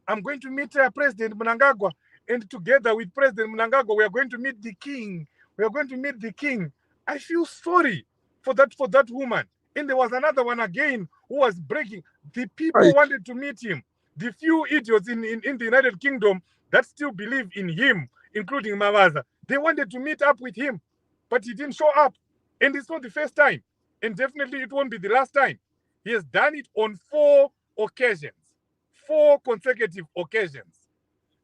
I'm going to meet President Mnangagwa, and together with President Mnangagwa, we are going to meet the king. We are going to meet the king. I feel sorry for that woman. And there was another one again who was bragging. The people wanted to meet him. The few idiots in the United Kingdom that still believe in him, including Mavaza, they wanted to meet up with him, but he didn't show up. And it's not the first time. And definitely it won't be the last time. He has done it on 4 occasions, 4 consecutive occasions.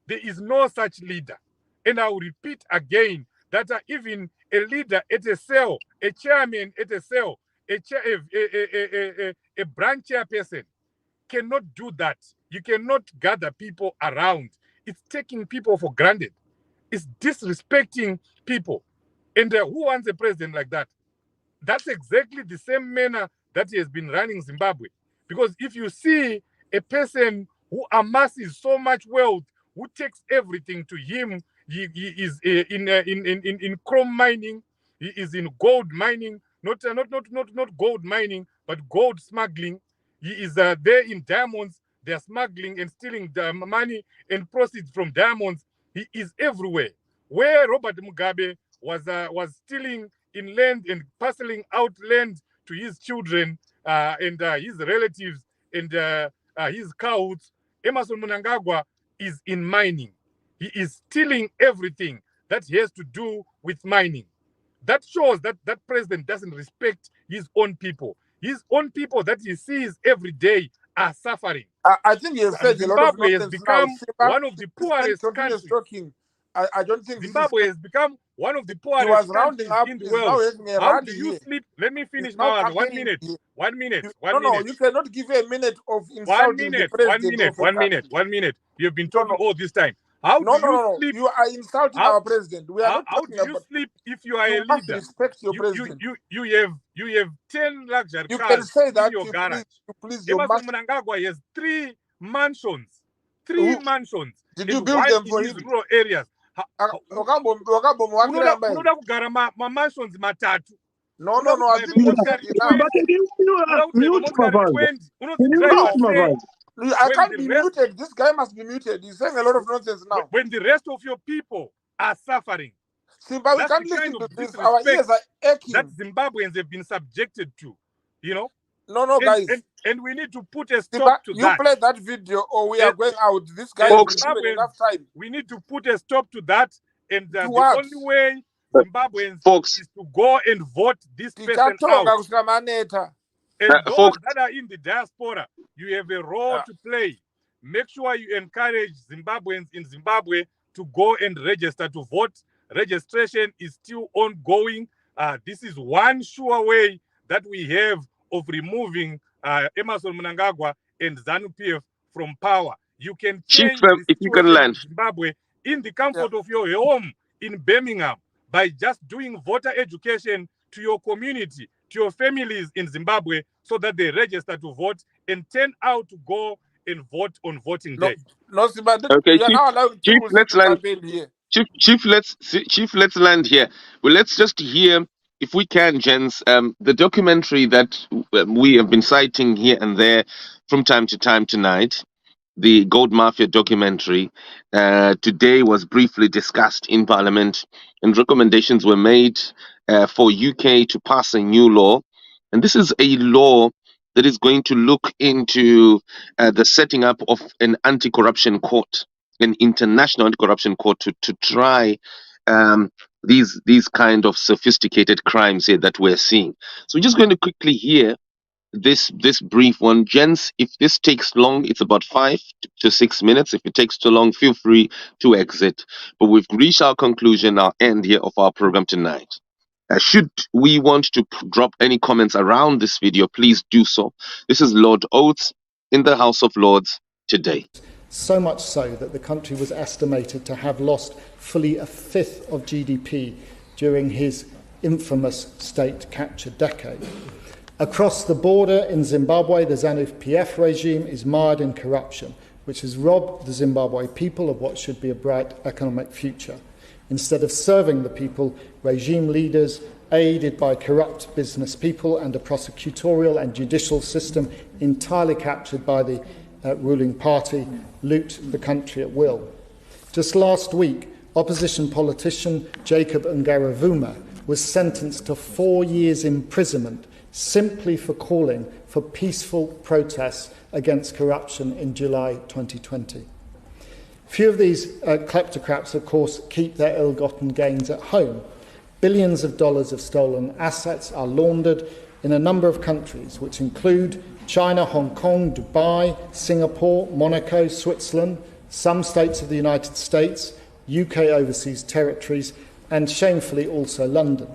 There is no such leader. And I will repeat again that even a leader at a cell, a chairman at a cell, a branch chairperson cannot do that. You cannot gather people around. It's taking people for granted. It's disrespecting people. And who wants a president like that? That's exactly the same manner that he has been running Zimbabwe. Because if you see a person who amasses so much wealth, who takes everything to him, he is in chrome mining, he is in gold mining, not gold mining, but gold smuggling. He is there in diamonds. They're smuggling and stealing the money and proceeds from diamonds. He is everywhere. Where Robert Mugabe was stealing in land and parceling out land to his children and his relatives and his cows, Emerson Mnangagwa is in mining. He is stealing everything that he has to do with mining. That shows that that president doesn't respect his own people. His own people that he sees every day are suffering. I think you have said a lot of Zimbabwe has nonsense become now. one of the poorest countries. Talking. I don't think Zimbabwe has become one of the poorest was rounding countries up, in the he's world. now having a How run do you here. sleep? Let me finish He's now my 1 campaigning minute. here. 1 minute. You, 1 no, minute. no, you cannot give a minute of 1 insulting minute. the 1 president. minute. Of a 1 country. minute. 1 minute. You've been No, talking no. all this time. How No, do no, you no, no. sleep? You are insulting How- our president. We are not How talking do you about. sleep if you are You a must leader? respect your president. You have 10 luxury You cars can say in that. your You garage. please, you Emerson must. Mnangagwa has 3 mansions. 3 Who- mansions. Did you and build one them for in his him? rural areas. Unoda kugara mamansions matatu. No, no, no. I think Unoda that's enough. But can you mute motikari Mavaza? 20. Can you Drive mute No. Mavaza? I When can't the be rest- muted. This guy must be muted. He's saying a lot of nonsense now. When the rest of your people are suffering, See, but we that's can't the listen kind to of this. Our disrespect ears are aching. that Zimbabweans have been subjected to, you know. No, guys. And we need to put a See, stop to you that. play that video or we are And- going out. This guy and has been given Zimbabweans- enough time. We need to put a stop to that. And the what? only way Zimbabweans Folks, is to go and vote this person out. Tichatonga kusvika maneta. And those folks, that are in the diaspora, you have a role to play. Make sure you encourage Zimbabweans in Zimbabwe to go and register to vote. Registration is still ongoing. This is one sure way that we have of removing Emerson Mnangagwa and ZANU-PF from power. You can change the if you can situation land. of Zimbabwe in the comfort of your home in Birmingham by just doing voter education to your community, to your families in Zimbabwe, so that they register to vote and turn out to go and vote on voting day. No, Simba, Okay, we are now allowing Chief, people let's to land. campaign here. Chief, let's land here. Well, let's just hear, if we can, gents, the documentary that we have been citing here and there from time to time tonight. The Gold Mafia documentary today was briefly discussed in Parliament, and recommendations were made for UK to pass a new law. And this is a law that is going to look into the setting up of an anti-corruption court, an international anti-corruption court to try these kind of sophisticated crimes here that we're seeing. So we're just going to quickly hear this brief one, gents. If this takes long, it's about 5 to 6 minutes. If it takes too long, feel free to exit. But we've reached our conclusion, our end here of our program tonight. Should we want to drop any comments around this video, please do so. This is Lord Oates in the House of Lords today. So much so that the country was estimated to have lost fully a fifth of GDP during his infamous state capture decade. Across the border in Zimbabwe, the ZANU-PF regime is mired in corruption, which has robbed the Zimbabwe people of what should be a bright economic future. Instead of serving the people, regime leaders, aided by corrupt business people and a prosecutorial and judicial system entirely captured by the ruling party, loot the country at will. Just last week, opposition politician Jacob Ngaravuma was sentenced to 4 years imprisonment simply for calling for peaceful protests against corruption in July 2020. Few of these kleptocrats, of course, keep their ill-gotten gains at home. Billions of dollars of stolen assets are laundered in a number of countries, which include China, Hong Kong, Dubai, Singapore, Monaco, Switzerland, some states of the United States, UK overseas territories, and shamefully also London.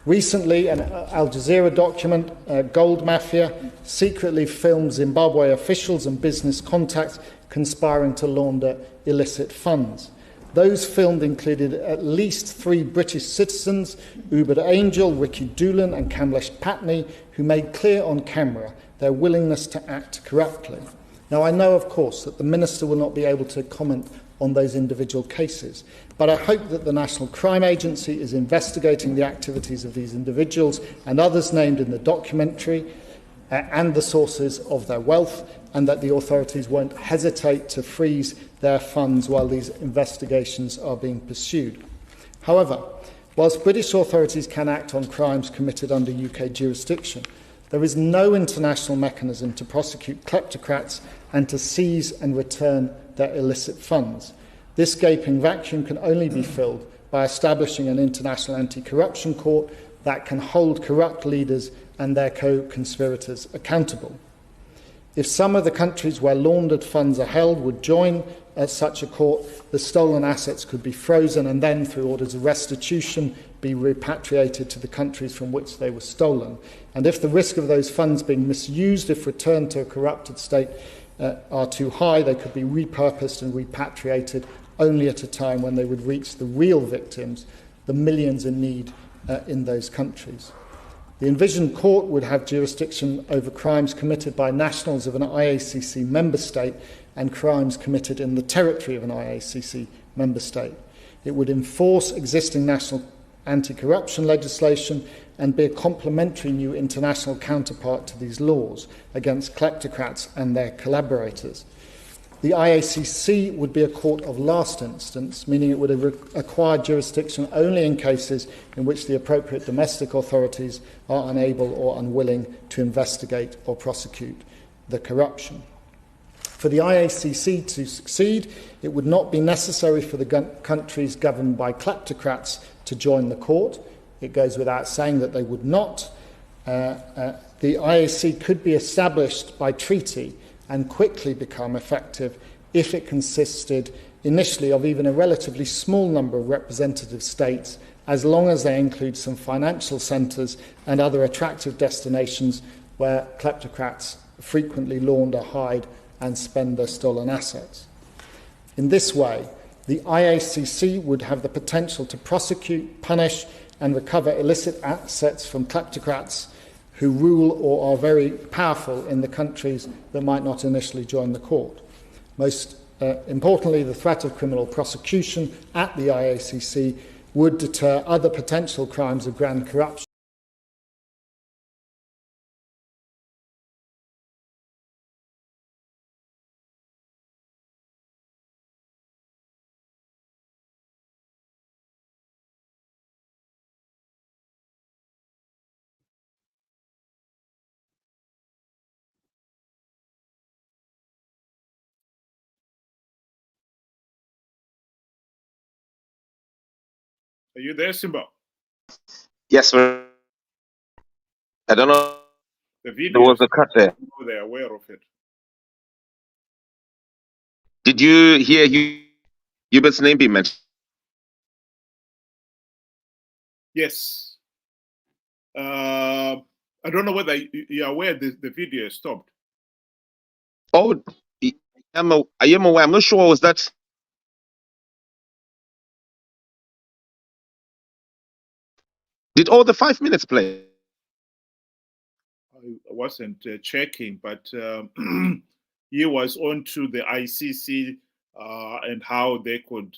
Recently, an Al Jazeera document, Gold Mafia, secretly filmed Zimbabwe officials and business contacts conspiring to launder illicit funds. Those filmed included at least 3 British citizens, Ubud Angel, Ricky Doolan and Kamlesh Patney, who made clear on camera their willingness to act corruptly. Now, I know, of course, that the Minister will not be able to comment on those individual cases, but I hope that the National Crime Agency is investigating the activities of these individuals and others named in the documentary and the sources of their wealth, and that the authorities won't hesitate to freeze their funds while these investigations are being pursued. However, whilst British authorities can act on crimes committed under UK jurisdiction, there is no international mechanism to prosecute kleptocrats and to seize and return their illicit funds. This gaping vacuum can only be filled by establishing an international anti-corruption court that can hold corrupt leaders and their co-conspirators accountable. If some of the countries where laundered funds are held would join such a court, the stolen assets could be frozen and then, through orders of restitution, be repatriated to the countries from which they were stolen. And if the risk of those funds being misused, if returned to a corrupted state, are too high, they could be repurposed and repatriated only at a time when they would reach the real victims, the millions in need in those countries. The envisioned court would have jurisdiction over crimes committed by nationals of an IACC member state and crimes committed in the territory of an IACC member state. It would enforce existing national anti-corruption legislation and be a complementary new international counterpart to these laws against kleptocrats and their collaborators. The IACC would be a court of last instance, meaning it would have acquired jurisdiction only in cases in which the appropriate domestic authorities are unable or unwilling to investigate or prosecute the corruption. For the IACC to succeed, it would not be necessary for the countries governed by kleptocrats to join the court. It goes without saying that they would not. The IAC could be established by treaty and quickly become effective if it consisted initially of even a relatively small number of representative states, as long as they include some financial centres and other attractive destinations where kleptocrats frequently launder, hide and spend their stolen assets. In this way, the IACC would have the potential to prosecute, punish and recover illicit assets from kleptocrats who rule or are very powerful in the countries that might not initially join the court. Most importantly, the threat of criminal prosecution at the IACC would deter other potential crimes of grand corruption. Are you there, Simba? Yes, sir. I don't know The There video, was a cut there. they're aware of it. Did you hear Hubert's name be mentioned? Yes. I don't know whether you're aware the video is stopped. Oh, I am aware. I'm not sure. Was that? Did all the 5 minutes play? I wasn't checking, but he was on to the ICC and how they could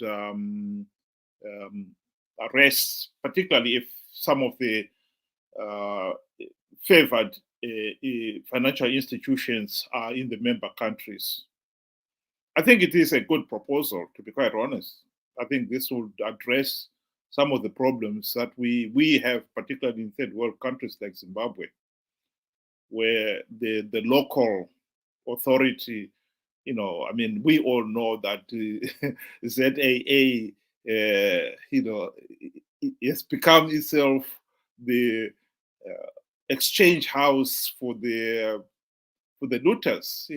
arrest, particularly if some of the favored financial institutions are in the member countries. I think it is a good proposal, to be quite honest. I think this would address some of the problems that we have, particularly in third world countries like Zimbabwe, where the local authority, I mean, we all know that ZAA, has become itself the exchange house for the looters.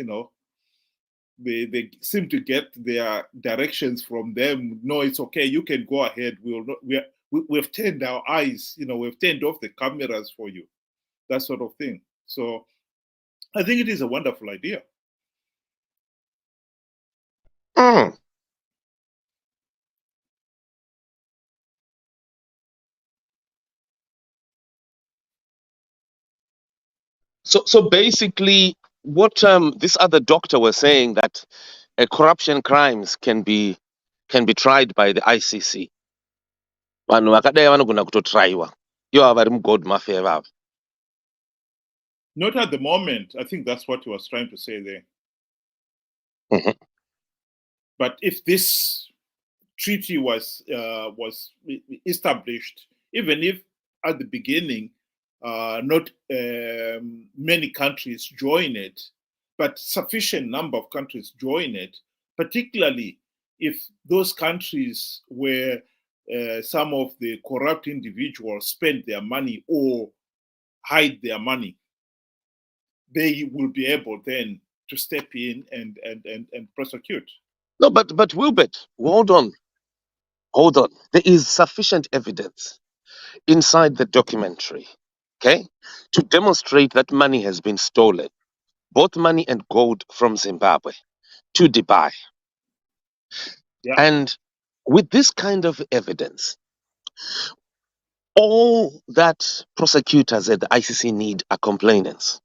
They seem to get their directions from them. No, it's okay. You can go ahead. We've turned our eyes. We've turned off the cameras for you. That sort of thing. So I think it is a wonderful idea. Mm. So basically, what this other doctor was saying that corruption crimes can be tried by the ICC. Vanhu vakadai vanogona kutotraiwa. Ivo vari mugod mafia ivavo. Not at the moment. I think that's what he was trying to say there. Mhm. But if this treaty was established, even if at the beginning not many countries join it, but sufficient number of countries join it, particularly if those countries where some of the corrupt individuals spend their money or hide their money, they will be able then to step in and prosecute. No, but Wilbert, hold on. There is sufficient evidence inside the documentary, okay, to demonstrate that money has been stolen, both money and gold from Zimbabwe to Dubai. Yeah. And with this kind of evidence, all that prosecutors at the ICC need are complainants.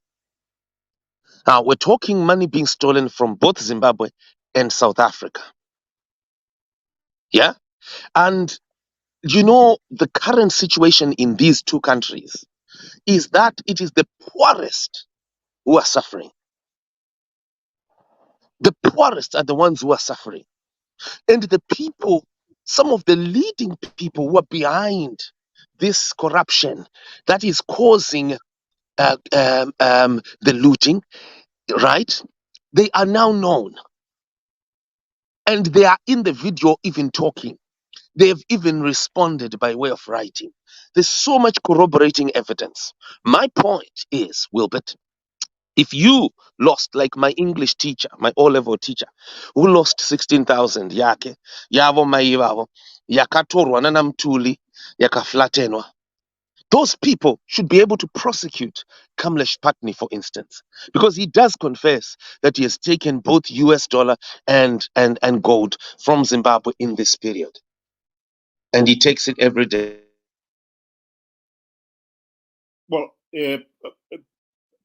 Now, we're talking money being stolen from both Zimbabwe and South Africa. Yeah? And the current situation in these two countries is that it is the poorest who are suffering. The poorest are the ones who are suffering. And the people, some of the leading people who are behind this corruption that is causing the looting, right? They are now known. And they are in the video even talking. They have even responded by way of writing. There's so much corroborating evidence. My point is, Wilbert, if you lost, like my English teacher, my O-level teacher, who lost 16,000 yake, yavo maivavo, yakatorwa nanamtuli, yakaflatenwa, those people should be able to prosecute Kamlesh Patni, for instance, because he does confess that he has taken both US dollar and gold from Zimbabwe in this period. And he takes it every day. Well,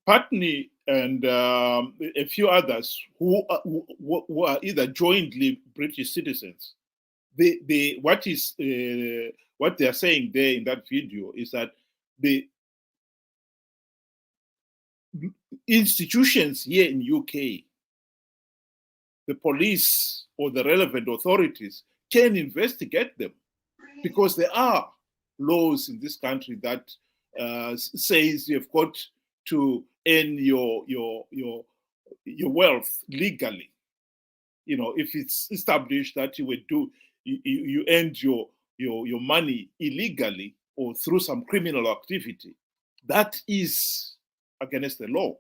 Patni and a few others who are either jointly British citizens, what they are saying there in that video is that the institutions here in UK, the police or the relevant authorities, can investigate them, because there are laws in this country that says you've got to earn your wealth legally. If it's established that you earned your money illegally or through some criminal activity, that is against the law.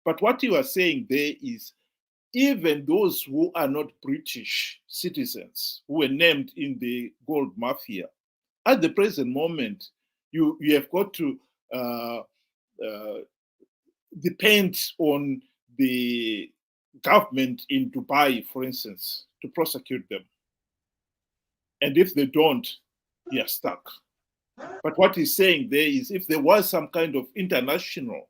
But what you are saying there is even those who are not British citizens who were named in the gold mafia, at the present moment, you have got to depend on the government in Dubai, for instance, to prosecute them. And if they don't, you're stuck. But what he's saying there is if there was some kind of international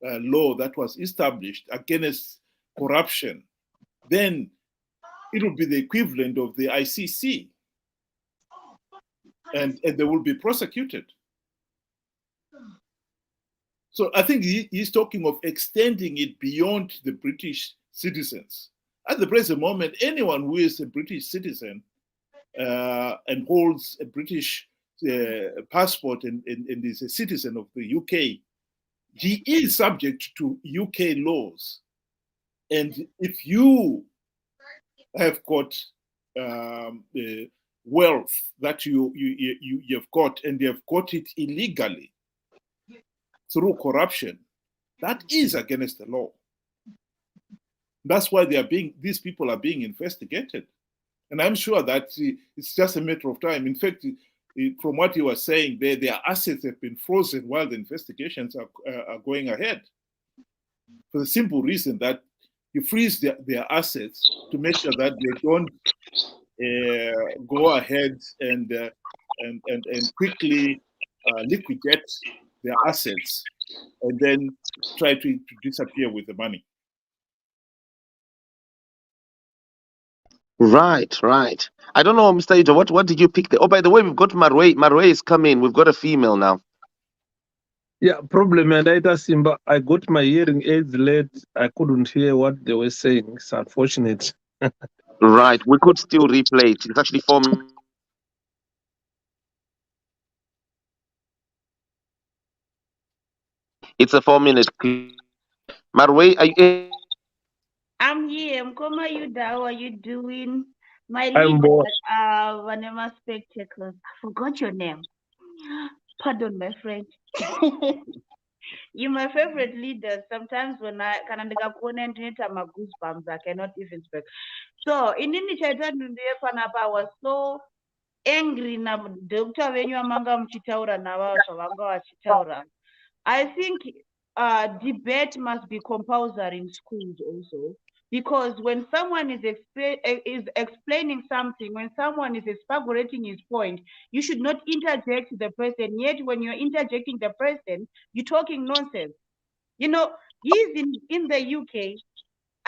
law that was established against corruption, then it would be the equivalent of the ICC. And they will be prosecuted. So I think he's talking of extending it beyond the British citizens. At the present moment, anyone who is a British citizen and holds a British passport and is a citizen of the UK, he is subject to UK laws. And if you have got wealth that you have got, and you have got it illegally through corruption, that is against the law. That's why these people are being investigated. And I'm sure that it's just a matter of time. In fact, from what you were saying, their assets have been frozen while the investigations are going ahead. For the simple reason that you freeze their assets to make sure that they don't go ahead and quickly liquidate their assets and then try to disappear with the money. Right. I don't know, Mr. Ito, what did you pick there? Oh, by the way, we've got Marwe. Marwe is coming. We've got a female now. Yeah, problem and Simba. I got my hearing aids late. I couldn't hear what they were saying. It's unfortunate. Right. We could still replay it. It's actually 4 minutes. It's a 4-minute clip. Marwe, are you? I'm here. Mkoma, how are you doing? My I'm bored. Vanema Spectacles. I forgot your name. Pardon my French. You're my favorite leader. Sometimes when I can my goosebumps, I cannot even speak. So in I was so angry na Dr. Venue Amanga Mchitaura na Chitaura. I think debate must be compulsory in schools also, because when someone is explaining something, when someone is expurgating his point, you should not interject the person. Yet when you're interjecting the person, you're talking nonsense. You know, he's in the UK,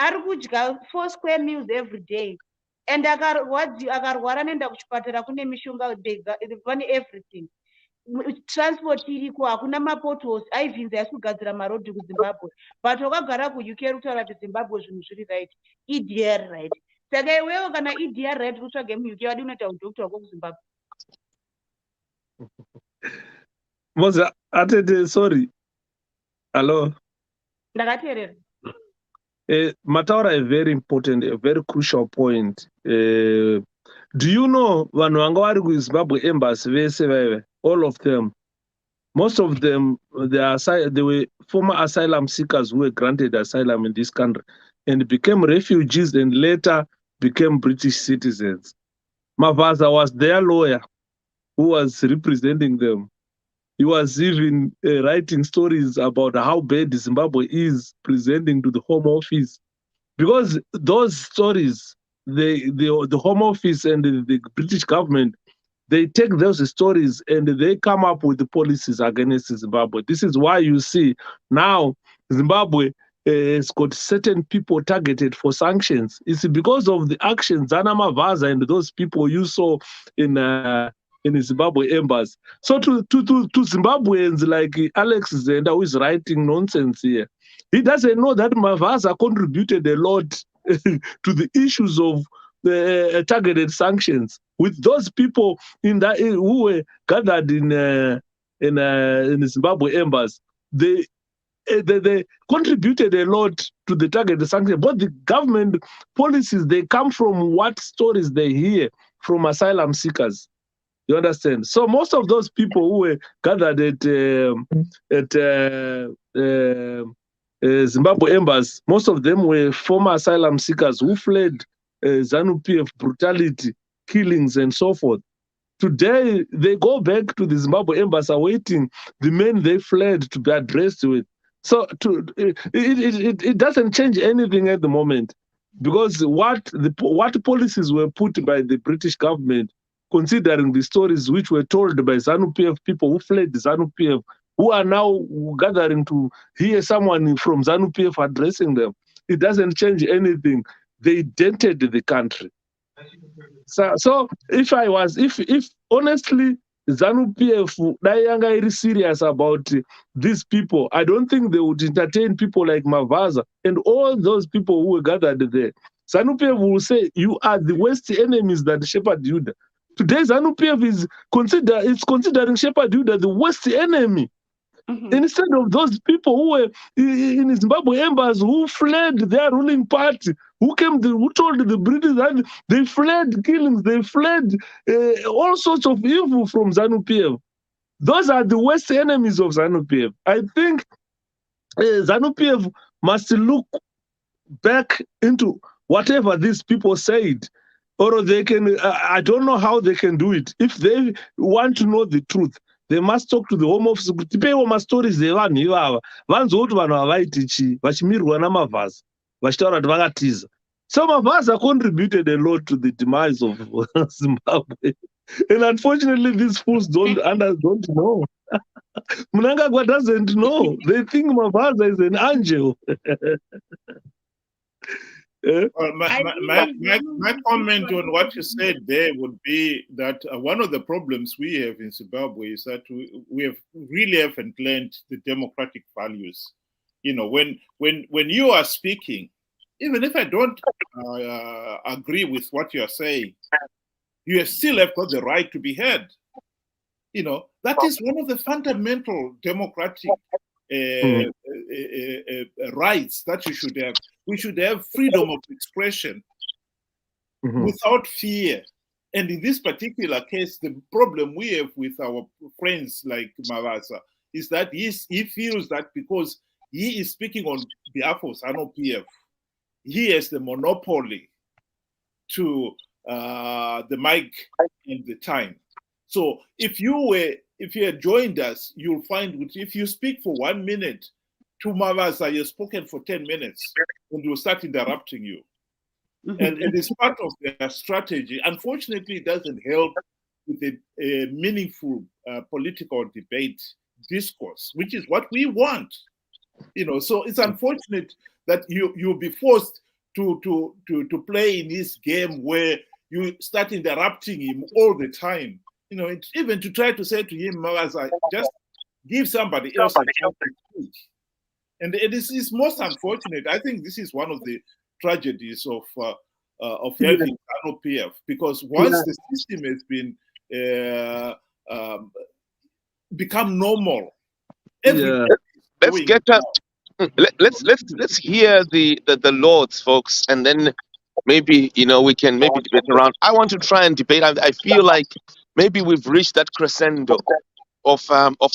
arikudya 4 square meals every day, and akarwara nenda kuchipatara kune mishonga vane everything. Transport iriko hakuna mapotholes aivhinza yasi kugadzira marodhi kuZimbabwe, but wakagara kuUK kutaura kuti Zimbabwe zvinhu zviri right, EDR right. Saka iwewe kana EDR right kutsvage muUK wadi unoita udhokta wako kuZimbabwe. Moza atete, sorry. Hello. Ndakateerera. Mataura a very important, a very crucial point. Do you know vanhu vanga vari kuZimbabwe embassy vese vaive, all of them, most of them, they were former asylum seekers who were granted asylum in this country and became refugees and later became British citizens. Mavaza was their lawyer who was representing them. He was even writing stories about how bad Zimbabwe is, presenting to the Home Office. Because those stories, the Home Office and the British government, they take those stories and they come up with the policies against Zimbabwe. This is why you see now Zimbabwe has got certain people targeted for sanctions. It's because of the actions Zana Mavaza and those people you saw in the Zimbabwe embassy. So to Zimbabweans like Alex Zenda, who is writing nonsense here, he doesn't know that Mavaza contributed a lot to the issues of the targeted sanctions. With those people who were gathered in the Zimbabwe embassy, they contributed a lot to the targeted sanctions. But the government policies, they come from what stories they hear from asylum seekers. You understand? So most of those people who were gathered at Zimbabwe embassy, most of them were former asylum seekers who fled ZANU-PF brutality, killings, and so forth. Today, they go back to the Zimbabwe embassy awaiting the men they fled to be addressed with. So it doesn't change anything at the moment, because what policies were put by the British government, considering the stories which were told by ZANU-PF people who fled ZANU-PF, who are now gathering to hear someone from ZANU-PF addressing them, it doesn't change anything. They dented the country. So if honestly ZANU-PF Dayanga is serious about these people, I don't think they would entertain people like Mavaza and all those people who were gathered there. ZANU-PF will say, you are the worst enemies that Shepherd Yuda. Today ZANU-PF is considering Shepherd Yuda the worst enemy. Instead of those people who were in Zimbabwe embassy, who fled their ruling party, who told the British that they fled killings, they fled all sorts of evil from ZANU-PF. Those are the worst enemies of ZANU-PF. I think ZANU-PF must look back into whatever these people said, or they can, I don't know how they can do it. If they want to know the truth, they must talk to the Home Office. Tipewo mastorizi evanhu ivava vanzwa kuti vanhu havaiti chii vachimirwa namavhaza vachitaura kuti vakatiza. So Mavaza contributed a lot to the demise of Zimbabwe, and unfortunately these fools don't know. Mnangagwa doesn't know. They think Mavaza is an angel. My comment on what you said there would be that one of the problems we have in Zimbabwe is that we really haven't learned the democratic values. You know, when you are speaking, even if I don't agree with what you are saying, you still have got the right to be heard. You know, that is one of the fundamental democratic rights that you should have. We should have freedom of expression without fear. And in this particular case, the problem we have with our friends like Mavaza is that he feels that because he is speaking on behalf of ZANU-PF, he has the monopoly to the mic and the time. So if you had joined us, you'll find if you speak for 1 minute, to Mavaza, you've spoken for 10 minutes, and we'll start interrupting you. And it's part of their strategy. Unfortunately, it doesn't help with a meaningful political debate discourse, which is what we want. You know, so it's unfortunate that you'll be forced to play in this game where you start interrupting him all the time. You know, even to try to say to him, Mavaza, just give somebody else a chance to speak. And it is most unfortunate. I think this is one of the tragedies of having ZANU-PF, because once the system has been become normal, let's get up. Let's hear the Lords, folks, and then maybe we can debate around. I want to try and debate. I feel like maybe we've reached that crescendo of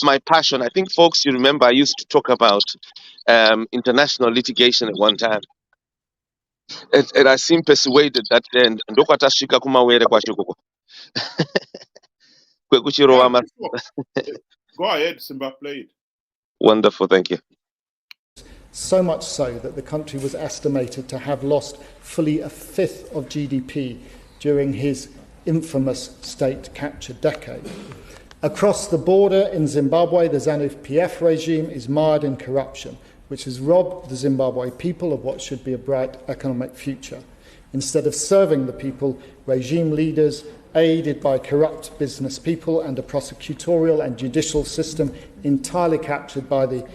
my passion. I think, folks, you remember I used to talk about international litigation at one time, and I seem persuaded that then ndokwatashika kumawere kwacho koko kwekuchirowa. Go ahead, Simba, play it. Wonderful, thank you. So much so that the country was estimated to have lost fully a fifth of GDP during his infamous state capture decade. Across the border in Zimbabwe, the ZANU-PF regime is mired in corruption, which has robbed the Zimbabwe people of what should be a bright economic future. Instead of serving the people, regime leaders, aided by corrupt business people and a prosecutorial and judicial system entirely captured by the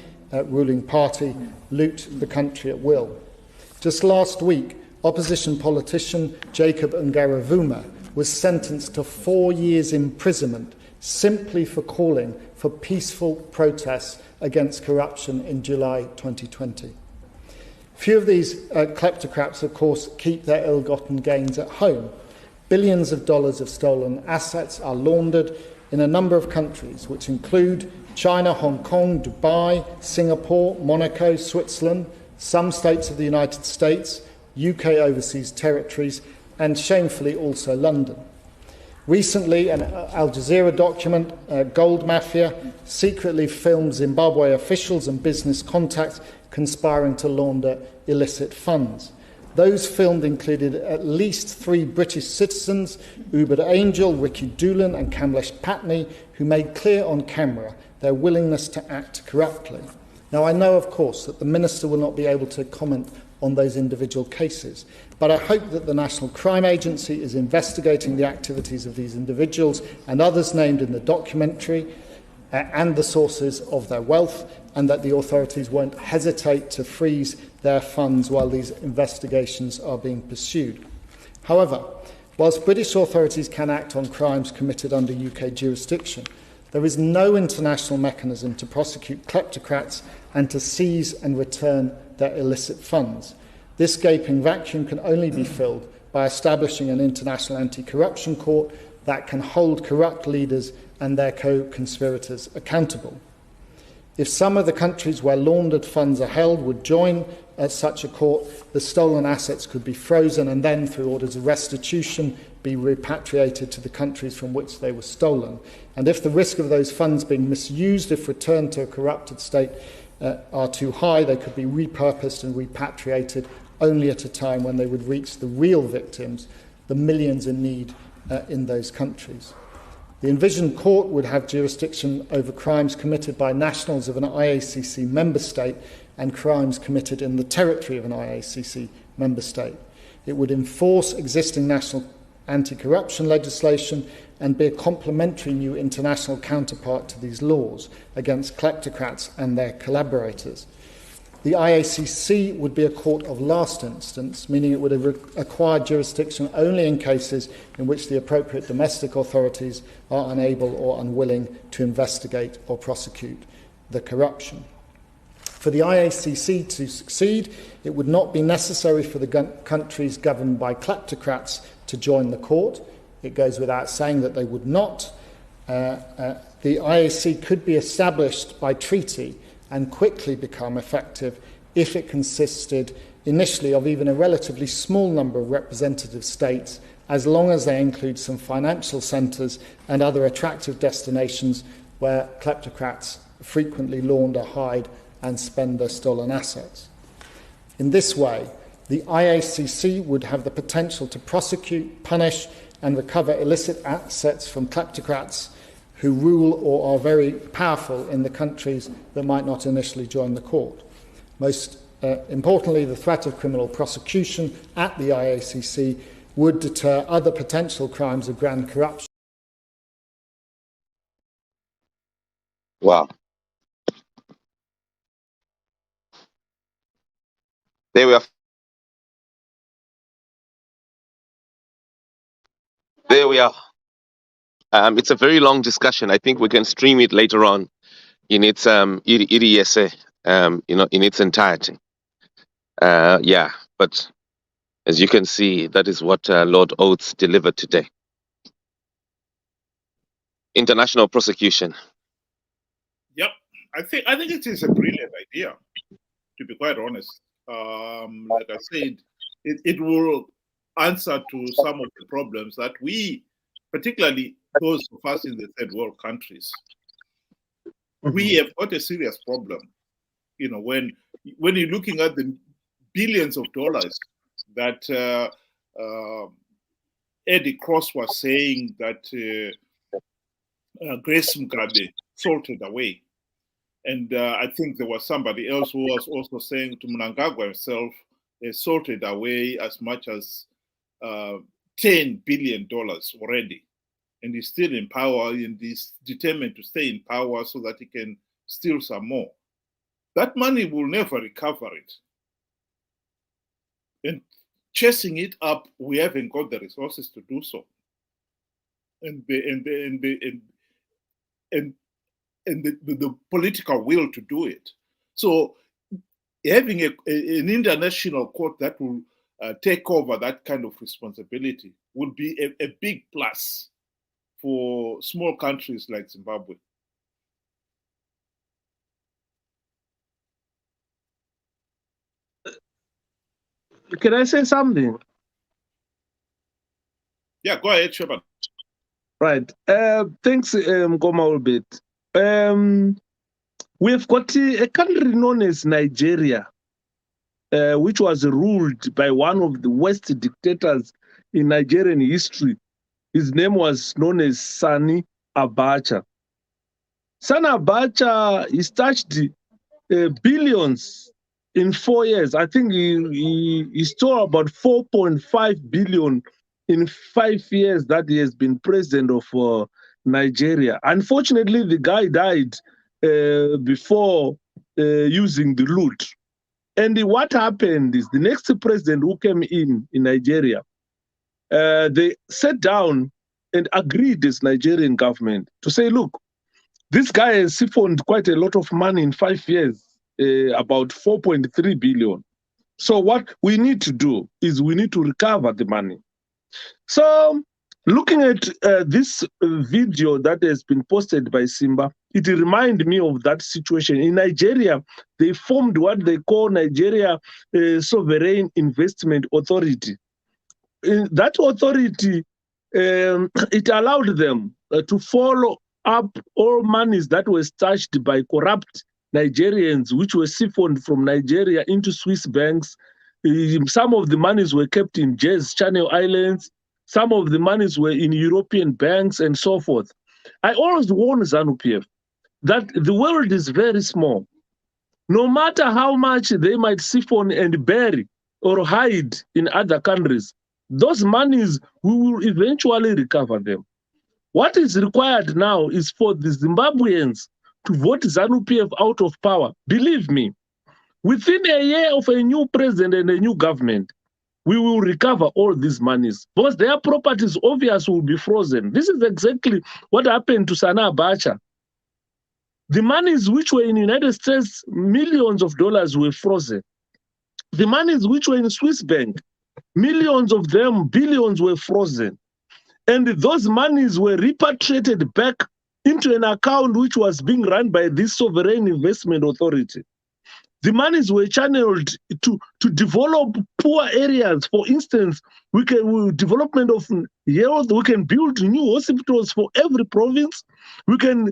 ruling party, loot the country at will. Just last week, opposition politician Jacob Ngaravuma was sentenced to 4 years imprisonment simply for calling for peaceful protests against corruption in July 2020. Few of these kleptocrats, of course, keep their ill-gotten gains at home. billions of dollars of stolen assets are laundered in a number of countries, which include China, Hong Kong, Dubai, Singapore, Monaco, Switzerland, some states of the United States, UK overseas territories, and shamefully also London. Recently, an Al Jazeera document, Gold Mafia, secretly filmed Zimbabwe officials and business contacts conspiring to launder illicit funds. Those filmed included at least 3 British citizens, Ubud Angel, Ricky Doolan and Kamlesh Patney, who made clear on camera their willingness to act corruptly. Now, I know, of course, that the Minister will not be able to comment on those individual cases, but I hope that the National Crime Agency is investigating the activities of these individuals and others named in the documentary and the sources of their wealth, and that the authorities won't hesitate to freeze their funds while these investigations are being pursued. However, whilst British authorities can act on crimes committed under UK jurisdiction, there is no international mechanism to prosecute kleptocrats and to seize and return their illicit funds. This gaping vacuum can only be filled by establishing an international anti-corruption court that can hold corrupt leaders and their co-conspirators accountable. If some of the countries where laundered funds are held would join at such a court, the stolen assets could be frozen and then, through orders of restitution, be repatriated to the countries from which they were stolen. And if the risk of those funds being misused if returned to a corrupted state are too high, they could be repurposed and repatriated only at a time when they would reach the real victims, the millions in need in those countries. The envisioned court would have jurisdiction over crimes committed by nationals of an IACC member state and crimes committed in the territory of an IACC member state. It would enforce existing national anti-corruption legislation and be a complementary new international counterpart to these laws against kleptocrats and their collaborators. The IACC would be a court of last instance, meaning it would have acquired jurisdiction only in cases in which the appropriate domestic authorities are unable or unwilling to investigate or prosecute the corruption. For the IACC to succeed, it would not be necessary for the countries governed by kleptocrats to join the court. It goes without saying that they would not. The IAC could be established by treaty and quickly become effective if it consisted initially of even a relatively small number of representative states, as long as they include some financial centres and other attractive destinations where kleptocrats frequently launder, hide and spend their stolen assets. In this way, the IACC would have the potential to prosecute, punish and recover illicit assets from kleptocrats who rule or are very powerful in the countries that might not initially join the court. Most importantly, the threat of criminal prosecution at the IACC would deter other potential crimes of grand corruption. Wow. There we are. There we are. It's a very long discussion. I think we can stream it later on in its in its entirety. Yeah, but as you can see, that is what Lord Oates delivered today. International prosecution. Yep, I think it is a brilliant idea, to be quite honest. Like I said, it will answer to some of the problems that we, particularly those of us in the third world countries, we have got a serious problem. You know, when you're looking at the billions of dollars that Eddie Cross was saying that Grace Mugabe salted away. And I think there was somebody else who was also saying to Mnangagwa himself, they salted away as much as $10 billion already. And he's still in power and he's determined to stay in power so that he can steal some more. That money will never recover it. And chasing it up, we haven't got the resources to do so. And the political will to do it. So having an international court that will take over that kind of responsibility would be a big plus for small countries like Zimbabwe. Can I say something? Yeah, go ahead, Shepherd. Right. Thanks, Nkoma Ulbet. We've got a country known as Nigeria, which was ruled by one of the worst dictators in Nigerian history. His name was known as Sani Abacha. Sani Abacha, he touched billions in 4 years. I think he stole about 4.5 billion in 5 years that he has been president of Nigeria. Unfortunately, the guy died before using the loot. And what happened is the next president who came in Nigeria, they sat down and agreed as Nigerian government to say, look, this guy has siphoned quite a lot of money in 5 years, about 4.3 billion. So what we need to do is we need to recover the money. So looking at this video that has been posted by Simba, it reminded me of that situation. In Nigeria, they formed what they call Nigeria Sovereign Investment Authority. In that authority, it allowed them to follow up all monies that were stashed by corrupt Nigerians, which were siphoned from Nigeria into Swiss banks. Some of the monies were kept in Jazz Channel Islands. Some of the monies were in European banks and so forth. I always warn ZANU-PF that the world is very small. No matter how much they might siphon and bury or hide in other countries, those monies, we will eventually recover them. What is required now is for the Zimbabweans to vote ZANU-PF out of power. Believe me, within a year of a new president and a new government, we will recover all these monies because their properties obviously will be frozen. This is exactly what happened to Sani Abacha. The monies which were in the United States, millions of dollars were frozen. The monies which were in Swiss bank, millions of them, billions were frozen. And those monies were repatriated back into an account which was being run by this Sovereign Investment Authority. The monies were channeled to develop poor areas. For instance, development of health, we can build new hospitals for every province. We can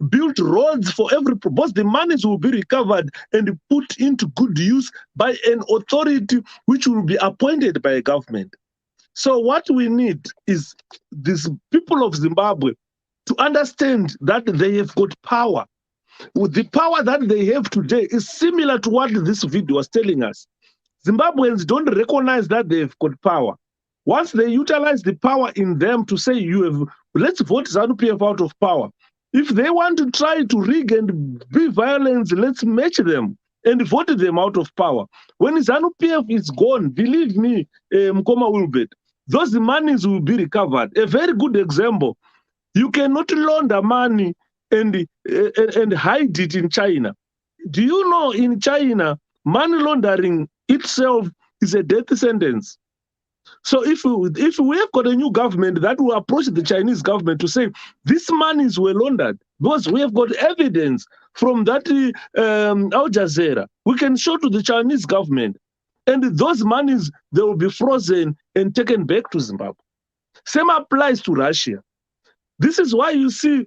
build roads for every province. The monies will be recovered and put into good use by an authority which will be appointed by a government. So what we need is these people of Zimbabwe to understand that they have got power. With the power that they have today is similar to what this video was telling us. Zimbabweans don't recognize that they've got power. Once they utilize the power in them to say, let's vote ZANU-PF out of power. If they want to try to rig and be violent, let's match them and vote them out of power. When ZANU-PF is gone, believe me, Nkoma Ulbet, those monies will be recovered. A very good example, you cannot launder money and hide it in China. Do you know in China, money laundering itself is a death sentence? So if we have got a new government that will approach the Chinese government to say, these monies were laundered, because we have got evidence from that Al Jazeera, we can show to the Chinese government, and those monies, they will be frozen and taken back to Zimbabwe. Same applies to Russia. This is why you see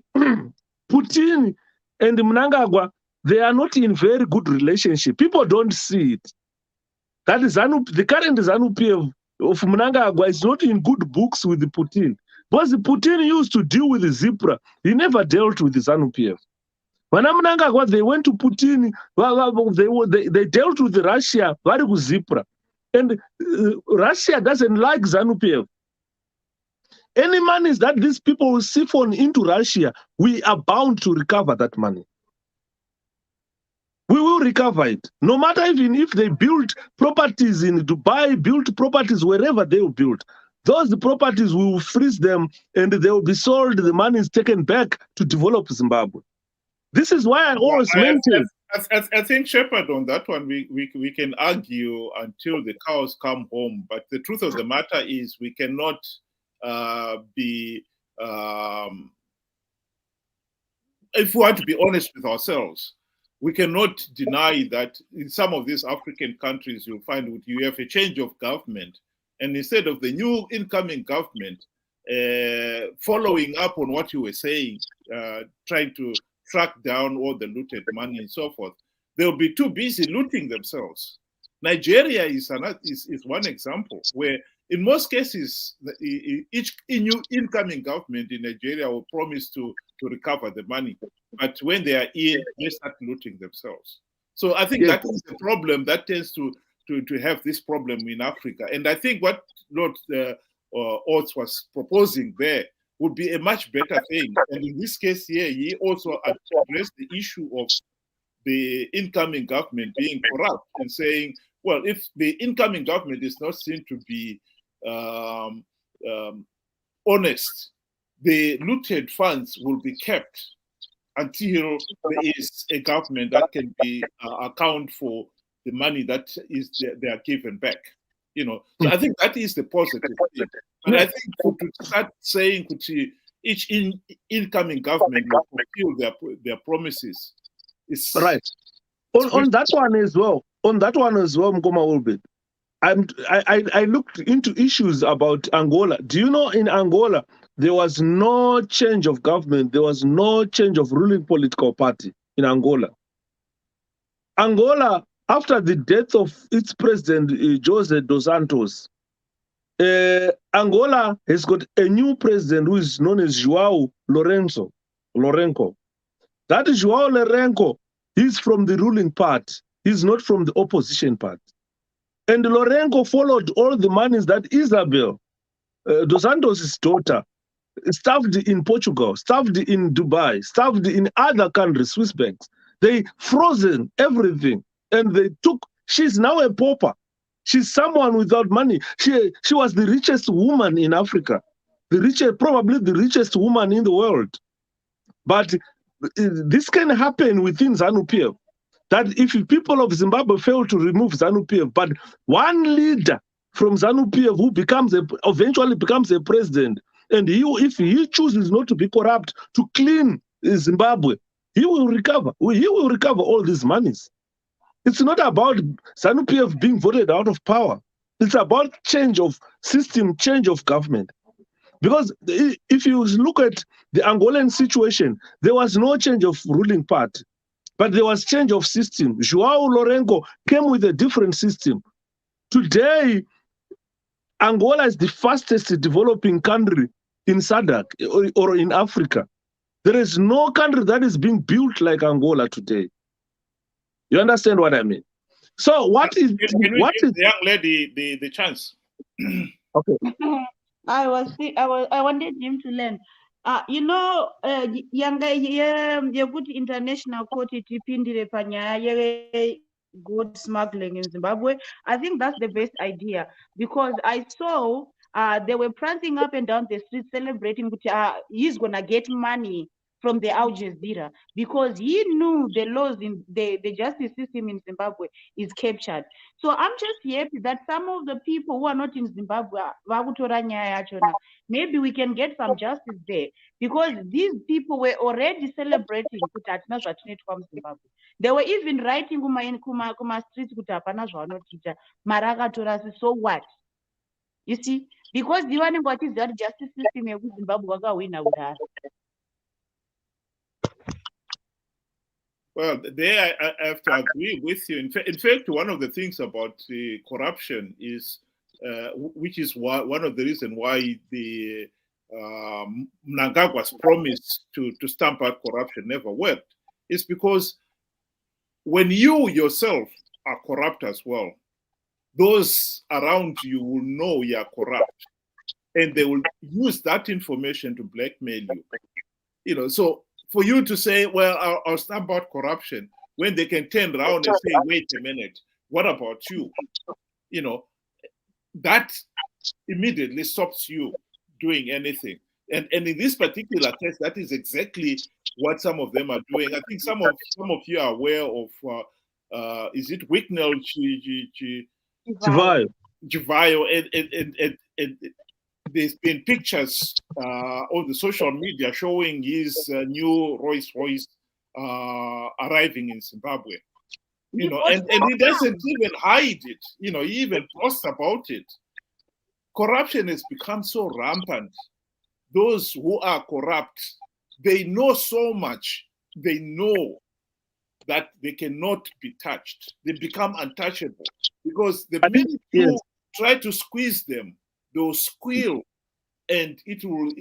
Putin and Mnangagwa, they are not in very good relationship. People don't see it. That is the current ZANU-PF of Mnangagwa is not in good books with the Putin. Because the Putin used to deal with the Zipra. He never dealt with the ZANU-PF. When Mnangagwa, they went to Putin, they dealt with Russia, very good Zipra. And Russia doesn't like ZANU-PF. Any monies that these people will siphon into Russia, we are bound to recover that money. We will recover it. No matter even if they build properties in Dubai, build properties wherever they will build. Those properties, we will freeze them and they will be sold. The money is taken back to develop Zimbabwe. This is why I always mention. I think, Shepard, on that one, we can argue until the cows come home. But the truth of the matter is we cannot be, if we want to be honest with ourselves, we cannot deny that in some of these African countries, you'll find you have a change of government. And instead of the new incoming government following up on what you were saying, trying to track down all the looted money and so forth, they'll be too busy looting themselves. Nigeria is one example where, in most cases, each new incoming government in Nigeria will promise to recover the money, but when they are in, they start looting themselves. So I think that is the problem that tends to have this problem in Africa. And I think what Lord Oates was proposing there would be a much better thing. And in this case here, he also addressed the issue of the incoming government being corrupt and saying, well, if the incoming government is not seen to be honest, the looted funds will be kept until there is a government that can be account for the money that is they are given back. So I think that is the positive thing. And I think to start saying each incoming government will fulfill their promises is right. On that one as well, Mkoma Ulbit, I looked into issues about Angola. Do you know in Angola, there was no change of government, there was no change of ruling political party in Angola. Angola, after the death of its president, Jose dos Santos, Angola has got a new president who is known as João Lourenço. That João Lourenço, he's from the ruling party. He's not from the opposition party. And Lourenço followed all the monies that Isabel, dos Santos' daughter, stuffed in Portugal, stuffed in Dubai, stuffed in other countries, Swiss banks. They frozen everything. And they she's now a pauper. She's someone without money. She was the richest woman in Africa, probably the richest woman in the world. But this can happen within ZANU-PF, that if people of Zimbabwe fail to remove ZANU-PF, but one leader from ZANU-PF who eventually becomes a president, and if he chooses not to be corrupt, to clean Zimbabwe, he will recover. He will recover all these monies. It's not about ZANU-PF being voted out of power. It's about change of system, change of government. Because if you look at the Angolan situation, there was no change of ruling party, but there was change of system. João Lourenço came with a different system. Today, Angola is the fastest developing country in SADC or in Africa. There is no country that is being built like Angola today. You understand what I mean? So what is the young lady the chance? Okay. I wanted him to learn. You put international court itipindire panyaya gold smuggling in Zimbabwe. I think that's the best idea, because I saw they were prancing up and down the street celebrating he's gonna get money from the Al Jazeera, because he knew the laws in the justice system in Zimbabwe is captured. So I'm just happy that some of the people who are not in Zimbabwe, maybe we can get some justice there, because these people were already celebrating. They were even writing kuma streets so what? You see, because the one what is that justice system in Zimbabwe win. Well, there I have to agree with you. In fact, one of the things about the corruption is, which is one of the reasons why the Mnangagwa's promise to stamp out corruption never worked, is because when you yourself are corrupt as well, those around you will know you are corrupt, and they will use that information to blackmail you. So for you to say, well, I'll stamp out corruption, when they can turn around and say, wait a minute, what about you? That immediately stops you doing anything. And in this particular case, that is exactly what some of them are doing. I think some of you are aware of is it Wicknell Jivayo, and there's been pictures on the social media showing his new Rolls Royce arriving in Zimbabwe. You know, and he doesn't even hide it. You know, he even posts about it. Corruption has become so rampant. Those who are corrupt, they know so much. They know that they cannot be touched. They become untouchable because the minute you try to squeeze them, they'll squeal, and it will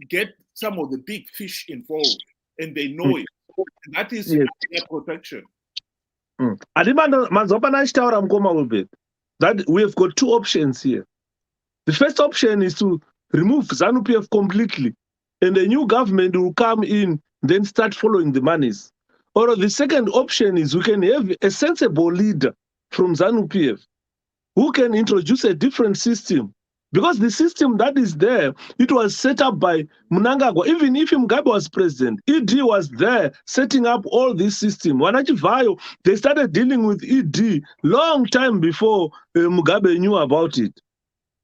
get some of the big fish involved, and they know it. And that is their protection. That we have got two options here. The first option is to remove ZANU-PF completely, and a new government will come in, then start following the monies. Or the second option is we can have a sensible leader from ZANU-PF who can introduce a different system. Because the system that is there, it was set up by Mnangagwa. Even if Mugabe was president, ED was there setting up all this system. Wanachivayo, they started dealing with ED long time before Mugabe knew about it.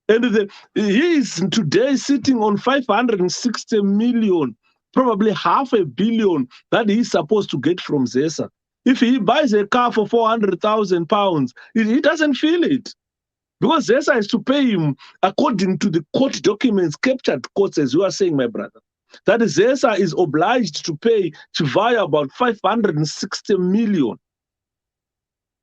And he is today sitting on 560 million, probably $500 million that he's supposed to get from ZESA. If he buys a car for £400,000, he doesn't feel it. Because ZESA is to pay him according to the court documents, captured courts, as you are saying, my brother. That is, ZESA is obliged to pay Chivaya about 560 million,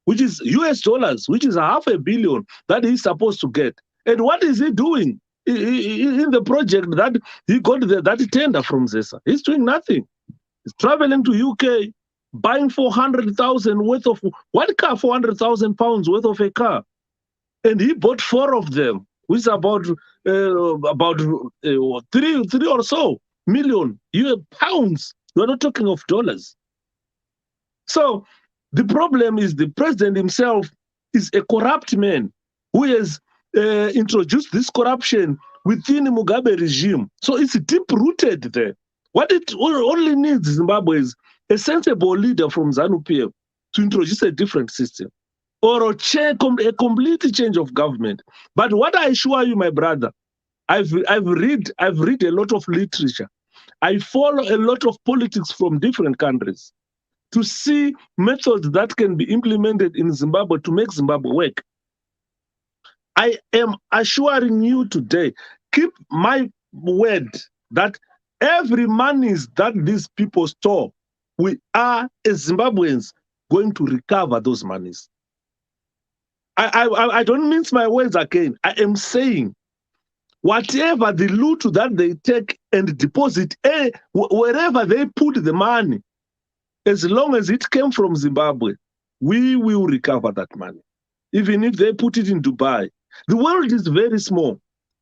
which is US dollars, which is $500 million that he's supposed to get. And what is he doing in the project that he got that tender from ZESA? He's doing nothing. He's traveling to UK, buying 400,000 worth of one car, 400,000 pounds worth of a car. And he bought 4 of them, which is about 3 or so million pounds. We're not talking of dollars. So the problem is the president himself is a corrupt man who has introduced this corruption within the Mugabe regime. So it's deep-rooted there. What it only needs Zimbabwe is a sensible leader from ZANU-PF to introduce a different system, or a complete change of government. But what I assure you, my brother, I've read a lot of literature. I follow a lot of politics from different countries to see methods that can be implemented in Zimbabwe to make Zimbabwe work. I am assuring you today, keep my word that every money that these people store, we are, as Zimbabweans, going to recover those monies. I don't mince my words again. I am saying whatever the loot that they take and deposit, wherever they put the money, as long as it came from Zimbabwe, we will recover that money. Even if they put it in Dubai. The world is very small.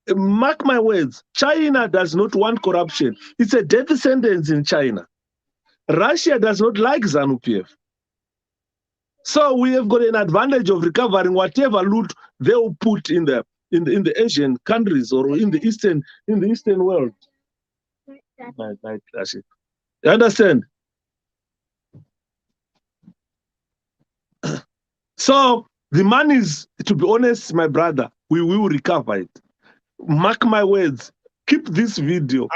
Mark my words, China does not want corruption. It's a death sentence in China. Russia does not like ZANU-PF. So we have got an advantage of recovering whatever loot they will put in the Asian countries or in the Eastern world. You understand? So the money is, to be honest, my brother, we will recover it. Mark my words. Keep this video.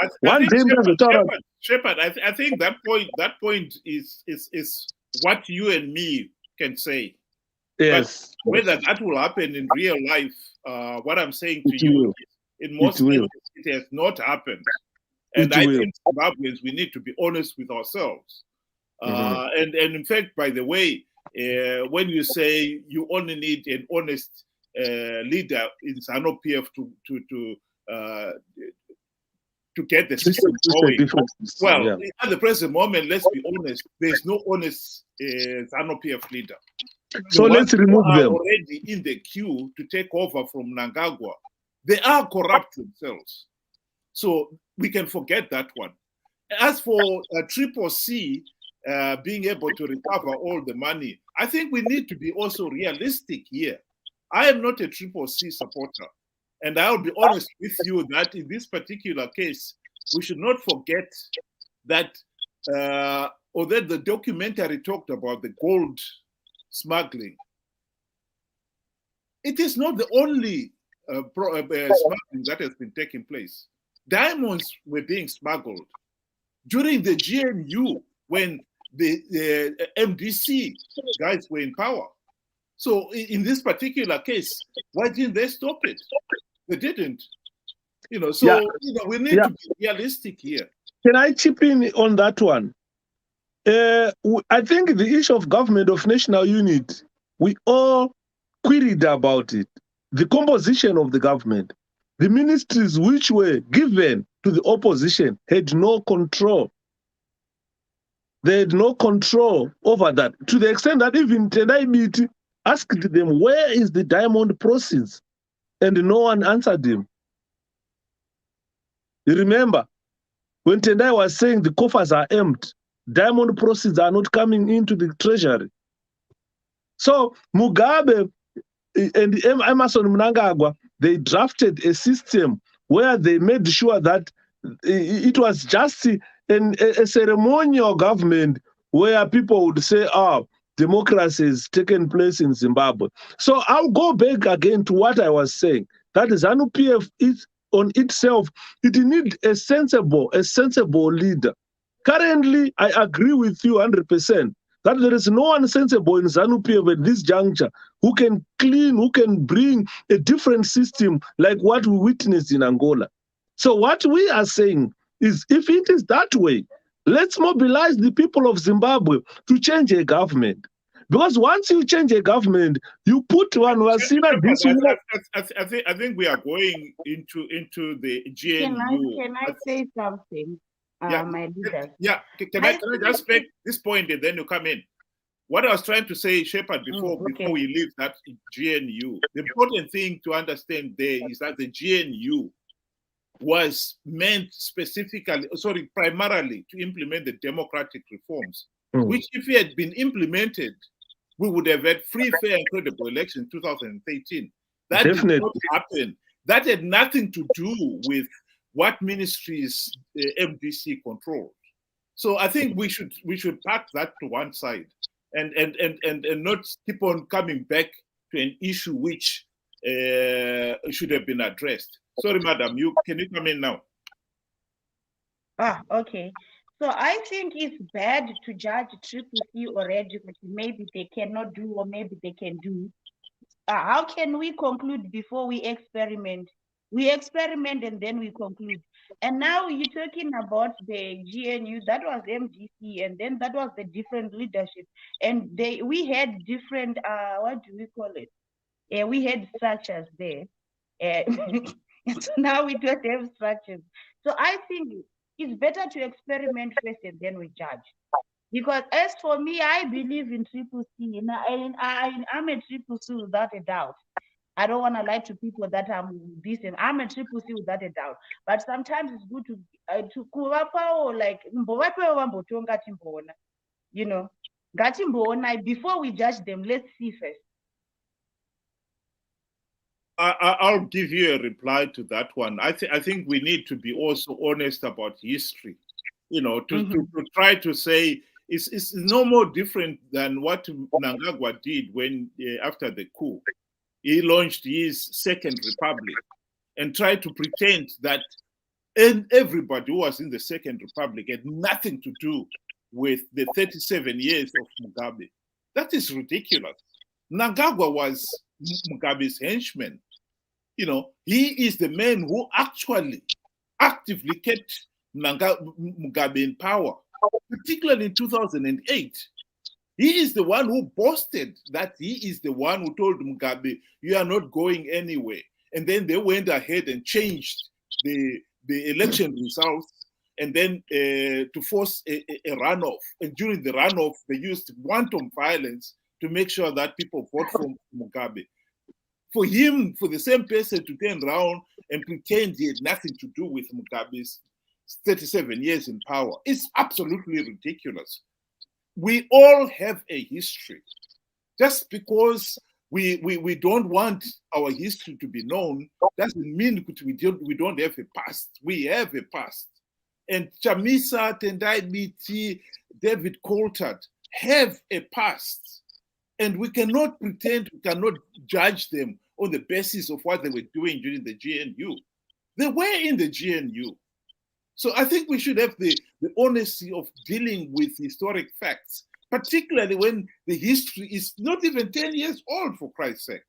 Shepard, I think that point is what you and me can say. Yes. But whether that will happen in real life, what I'm saying to you, in most cases, it has not happened. And I think Zimbabweans, we need to be honest with ourselves. And in fact, by the way, when you say you only need an honest leader in ZANU-PF to get the system going, well, at the present moment, let's be honest, there's no honest ZANU-PF leader. So let's remove them. Already in the queue to take over from Mnangagwa, they are corrupt themselves. So we can forget that one. As for Triple C being able to recover all the money, I think we need to be also realistic here. I am not a Triple C supporter. And I'll be honest with you that in this particular case, we should not forget that although the documentary talked about the gold smuggling, it is not the only smuggling that has been taking place. Diamonds were being smuggled during the GNU when the MDC guys were in power. So in this particular case, why didn't they stop it? They didn't. So we need to be realistic here. Can I chip in on that one? I think the issue of government of national unity, we all queried about it. The composition of the government, the ministries which were given to the opposition had no control. They had no control over that, to the extent that even Tendai Biti asked them, where is the diamond proceeds? And no one answered him. You remember, when Tendai was saying the coffers are empty, diamond proceeds are not coming into the treasury. So Mugabe and Emmerson Mnangagwa, they drafted a system where they made sure that it was just a ceremonial government where people would say, democracy has taken place in Zimbabwe. So I'll go back again to what I was saying, that ZANU-PF is on itself, it needs a sensible leader. Currently, I agree with you 100% that there is no one sensible in ZANU-PF at this juncture who can bring a different system like what we witnessed in Angola. So what we are saying is, if it is that way, let's mobilize the people of Zimbabwe to change a government. Because once you change a government, you put one Wasina. I think we are going into the GNU. Can I say something? My leader. Yeah, can I just make this point and then you come in? What I was trying to say, Shepard, before we leave that GNU, the important thing to understand there is that the GNU was meant primarily to implement the democratic reforms, which if it had been implemented, we would have had free, fair, and credible elections in 2013. That did not happen. That had nothing to do with what ministries the MDC controlled. So I think we should park that to one side and not keep on coming back to an issue which should have been addressed. Sorry, madam, can you come in now? Okay. So I think it's bad to judge Triple C already, but maybe they cannot do or maybe they can do. How can we conclude before we experiment? We experiment and then we conclude. And now you're talking about the GNU, that was MDC, and then that was the different leadership. And we had different, what do we call it? We had structures there. So now we don't have structures. So I think it's better to experiment first and then we judge. Because as for me, I believe in Triple C. And I'm a Triple C without a doubt. I don't want to lie to people that I'm this and I'm a Triple C without a doubt. But sometimes it's good to like before we judge them, let's see first. I'll give you a reply to that one. I think we need to be also honest about history. To try to say it's no more different than what Mnangagwa did when after the coup. He launched his second republic and tried to pretend that everybody who was in the second republic had nothing to do with the 37 years of Mugabe. That is ridiculous. Mnangagwa was Mugabe's henchman. He is the man who actually actively kept Mugabe in power, particularly in 2008. He is the one who boasted that he is the one who told Mugabe, you are not going anywhere. And then they went ahead and changed the election results and then to force a runoff. And during the runoff, they used wanton violence to make sure that people vote for Mugabe. For him, for the same person to turn around and pretend he had nothing to do with Mugabe's 37 years in power is absolutely ridiculous. We all have a history. Just because we don't want our history to be known doesn't mean we don't have a past. We have a past. and Chamisa, Tendai Biti, David Coulthard have a past, and we cannot pretend, we cannot judge them on the basis of what they were doing during the GNU. They were in the GNU. So I think we should have the honesty of dealing with historic facts, particularly when the history is not even 10 years old, for Christ's sake.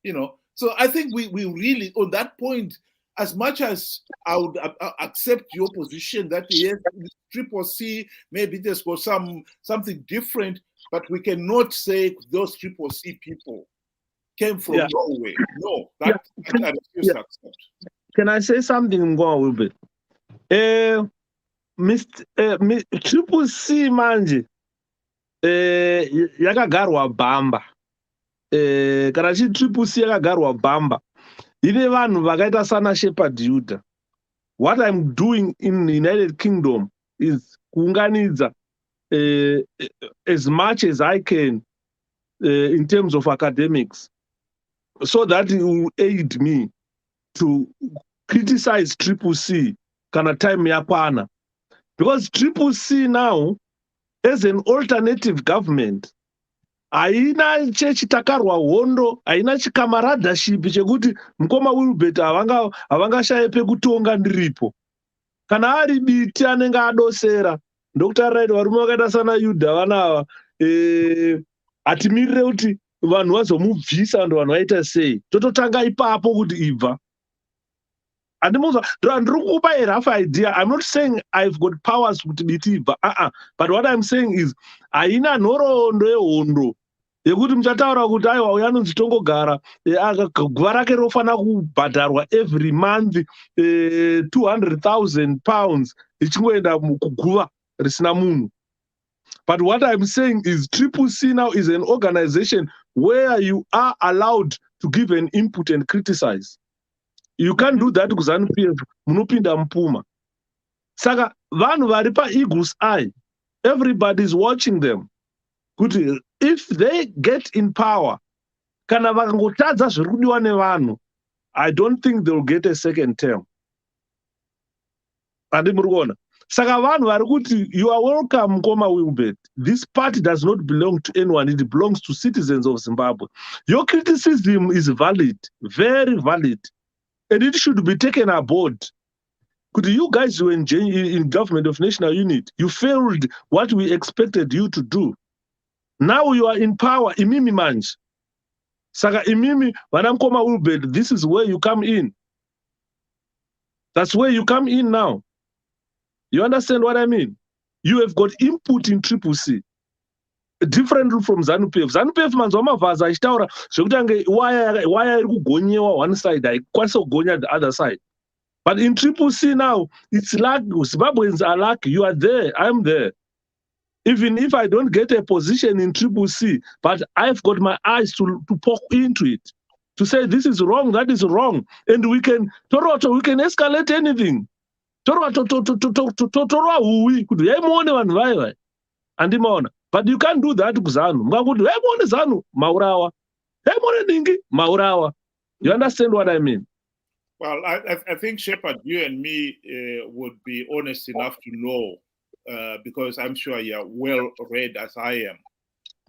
You know, so I think we really, on that point, as much as I would accept your position that yes, Triple C, maybe there's got something different, but we cannot say those Triple C people came from Norway. No, that I refuse to accept. Can I say something, Ngwa, a little bit? Triple C manje yakagarwa bhamba. Kana chi Triple C yakagarwa bhamba. Ine vanhu vakaita sana Shepherd Yuda. What I'm doing in the United Kingdom is kuunganidza as much as I can in terms of academics, so that it will aid me to criticize Triple C kana time yakwana. Because Triple C now, as an alternative government, haina chechitakarwa hondo, haina chikamaradaship chekuti mukoma Wilbert havangashaye pekutonga ndiripo. Kana ari biti anenge adosera, ndokutarira varume vakaita sana Yudha vanava, hatimirire kuti vanhu vazomubvisa ndo vanhu vaita sei. Tototanga ipapo kuti ibva. And a rough idea. I'm not saying I've got powers to be but what I'm saying is aina nhoroondo yehondo yekuti muchataura kuti aiwa uya anonzi tongogara guva rake rinofana kubhadharwa every month 200,000 pounds ichingoenda kuguva risina munhu. But what I'm saying is Triple C now is an organization where you are allowed to give an input and criticize. You can't do that because munopinda mpuma. Saka vanhu vari pa-eagle's eye, everybody is watching them. Kuti if they get in power, kana vakangotadza zviri kudiwa nevanhu, I don't think they'll get a second term. Andi muri kuona. Saka vanhu vari kuti you are welcome, Mukoma Wilbert. This party does not belong to anyone. It belongs to citizens of Zimbabwe. Your criticism is valid, very valid. And it should be taken aboard. Could you guys were in government of national unit? You failed what we expected you to do. Now you are in power. Imimi manj. Saka imimi, Mkoma Wilbert, this is where you come in. That's where you come in now. You understand what I mean? You have got input in Triple C. Different from ZANU-PF. ZANU-PF manzwa mavhaza achitaura zvekuti waya iri kugonyewa one side haikwanisa kugonya the other side. But in Triple C now, it's like Zimbabweans are lucky. You are there, I'm there. Even if I don't get a position in Triple C, but I've got my eyes to poke into it, to say this is wrong, that is wrong, and we can escalate anything. But you can't do that to ZANU. You understand what I mean? Well, I think, Shepherd, you and me would be honest enough to know, because I'm sure you're well read as I am,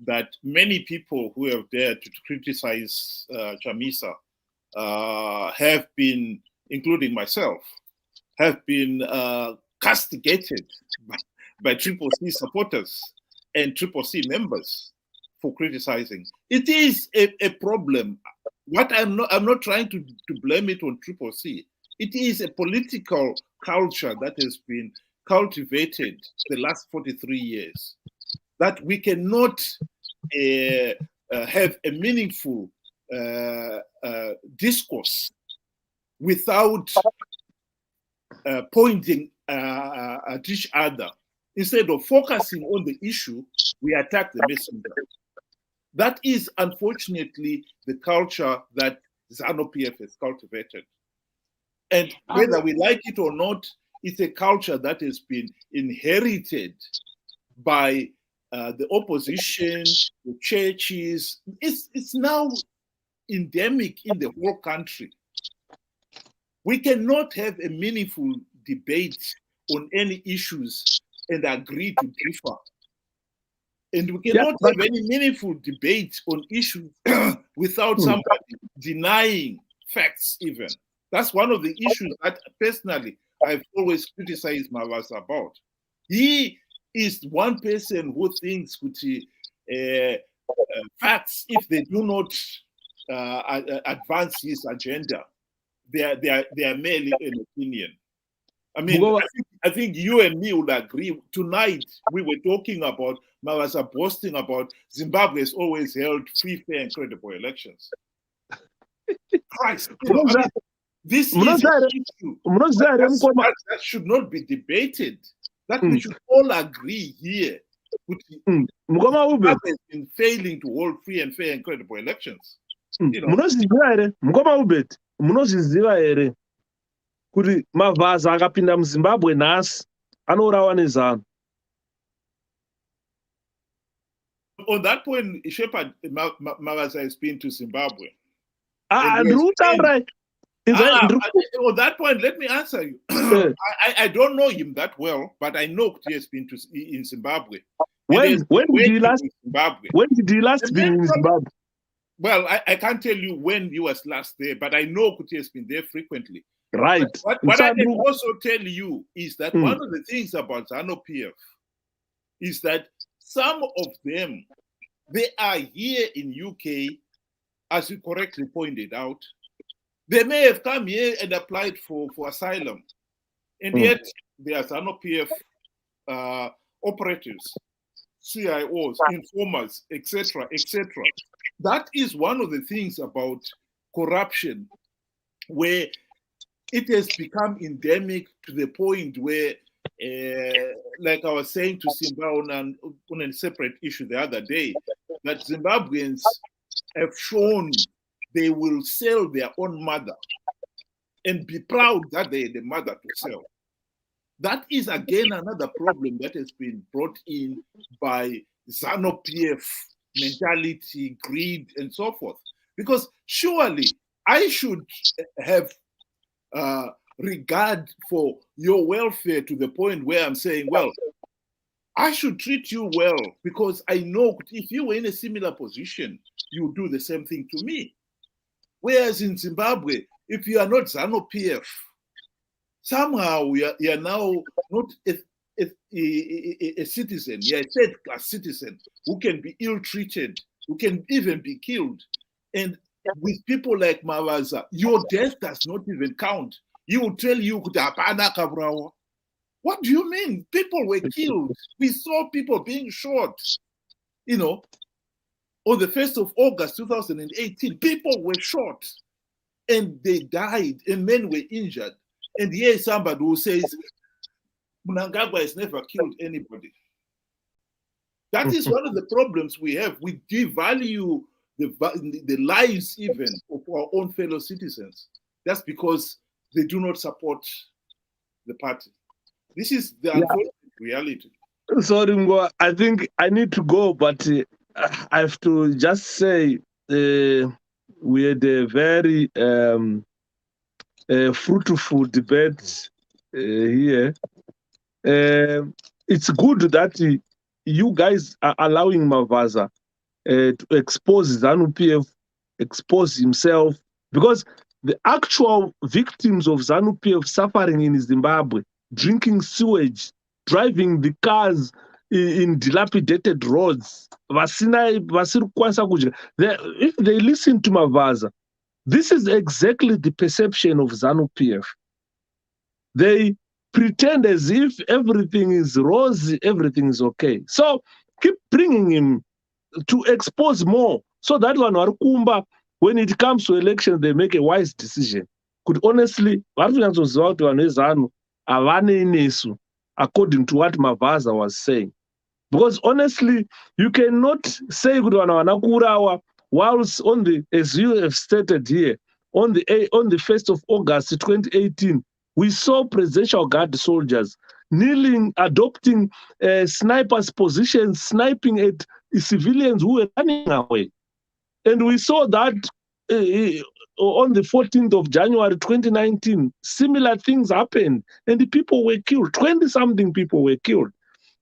that many people who have dared to criticize Chamisa have been, including myself, have been castigated by Triple C supporters and Triple C members for criticizing. It is a problem. What I'm not trying to blame it on Triple C. It is a political culture that has been cultivated the last 43 years, that we cannot have a meaningful discourse without pointing at each other. Instead of focusing on the issue, we attack the messenger. That is, unfortunately, the culture that ZANU-PF has cultivated. And whether we like it or not, it's a culture that has been inherited by the opposition, the churches. It's now endemic in the whole country. We cannot have a meaningful debate on any issues and agree to differ. And we cannot have any meaningful debate on issues without somebody denying facts even. That's one of the issues that personally I've always criticized Mavasa about. He is one person who thinks facts, if they do not advance his agenda, they are merely an opinion. I mean, I think you and me would agree. Tonight, we were talking about Mavasa boasting about Zimbabwe has always held free, fair, and credible elections. Christ, this is an issue that should not be debated. That we should all agree here. Zimbabwe has been failing to hold free and fair and credible elections. Munozviziva here kuti Mavasa akapinda muZimbabwe nhasi anourawa nezano. On that point, Shepherd, Mavasa has been to Zimbabwe. On that point, let me answer you. I don't know him that well, but I know he has been in Zimbabwe. When did he last be in Zimbabwe? Well, I can't tell you when he was last there, but I know Kuti has been there frequently. Right. What I can also tell you is that one of the things about ZANU-PF is that some of them, they are here in UK, as you correctly pointed out. They may have come here and applied for asylum, and yet they are ZANU-PF operatives, CIOs, informers, etc., etc. That is one of the things about corruption, where it has become endemic to the point where, like I was saying to Simba on a separate issue the other day, that Zimbabweans have shown they will sell their own mother and be proud that they are the mother to sell. That is again another problem that has been brought in by ZANU-PF mentality, greed, and so forth. Because surely I should have regard for your welfare to the point where I'm saying, well, I should treat you well because I know if you were in a similar position, you would do the same thing to me. Whereas in Zimbabwe, if you are not ZANU-PF, somehow you are now not a citizen, you're a third-class citizen who can be ill-treated, who can even be killed. And with people like Mavasa, your death does not even count. He will tell you, what do you mean? People were killed. We saw people being shot. You know, on the 1st of August 2018, people were shot and they died and men were injured. And here is somebody who says, Mnangagwa has never killed anybody. That is one of the problems we have. We devalue the lives even of our own fellow citizens. That's because they do not support the party. This is the unfortunate reality. Sorry, Ngo, I think I need to go, but I have to just say we had a very fruitful debate here. It's good that you guys are allowing Mavasa to expose ZANU-PF, expose himself, because the actual victims of ZANU-PF suffering in Zimbabwe, drinking sewage, driving the cars in dilapidated roads, if they listen to Mavasa, this is exactly the perception of ZANU-PF. They pretend as if everything is rosy, everything is okay. So keep bringing him to expose more, so that when it comes to elections, they make a wise decision. Could honestly, according to what Mavasa was saying. Because honestly, you cannot say whilst on the, as you have stated here, on the 1st of August 2018, we saw presidential guard soldiers kneeling, adopting snipers' positions, sniping at civilians who were running away. And we saw that on the 14th of January 2019, similar things happened and the people were killed. 20-something people were killed.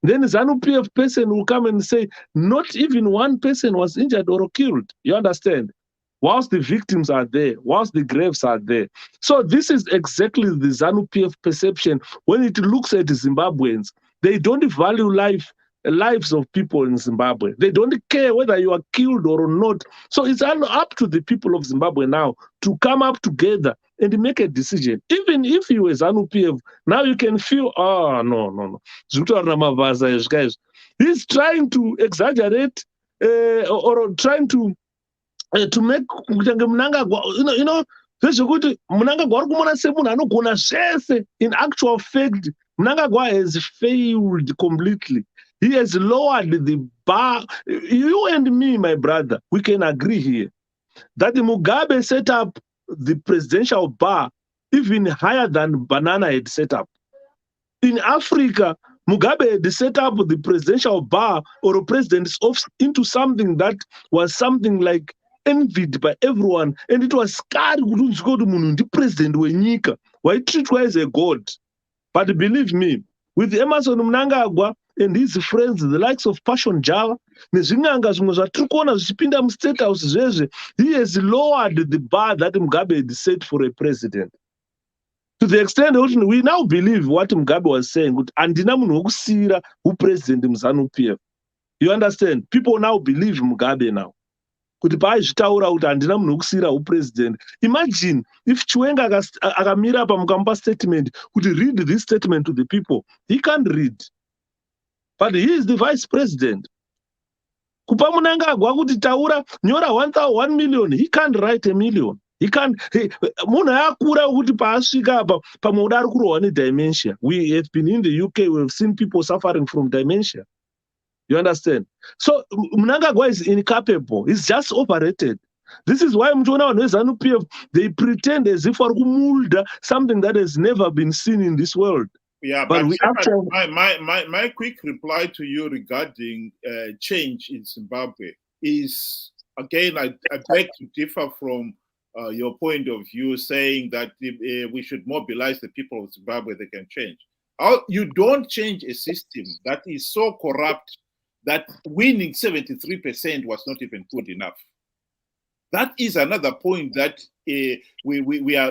Then ZANU-PF person will come and say, not even one person was injured or killed. You understand? Whilst the victims are there, whilst the graves are there. So this is exactly the ZANU-PF perception when it looks at Zimbabweans. They don't value lives of people in Zimbabwe. They don't care whether you are killed or not. So it's all up to the people of Zimbabwe now to come up together and make a decision. Even if you were ZANU-PF, now you can feel, no. He's trying to exaggerate or trying to make Mnangagwa, zvezvekuti Mnangagwa ari kumuona semunhu anogona zvese. In actual fact, Mnangagwa has failed completely. He has lowered the bar. You and me, my brother, we can agree here that Mugabe set up the presidential bar even higher than Banana had set up. In Africa, Mugabe had set up the presidential bar or a president's office into something that was something like envied by everyone, and it was scared to go to the president wenyika. Why treat as a god? But believe me, with Emerson Mnangagwa and his friends, the likes of Passion Java, he has lowered the bar that Mugabe had set for a president. To the extent that we now believe what Mugabe was saying, who president ZANU-PF. You understand? People now believe Mugabe now. Imagine if Chiwenga akamira pamukampa statement, could read this statement to the people. He can't read. But he is the vice president. Kupa Mnangagwa kuti taura nyora 1 million. He can't write 1 million. He can't. Munhu akura kuti paasvika apa pamwe udari kurohwa dementia. We have been in the UK. We have seen people suffering from dementia. You understand? So Mnangagwa is incapable. He's just operated. This is why ZANU-PF, they pretend as if something that has never been seen in this world. Yeah, but we actually... my quick reply to you regarding change in Zimbabwe is, again, I beg to differ from your point of view, saying that we should mobilize the people of Zimbabwe, they can change. You don't change a system that is so corrupt that winning 73% was not even good enough. That is another point that we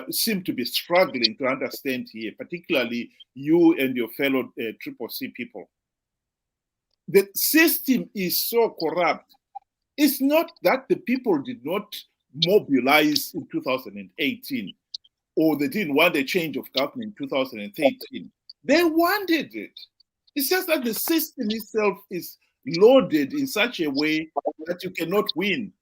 seem to be struggling to understand here, particularly you and your fellow Triple C people. The system is so corrupt. It's not that the people did not mobilize in 2018 or they didn't want a change of government in 2013. They wanted it. It's just that the system itself is loaded in such a way that you cannot win.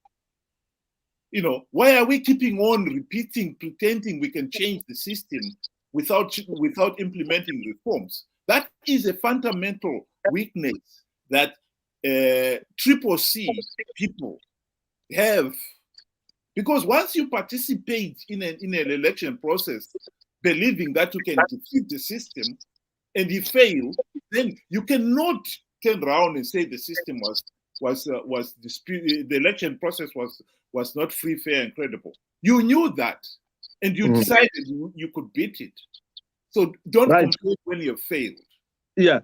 Why are we keeping on repeating, pretending we can change the system without implementing reforms? That is a fundamental weakness that Triple C people have. Because once you participate in an election process, believing that you can defeat the system, and you fail, then you cannot turn around and say the system was disputed, the election process was not free, fair, and credible. You knew that, and you decided you could beat it. So don't complain when you failed. Yeah.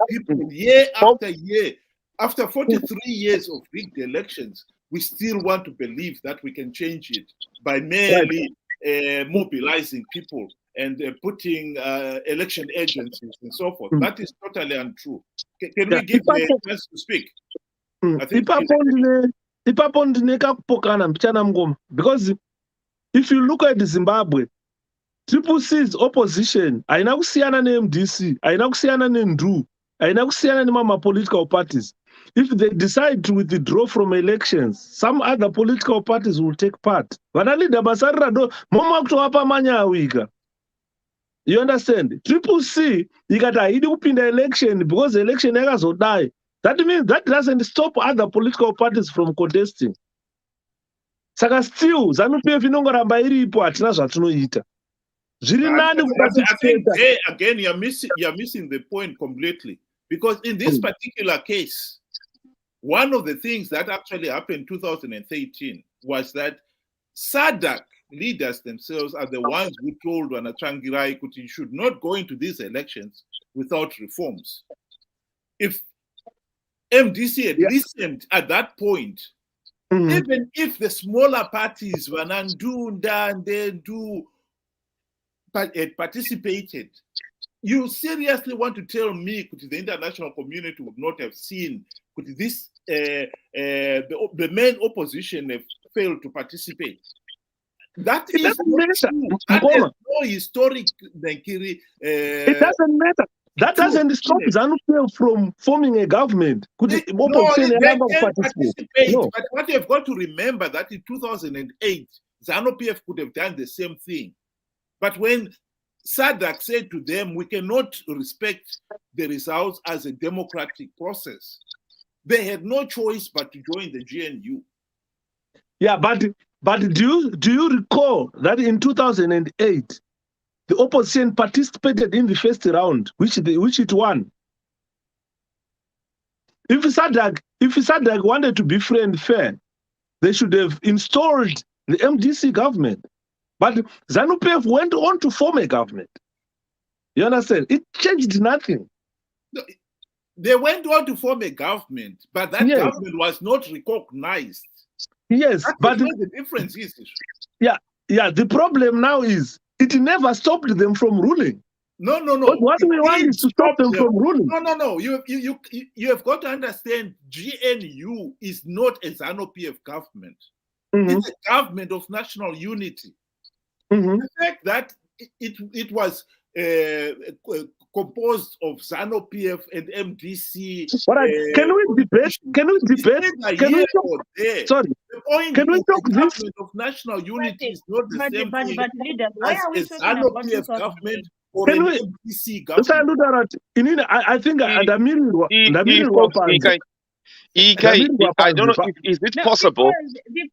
People year after year, after 43 years of rigged elections, we still want to believe that we can change it by merely mobilizing people and putting election agencies and so forth. That is totally untrue. Can we give a chance to speak? Because if you look at Zimbabwe, Triple C's opposition, aina kusiyana ne-MDC, aina kusiyana ne-NDU, aina kusiyana nema political parties. If they decide to withdraw from elections, some other political parties will take part. You understand? Triple C, ikati kupinda election because the election yakazodai. That means that doesn't stop other political parties from contesting. Saka still, ZANU-PF inongoramba iripo hatina zvatinoita. I think there, again, you're missing the point completely. Because in this particular case, one of the things that actually happened in 2013 was that SADC leaders themselves are the ones who told Wanatrangirai that he should not go into these elections without reforms. If MDC had listened at that point, even if the smaller parties, Wanandunda and Ndendu, had participated, you seriously want to tell me that the international community would not have seen that this the main opposition have failed to participate? That is not true. That is no historic Dankiri. It doesn't matter. That doesn't stop ZANU-PF from forming a government. Could they can participate, no. But what you've got to remember that in 2008, ZANU-PF could have done the same thing. But when SADC said to them, we cannot respect the results as a democratic process, they had no choice but to join the GNU. Yeah, but do you recall that in 2008, the opposition participated in the first round, which it won? If SADC wanted to be free and fair, they should have installed the MDC government. But ZANU-PF went on to form a government. You understand? It changed nothing. No, they went on to form a government, but that government was not recognized. Yes, but the difference is. Yeah. The problem now is it never stopped them from ruling. No. But what we want is to stop them from ruling. No. You have got to understand. GNU is not a ZANU-PF government. It's a government of national unity. The fact that it was composed of ZANU-PF and MDC. Can we debate? Can we talk? Sorry. Can we talk this? Government of national unity is not the same thing why are we as a ZANU-PF government or an MDC government. I think I don't know is it possible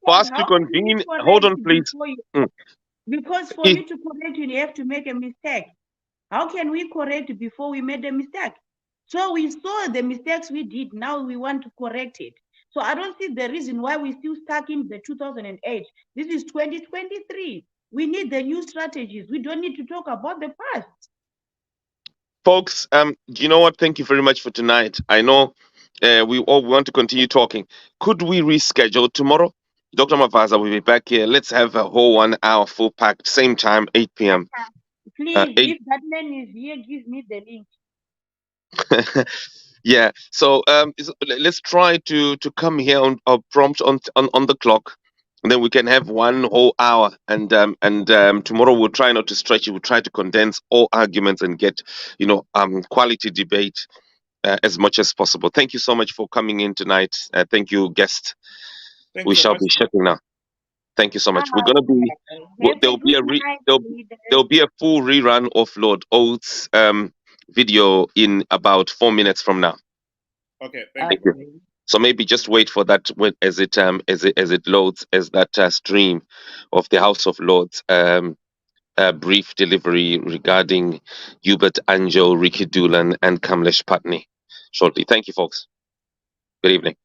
for us to convene. Hold on, please. Because for you to correct, you have to make a mistake. How can we correct before we made a mistake? So we saw the mistakes we did. Now we want to correct it. So I don't see the reason why we're still stuck in the 2008. This is 2023. We need the new strategies. We don't need to talk about the past. Folks, you know what? Thank you very much for tonight. I know we all want to continue talking. Could we reschedule tomorrow? Dr. Mavaza will be back here. Let's have a whole 1 hour full packed, same time, 8 p.m. Please, if that man is here, give me the link. Yeah. So let's try to come here on prompt on the clock, and then we can have 1 whole hour. And tomorrow we'll try not to stretch it. We'll try to condense all arguments and get quality debate as much as possible. Thank you so much for coming in tonight. Thank you, guest. We shall be shutting now. Thank you so much. We're gonna be. There'll be a full rerun of Lord Oates' video in about 4 minutes from now. Okay. Thank you. So maybe just wait for that as it loads, as that stream of the House of Lords brief delivery regarding Hubert Anjo, Ricky Doolan, and Kamlesh Patni shortly. Thank you, folks. Good evening.